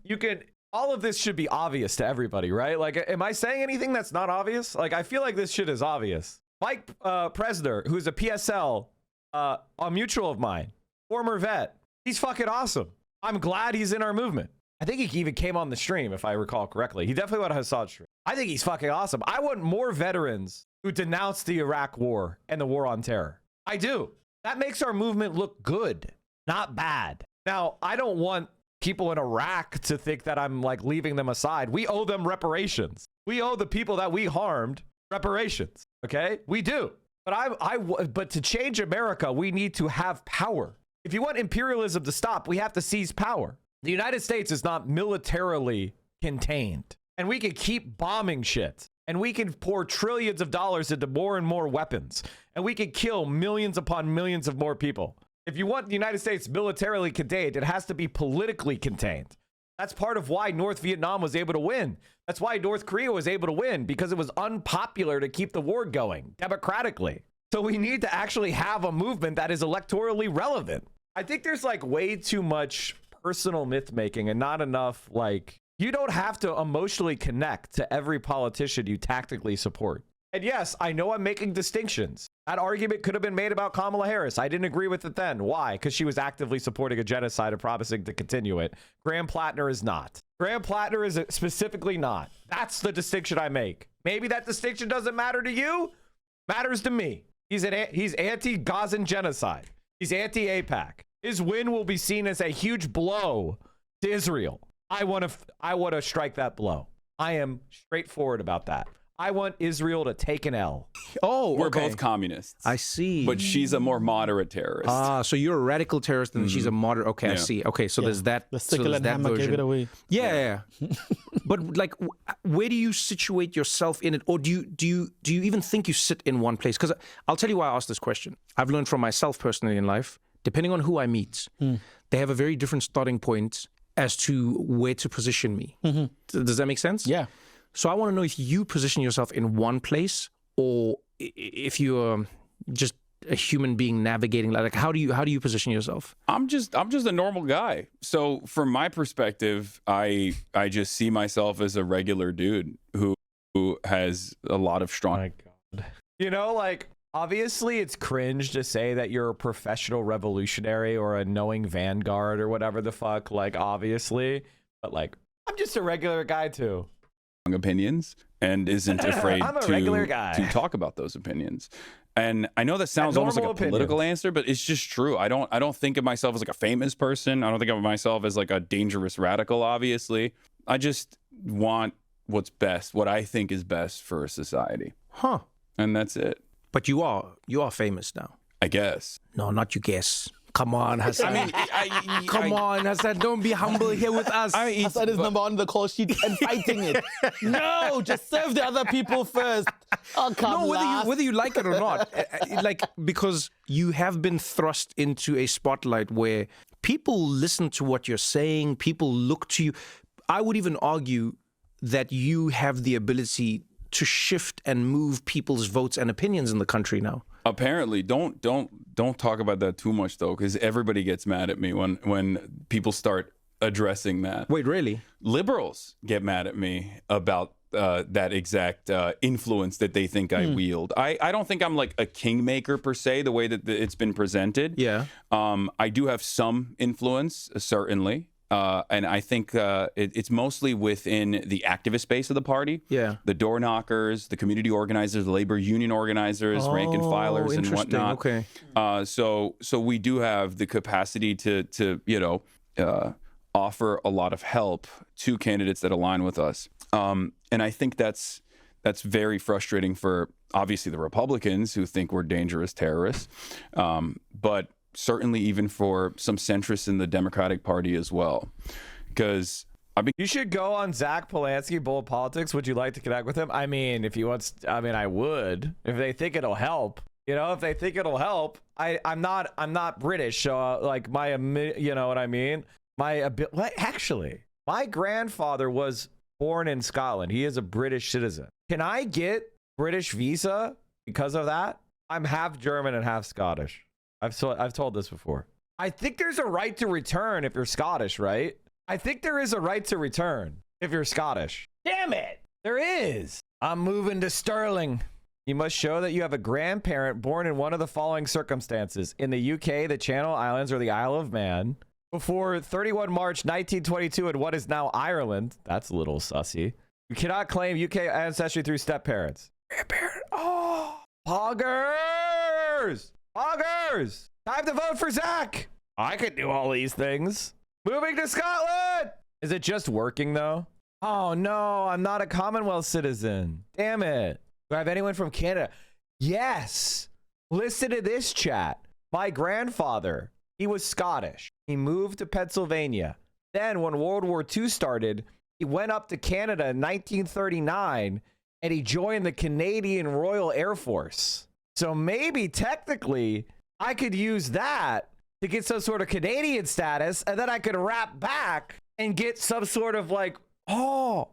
all of this should be obvious to everybody, right? Like, am I saying anything that's not obvious? Like, I feel like this shit is obvious. Mike Presner, who's a PSL, a mutual of mine, former vet, he's fucking awesome. I'm glad he's in our movement. I think he even came on the stream, if I recall correctly. He definitely went on Hassan's stream. I think he's fucking awesome. I want more veterans who denounce the Iraq war and the war on terror. I do. That makes our movement look good, not bad. Now, I don't want people in Iraq to think that I'm like leaving them aside. We owe them reparations. We owe the people that we harmed reparations. Okay? We do. But but to change America, we need to have power. If you want imperialism to stop, we have to seize power. The United States is not militarily contained, and we can keep bombing shit, and we can pour trillions of dollars into more and more weapons, and we can kill millions upon millions of more people. If you want the United States militarily contained, it has to be politically contained. That's part of why North Vietnam was able to win. That's why North Korea was able to win, because it was unpopular to keep the war going democratically. So we need to actually have a movement that is electorally relevant. I think there's like way too much personal myth making and not enough, like, you don't have to emotionally connect to every politician you tactically support. And yes, I know I'm making distinctions. That argument could have been made about Kamala Harris. I didn't agree with it then. Why? Because she was actively supporting a genocide and promising to continue it. Graham Plattner is not. Graham Plattner is specifically not. That's the distinction I make. Maybe that distinction doesn't matter to you. Matters to me. He's anti-Gazan genocide. He's anti-AIPAC. His win will be seen as a huge blow to Israel. I want to strike that blow. I am straightforward about that. I want Israel to take an L. Oh, we're both communists. I see. But she's a more moderate terrorist. So you're a radical terrorist and she's a moderate. Okay, Yeah. I see. Okay, so there's that. The sickle and hammer gave it away. Yeah. But like, where do you situate yourself in it, or do you even think you sit in one place? Because I'll tell you why I asked this question. I've learned from myself personally in life, depending on who I meet, they have a very different starting point as to where to position me. Does that make sense? Yeah. So I want to know if you position yourself in one place, or if you're just a human being navigating. Like, how do you position yourself? I'm just a normal guy. So from my perspective, I just see myself as a regular dude who has a lot of strong. My God. You know, like, obviously it's cringe to say that you're a professional revolutionary or a knowing vanguard or whatever the fuck. Like, obviously, but like, I'm just a regular guy too. Opinions and isn't afraid I'm a regular guy. to talk about those opinions. And I know that sounds almost like a political answer, but it's just true. I don't think of myself as like a famous person. I don't think of myself as like a dangerous radical, obviously. I just want what's best, what I think is best for a society. Huh. And that's it. But you are famous now. I guess. No, not you guess. Come on, Hassan. I mean, come on, Hassan. Don't be humble here with us. Hassan is number one on the call sheet and fighting it. No, just serve the other people first. Oh, come No, whether you like it or not, like, because you have been thrust into a spotlight where people listen to what you're saying, people look to you. I would even argue that you have the ability to shift and move people's votes and opinions in the country now. Apparently, don't talk about that too much though, because everybody gets mad at me when people start addressing that. Wait, really? Liberals get mad at me about that exact influence that they think I wield. I don't think I'm like a kingmaker per se, the way that it's been presented. Yeah. I do have some influence, certainly. And I think it's mostly within the activist base of the party. Yeah. The door knockers, the community organizers, the labor union organizers, rank and filers, and whatnot. Okay. So we do have the capacity to offer a lot of help to candidates that align with us. And I think that's very frustrating for obviously the Republicans who think we're dangerous terrorists, but certainly even for some centrists in the Democratic Party as well. Because you should go on Zach Polanski, Bold Politics. Would you like to connect with him? I mean, if he wants, I mean, I would. If they think it'll help, if they think it'll help. I'm not British, so like you know what I mean? Actually, my grandfather was born in Scotland. He is a British citizen. Can I get British visa because of that? I'm half German and half Scottish. I've told this before. I think there's a right to return if you're Scottish, right? I think there is a right to return if you're Scottish. Damn it! There is. I'm moving to Sterling. You must show that you have a grandparent born in one of the following circumstances. In the UK, the Channel Islands, or the Isle of Man, before 31 March 1922 in what is now Ireland. That's a little sussy. You cannot claim UK ancestry through step-parents. Grandparent. Oh, poggers! Poggers! Time to vote for Zach! I could do all these things. Moving to Scotland! Is it just working, though? Oh, no, I'm not a Commonwealth citizen. Damn it. Do I have anyone from Canada? Yes. Listen to this, chat. My grandfather, he was Scottish. He moved to Pennsylvania. Then when World War II started, he went up to Canada in 1939 and he joined the Canadian Royal Air Force. So maybe technically I could use that to get some sort of Canadian status, and then I could rap back and get some sort of like, oh.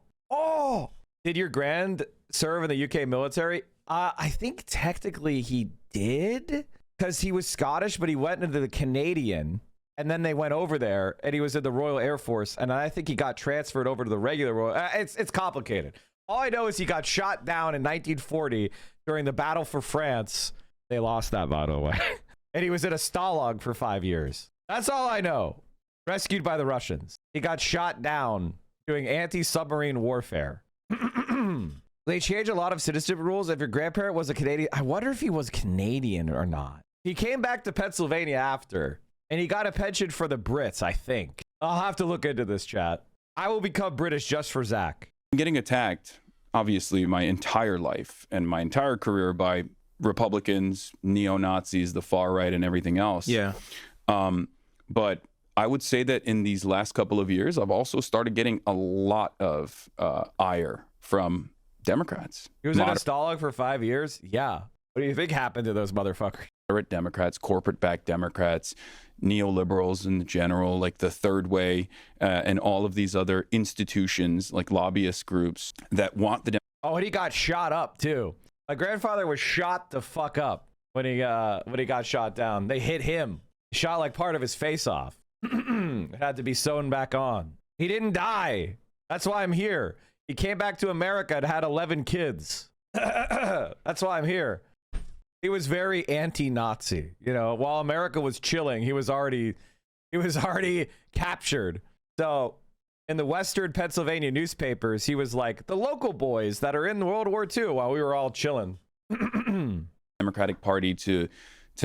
Did your grand serve in the UK military? I think technically he did, because he was Scottish, but he went into the Canadian, and then they went over there, and he was in the Royal Air Force, and I think he got transferred over to the regular Royal. It's complicated. All I know is he got shot down in 1940 during the Battle for France. They lost that, by the way. And he was in a Stalag for 5 years. That's all I know. Rescued by the Russians. He got shot down doing anti-submarine warfare. They changed a lot of citizenship rules. If your grandparent was a Canadian, I wonder if he was Canadian or not. He came back to Pennsylvania after, and he got a pension for the Brits, I think. I'll have to look into this, chat. I will become British just for Zach. I'm getting attacked, obviously, my entire life and my entire career by Republicans, neo-Nazis, the far right, and everything else. Yeah. But I would say that in these last couple of years, I've also started getting a lot of ire from Democrats. He was in a Stalag for 5 years? Yeah. What do you think happened to those motherfuckers? Moderate Democrats, corporate-backed Democrats, neoliberals in general, like the Third Way, and all of these other institutions, like lobbyist groups that want the... Oh, and he got shot up, too. My grandfather was shot the fuck up when he got shot down. They hit him. He shot like part of his face off. It had to be sewn back on. He didn't die. That's why I'm here. He came back to America and had 11 kids. That's why I'm here. He was very anti-Nazi. You know, while America was chilling, he was already captured. So in the Western Pennsylvania newspapers, he was like the local boys that are in World War II while we were all chilling. Democratic Party to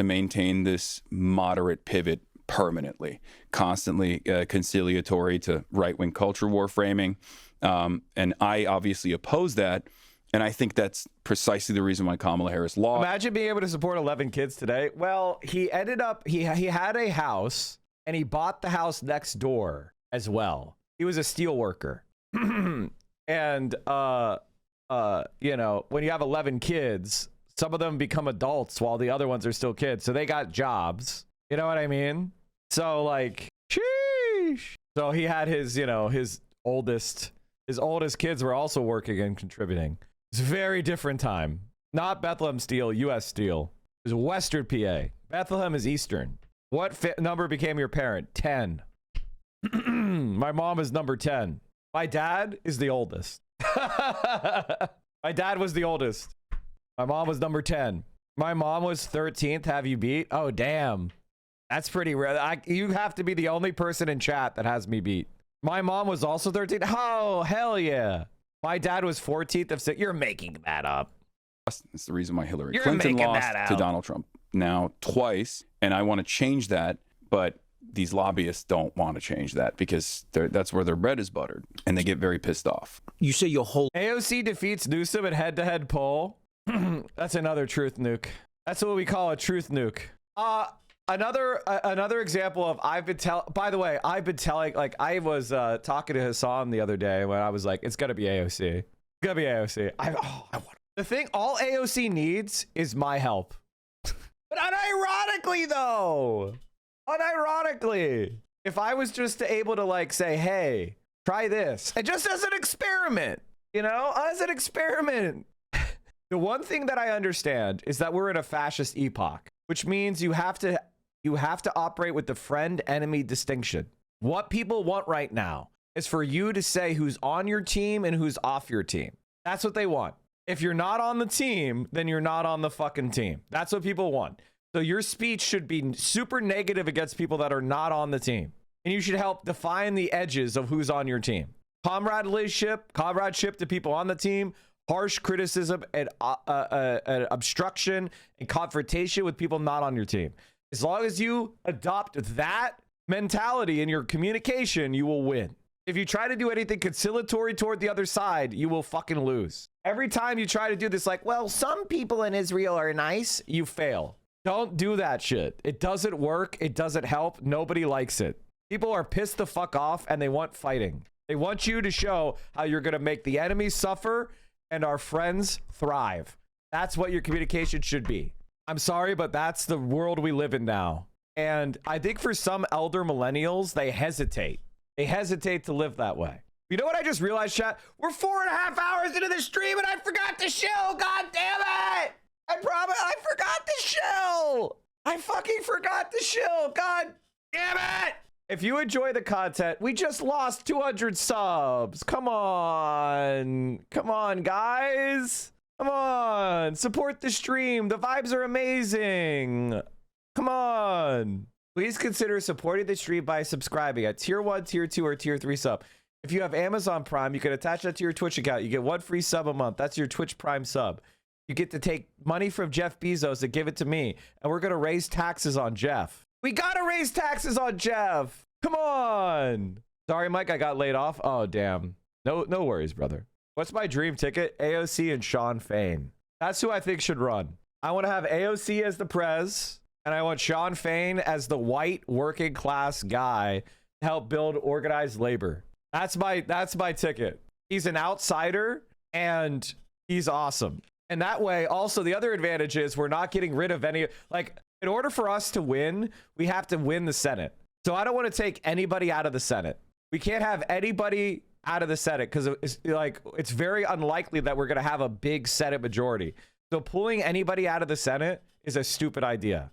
maintain this moderate pivot permanently, constantly conciliatory to right-wing culture war framing. And I obviously oppose that. And I think that's precisely the reason why Kamala Harris lost. Imagine being able to support 11 kids today. Well, he ended up, he had a house and he bought the house next door as well. He was a steel worker. And, you know, when you have 11 kids, some of them become adults while the other ones are still kids. So they got jobs. You know what I mean? So like, sheesh. So he had his, you know, his oldest kids were also working and contributing. It's a very different time. Not Bethlehem Steel, U.S. Steel. It was Western PA. Bethlehem is Eastern. What number became your parent? 10. My mom is number 10. My dad is the oldest. My dad was the oldest. My mom was number 10. My mom was 13th. Have you beat? Oh, damn. That's pretty rare. You have to be the only person in chat that has me beat. My mom was also 13th. Oh, hell yeah. My dad was 14th of 6. You're making that up. That's the reason why Hillary Clinton lost to Donald Trump now twice. And I want to change that. But these lobbyists don't want to change that because that's where their bread is buttered. And they get very pissed off. You say your whole... AOC defeats Newsom in head-to-head poll. That's another truth nuke. That's what we call a truth nuke. Another example of by the way, I've been telling, like, I was talking to Hassan the other day when I was like, it's gonna be AOC. It's gonna be AOC. The thing all AOC needs is my help. But unironically though, if I was just able to like say, hey, try this, and just as an experiment, you know, as an experiment. The one thing that I understand is that we're in a fascist epoch, which means you have to operate with the friend-enemy distinction. What people want right now is for you to say who's on your team and who's off your team. That's what they want. If you're not on the team, then you're not on the fucking team. That's what people want. So your speech should be super negative against people that are not on the team. And you should help define the edges of who's on your team. Comradeship to people on the team, harsh criticism and obstruction and confrontation with people not on your team. As long as you adopt that mentality in your communication, you will win. If you try to do anything conciliatory toward the other side, you will fucking lose. Every time you try to do this, like, well, some people in Israel are nice, you fail. Don't do that shit. It doesn't work. It doesn't help. Nobody likes it. People are pissed the fuck off and they want fighting. They want you to show how you're going to make the enemies suffer and our friends thrive. That's what your communication should be. I'm sorry, but that's the world we live in now. And I think for some elder millennials, they hesitate. They hesitate to live that way. You know what I just realized, chat? We're 4.5 hours into the stream and I forgot to show. God damn it! I promise I forgot to show. I fucking forgot to show. God damn it! If you enjoy the content, we just lost 200 subs. Come on. Come on, guys. Come on. Support the stream. The vibes are amazing. Come on. Please consider supporting the stream by subscribing at tier 1, tier 2, or tier 3 sub. If you have Amazon Prime, you can attach that to your Twitch account. You get 1 free sub a month. That's your Twitch Prime sub. You get to take money from Jeff Bezos and give it to me. And we're going to raise taxes on Jeff. We got to raise taxes on Jeff. Come on. Sorry, Mike, I got laid off. Oh, damn. No worries, brother. What's my dream ticket? AOC and Sean Fain. That's who I think should run. I want to have AOC as the prez. And I want Sean Fain as the white working class guy to help build organized labor. That's my ticket. He's an outsider and he's awesome. And that way, also, the other advantage is we're not getting rid of any, like, in order for us to win, we have to win the Senate. So I don't want to take anybody out of the Senate. We can't have anybody out of the Senate because it's very unlikely that we're going to have a big Senate majority. So pulling anybody out of the Senate is a stupid idea.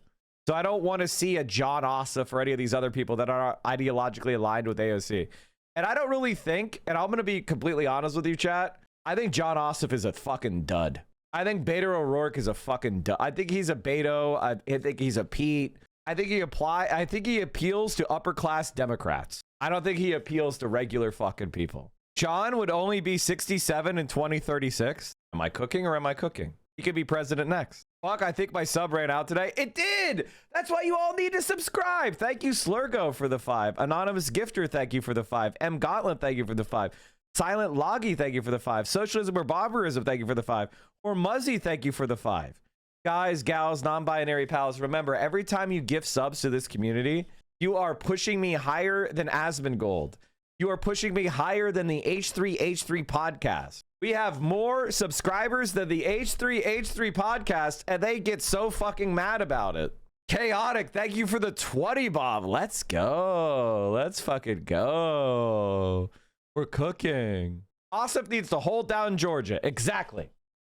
So I don't want to see a John Ossoff or any of these other people that are ideologically aligned with AOC. And I don't really think, and I'm going to be completely honest with you, chat, I think John Ossoff is a fucking dud. I think Beto O'Rourke is a fucking dud. I think he's a Beto. I think he's a Pete. I think he appeals to upper class Democrats. I don't think he appeals to regular fucking people. Sean would only be 67 in 2036. Am I cooking or am I cooking? He could be president next. Fuck, I think my sub ran out today. It did! That's why you all need to subscribe. Thank you, Slurgo, for the 5. Anonymous Gifter, thank you for the 5. M. Gauntlet, thank you for the 5. Silent Loggy, thank you for the 5. Socialism or Barbarism, thank you for the 5. Or Muzzy, thank you for the 5. Guys, gals, non-binary pals, remember, every time you gift subs to this community, you are pushing me higher than Asmongold. You are pushing me higher than the H3H3 podcast. We have more subscribers than the H3H3 podcast, and they get so fucking mad about it. Chaotic, thank you for the 20, Bob. Let's go. Let's fucking go. We're cooking. Ossoff needs to hold down Georgia. Exactly.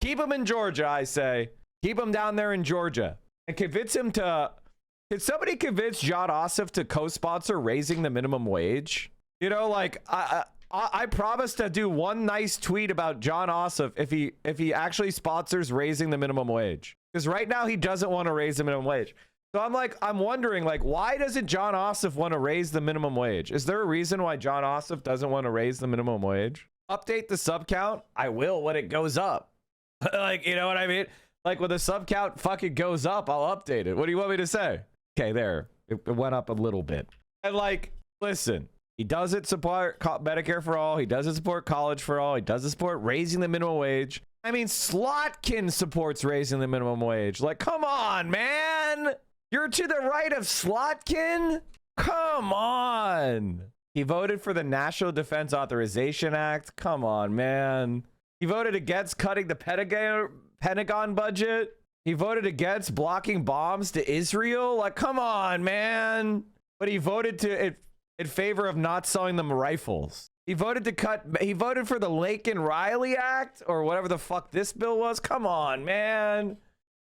Keep him in Georgia, I say. Keep him down there in Georgia. And convince him to... Can somebody convince John Ossoff to co-sponsor raising the minimum wage? You know, like, I promise to do one nice tweet about John Ossoff if he actually sponsors raising the minimum wage. Because right now he doesn't want to raise the minimum wage. So I'm wondering, like, why doesn't John Ossoff want to raise the minimum wage? Is there a reason why John Ossoff doesn't want to raise the minimum wage? Update the sub count? I will when it goes up. Like, you know what I mean? Like, when the sub count fucking goes up, I'll update it. What do you want me to say? Okay, there. It went up a little bit. And, like, listen, he doesn't support Medicare for all. He doesn't support college for all. He doesn't support raising the minimum wage. I mean, Slotkin supports raising the minimum wage. Like, come on, man. You're to the right of Slotkin? Come on. He voted for the National Defense Authorization Act. Come on, man. He voted against cutting the Pentagon budget. He voted against blocking bombs to Israel. Like, come on, man. But he voted in favor of not selling them rifles. He voted for the Laken Riley Act or whatever the fuck this bill was. Come on, man.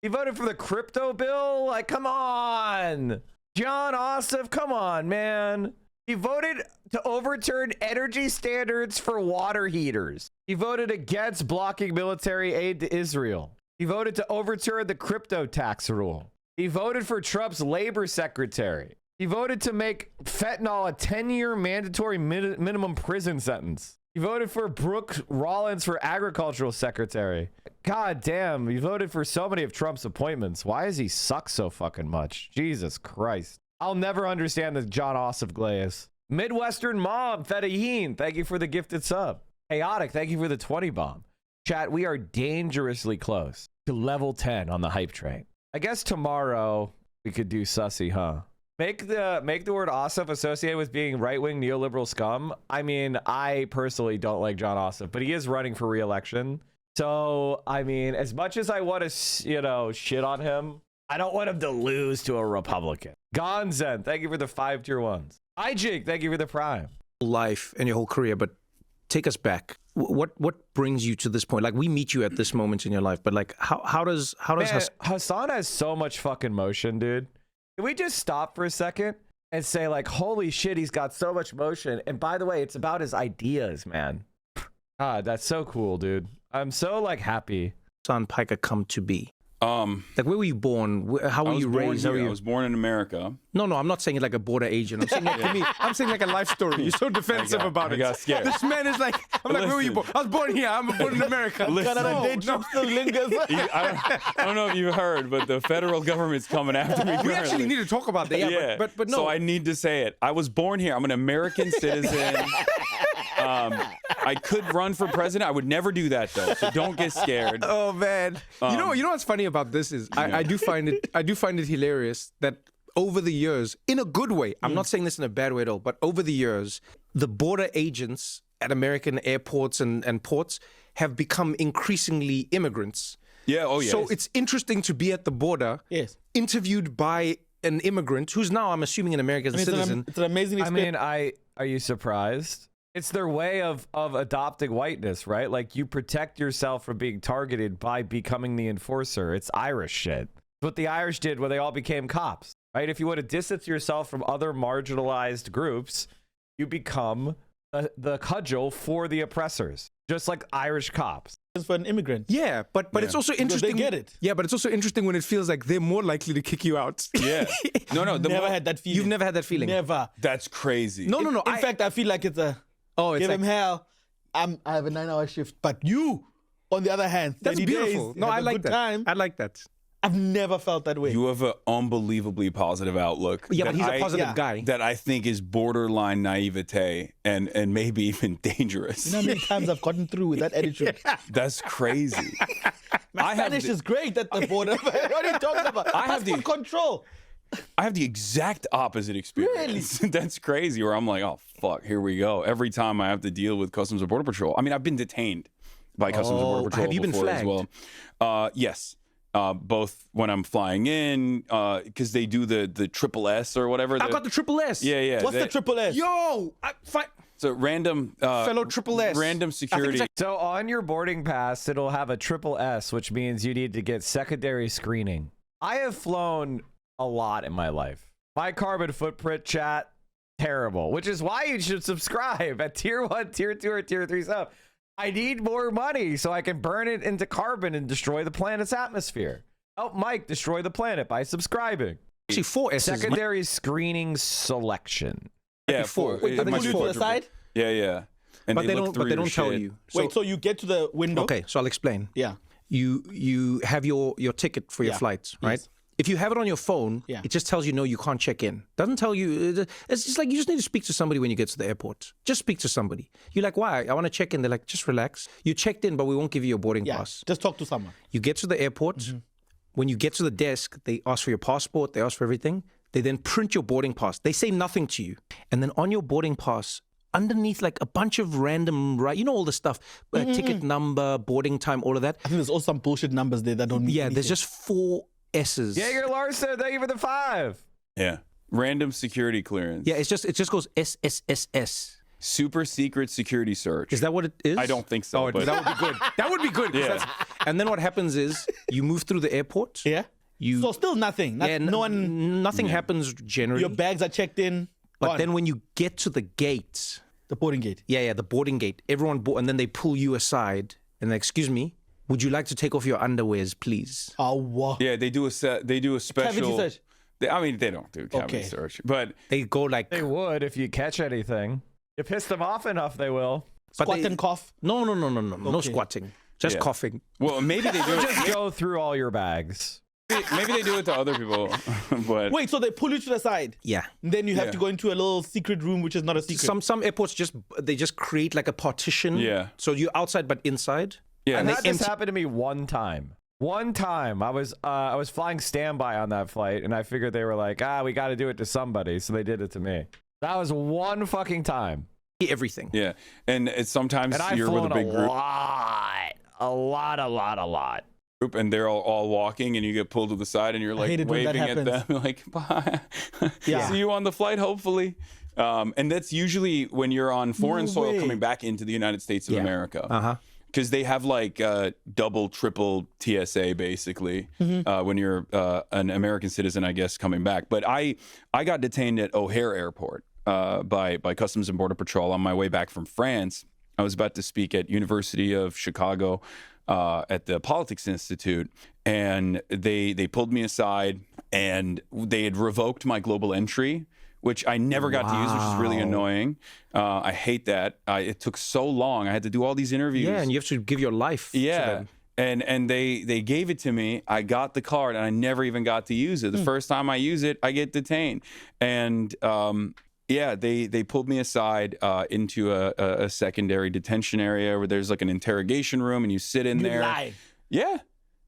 He voted for the crypto bill. Like, come on. John Ossoff, come on, man. He voted to overturn energy standards for water heaters. He voted against blocking military aid to Israel. He voted to overturn the crypto tax rule. He voted for Trump's labor secretary. He voted to make fentanyl a 10-year mandatory minimum prison sentence. He voted for Brooke Rollins for agricultural secretary. God damn, he voted for so many of Trump's appointments. Why does he suck so fucking much? Jesus Christ. I'll never understand the John Ossoff glaze. Midwestern Mom, Fedaheen, thank you for the gifted sub. Chaotic, thank you for the 20 bomb. Chat, we are dangerously close to level 10 on the hype train. I guess tomorrow we could do sussy, huh? Make the word Ossoff associated with being right-wing neoliberal scum. I mean, I personally don't like John Ossoff, but he is running for re-election. So, I mean, as much as I want to, you know, shit on him, I don't want him to lose to a Republican. Gonzen, thank you for the 5 tier 1s. Ijig, thank you for the prime. Life and your whole career, but take us back. What brings you to this point? Like, we meet you at this moment in your life, but like, how does Man, Hassan has so much fucking motion, dude. Can we just stop for a second and say, like, holy shit, he's got so much motion. And by the way, it's about his ideas, man. God, that's so cool, dude. I'm so, like, happy. Hassan Piker come to be? Like, where were you born? How were you raised? I was born in America. No, I'm not saying it like a border agent. I'm saying like, to me, I'm saying like a life story. You're so defensive about it. I got scared. This man is like, I'm like, where were you born? I was born here. I'm born in America. Still lingers. I don't know if you heard, but the federal government's coming after me. We actually need to talk about that. Yeah, but no. So I need to say it. I was born here. I'm an American citizen. I could run for president. I would never do that though. So don't get scared. Oh man. You know what's funny about this is I do find it hilarious that over the years, in a good way, I'm not saying this in a bad way at all, but over the years, the border agents at American airports and ports have become increasingly immigrants. Yeah, oh yeah. So it's interesting to be at the border, interviewed by an immigrant who's now, I'm assuming, an American citizen. It's an amazing experience. I mean, are you surprised? It's their way of adopting whiteness, right? Like, you protect yourself from being targeted by becoming the enforcer. It's Irish shit. It's what the Irish did when they all became cops, right? If you want to distance yourself from other marginalized groups, you become the cudgel for the oppressors, just like Irish cops. For an immigrant. Yeah, but it's also interesting. They get it. Yeah, but it's also interesting when it feels like they're more likely to kick you out. Yeah. No. Never had that feeling. You've never had that feeling. Never. That's crazy. No. In fact, I feel like it's a. Oh, it's give like, him hell. I have a 9-hour shift, but you, on the other hand, that's 30 beautiful. Days, no, I like that. Time. I like that. I've never felt that way. You have an unbelievably positive outlook. Yeah, but he's a positive guy. That I think is borderline naivete and maybe even dangerous. You know how many times I've gotten through with that attitude? That's crazy. My Spanish is great at the border. What are you talking about? I have the control. I have the exact opposite experience. Really? That's crazy. Where I'm like, oh fuck, here we go. Every time I have to deal with Customs and Border Patrol. I mean, I've been detained by Customs and Border Patrol. Have you been flagged? As well. Yes. Both when I'm flying in, because they do the triple S or whatever. I've got the triple S. Yeah. What's the triple S? Yo, so random fellow triple S. Random security. So on your boarding pass, it'll have a triple S, which means you need to get secondary screening. I have flown a lot in my life. My carbon footprint, chat, terrible, which is why you should subscribe at tier 1, tier 2, or tier 3 sub. I need more money so I can burn it into carbon and destroy the planet's atmosphere. Help Mike destroy the planet by subscribing. Actually, 4 S's. Secondary screening selection. Yeah, 4. Wait, they put you to the side? Yeah. And but they don't tell you. So you get to the window. Okay, so I'll explain. Yeah. You have your ticket for your flights, right? Yes. If you have it on your phone, it just tells you, no, you can't check in. Doesn't tell you. It's just like you just need to speak to somebody when you get to the airport. Just speak to somebody. You're like, why? I want to check in. They're like, just relax. You checked in, but we won't give you your boarding pass. Just talk to someone. You get to the airport. Mm-hmm. When you get to the desk, they ask for your passport. They ask for everything. They then print your boarding pass. They say nothing to you. And then on your boarding pass, underneath like a bunch of random, you know, all the stuff, ticket number, boarding time, all of that. I think there's also some bullshit numbers there that don't mean anything. There's just 4 S's. Jaeger Larson, thank you for the 5. Yeah. Random security clearance. Yeah, it just goes SSSS. super secret security search. Is that what it is? I don't think so. Oh, but that would be good. That would be good. Yeah. And then what happens is you move through the airport. Yeah. You So still nothing. No one. Nothing happens generally. Your bags are checked in. But gone. then when you get to the gate, the boarding gate. Yeah, the boarding gate. Everyone and then they pull you aside and they, excuse me, would you like to take off your underwears, please? Oh, wow. Yeah, they do a special Cavity search. I mean, they don't do cavity search, but they go like they would if you catch anything. You piss them off enough, they will. Squat and cough. No. No squatting. Just coughing. Well, maybe they do it. Just go through all your bags. Maybe they do it to other people, but Wait, so they pull you to the side? Yeah. And then you have to go into a little secret room, which is not a secret. Some airports just create like a partition. Yeah. So you're outside but inside. Yeah. And that just happened to me one time. One time I was flying standby on that flight, and I figured they were like, we got to do it to somebody, so they did it to me. That was one fucking time. Everything. Yeah, and it's sometimes you're with a big group. A lot. Group, and they're all walking, and you get pulled to the side, and you're like waving at them, like, bye. Yeah. See you on the flight, hopefully. And that's usually when you're on foreign soil coming back into the United States of America. Because they have like double, triple TSA basically when you're an American citizen, I guess, coming back. But I got detained at O'Hare Airport by Customs and Border Patrol on my way back from France. I was about to speak at University of Chicago at the Politics Institute, and they pulled me aside, and they had revoked my global entry, which I never got to use, which is really annoying. I hate that. It took so long. I had to do all these interviews. Yeah, and you have to give your life to them. And they gave it to me. I got the card, and I never even got to use it. The first time I use it, I get detained. And they pulled me aside into a secondary detention area where there's like an interrogation room, and you sit in there. Lied. Yeah,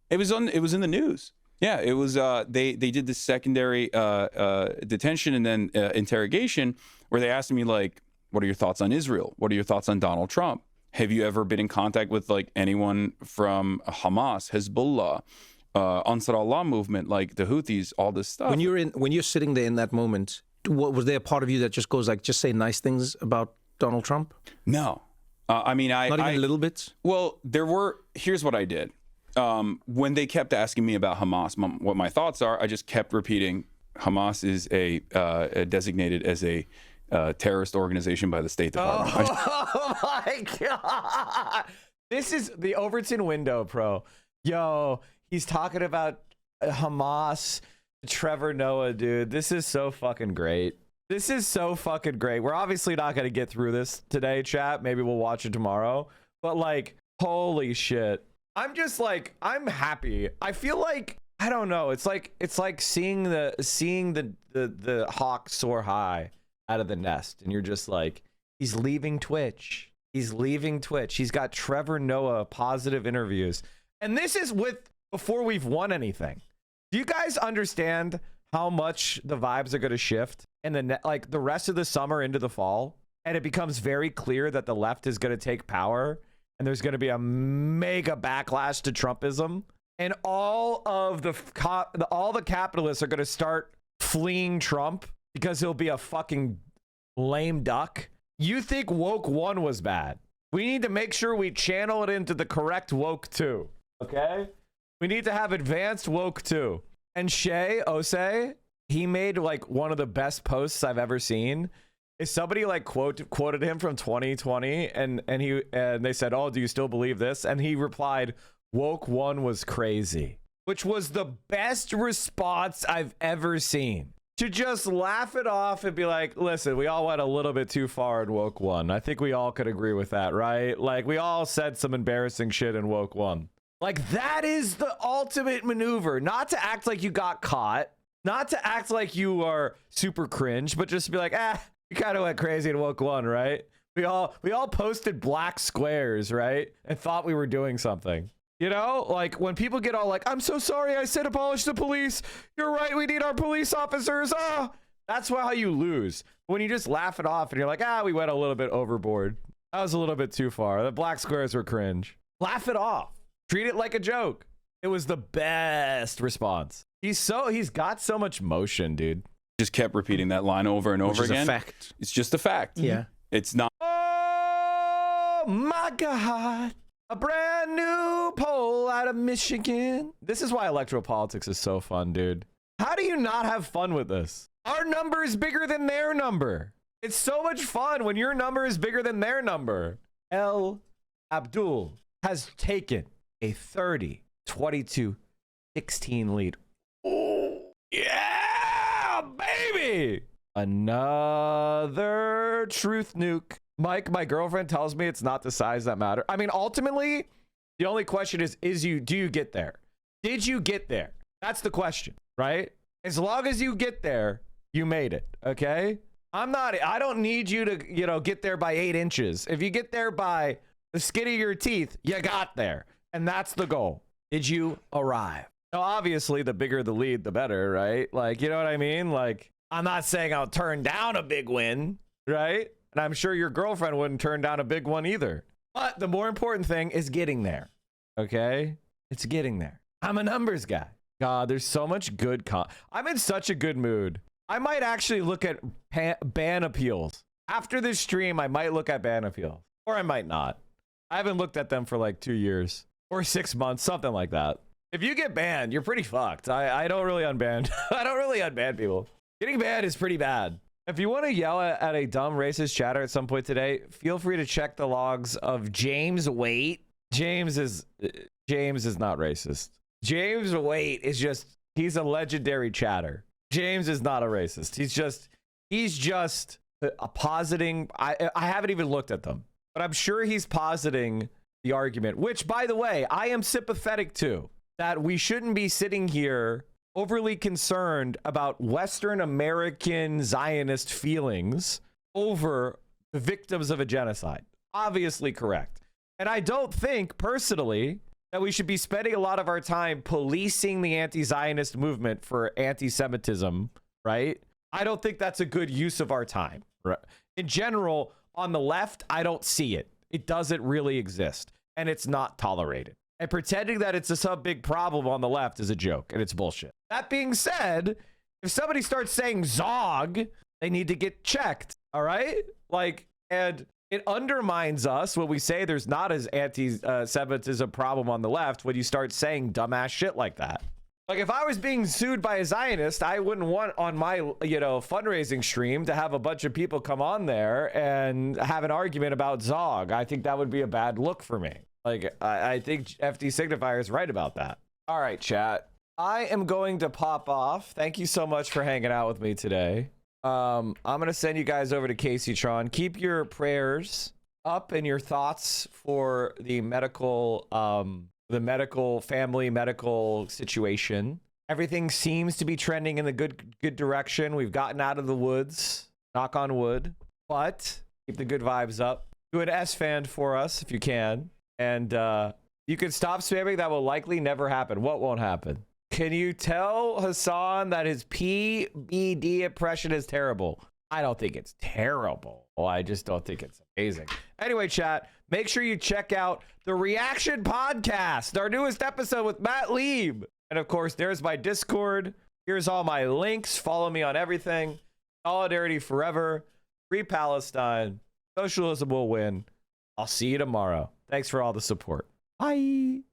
it was in the news. Yeah, it was. They did this secondary detention and then interrogation where they asked me like, "What are your thoughts on Israel? What are your thoughts on Donald Trump? Have you ever been in contact with like anyone from Hamas, Hezbollah, Ansar Allah movement, like the Houthis, all this stuff?" When you're sitting there in that moment, was there a part of you that just goes like, just say nice things about Donald Trump? No, I mean, not even a little bit. Well, there were. Here's what I did. When they kept asking me about Hamas, what my thoughts are, I just kept repeating, Hamas is designated as a terrorist organization by the State Department. Oh my God. This is the Overton window, bro. Yo, he's talking about Hamas, Trevor Noah, dude. This is so fucking great. This is so fucking great. We're obviously not going to get through this today, chat. Maybe we'll watch it tomorrow. But like, holy shit. I'm just like, I'm happy. I feel like, I don't know. It's like seeing the hawk soar high out of the nest, and you're just like, he's leaving Twitch. He's leaving Twitch. He's got Trevor Noah positive interviews, and this is before we've won anything. Do you guys understand how much the vibes are going to shift in the rest of the summer into the fall, and it becomes very clear that the left is going to take power? And there's going to be a mega backlash to Trumpism, and all the capitalists are going to start fleeing Trump because he'll be a fucking lame duck. You think woke 1 was bad? We need to make sure we channel it into the correct woke 2. Okay? We need to have advanced woke 2. And Shay Osei, he made like one of the best posts I've ever seen. Is somebody like quoted him from 2020, and they said, "Oh, do you still believe this?" And he replied, "Woke 1 was crazy," which was the best response I've ever seen. To just laugh it off and be like, "Listen, we all went a little bit too far in woke 1. I think we all could agree with that, right? Like we all said some embarrassing shit in woke 1. Like that is the ultimate maneuver. Not to act like you got caught, not to act like you are super cringe, but just to be like, we kind of went crazy in woke 1, right? We all posted black squares, right? And thought we were doing something. You know, like when people get all like, "I'm so sorry, I said abolish the police. You're right, we need our police officers." That's how you lose. When you just laugh it off and you're like, we went a little bit overboard. That was a little bit too far. The black squares were cringe. Laugh it off. Treat it like a joke. It was the best response. He's got so much motion, dude. Just kept repeating that line over and over again. It's a fact. It's just a fact. Yeah. It's not. Oh my God. A brand new poll out of Michigan. This is why electoral politics is so fun, dude. How do you not have fun with this? Our number is bigger than their number. It's so much fun when your number is bigger than their number. El Abdul has taken a 30-22-16 lead. Oh, yeah, baby. Another truth nuke. Mike, my girlfriend tells me it's not the size that matters. I mean, ultimately, the only question is do you get there? Did you get there? That's the question, right? As long as you get there, you made it, okay? I don't need you to, get there by 8 inches. If you get there by the skin of your teeth, you got there. And that's the goal. Did you arrive? Now, obviously, the bigger the lead, the better, right? Like, you know what I mean? Like, I'm not saying I'll turn down a big win, right? And I'm sure your girlfriend wouldn't turn down a big one either. But the more important thing is getting there, okay? It's getting there. I'm a numbers guy. God, there's so much good I'm in such a good mood. I might actually look at ban appeals. After this stream, I might look at ban appeals. Or I might not. I haven't looked at them for like 2 years. Or 6 months, something like that. If you get banned, you're pretty fucked. I don't really unban. I don't really unban people. Getting banned is pretty bad. If you want to yell at a dumb racist chatter at some point today, feel free to check the logs of James Waite. James is not racist. James Waite is he's a legendary chatter. James is not a racist. He's just a positing. I haven't even looked at them, but I'm sure he's positing the argument, which, by the way, I am sympathetic to, that we shouldn't be sitting here overly concerned about Western American Zionist feelings over the victims of a genocide. Obviously correct. And I don't think, personally, that we should be spending a lot of our time policing the anti-Zionist movement for anti-Semitism, right? I don't think that's a good use of our time. Right? In general, on the left, I don't see it. It doesn't really exist, and it's not tolerated. And pretending that it's some big problem on the left is a joke, and it's bullshit. That being said, if somebody starts saying Zog, they need to get checked, all right? Like, and it undermines us when we say there's not as anti-Semitism problem on the left when you start saying dumbass shit like that. Like, if I was being sued by a Zionist, I wouldn't want on my, fundraising stream to have a bunch of people come on there and have an argument about Zog. I think that would be a bad look for me. Like, I think FD Signifier is right about that. All right, chat. I am going to pop off. Thank you so much for hanging out with me today. I'm going to send you guys over to Casey Tron. Keep your prayers up and your thoughts for the medical family medical situation. Everything seems to be trending in the good direction. We've gotten out of the woods, knock on wood, but keep the good vibes up. Do an S-fan for us if you can. And you can stop spamming. That will likely never happen. What won't happen? Can you tell Hassan that his PBD impression is terrible? I don't think it's terrible. I just don't think it's amazing. Anyway, chat, make sure you check out the Reaction Podcast, our newest episode with Matt Lieb. And of course, there's my Discord. Here's all my links. Follow me on everything. Solidarity forever. Free Palestine. Socialism will win. I'll see you tomorrow. Thanks for all the support. Bye.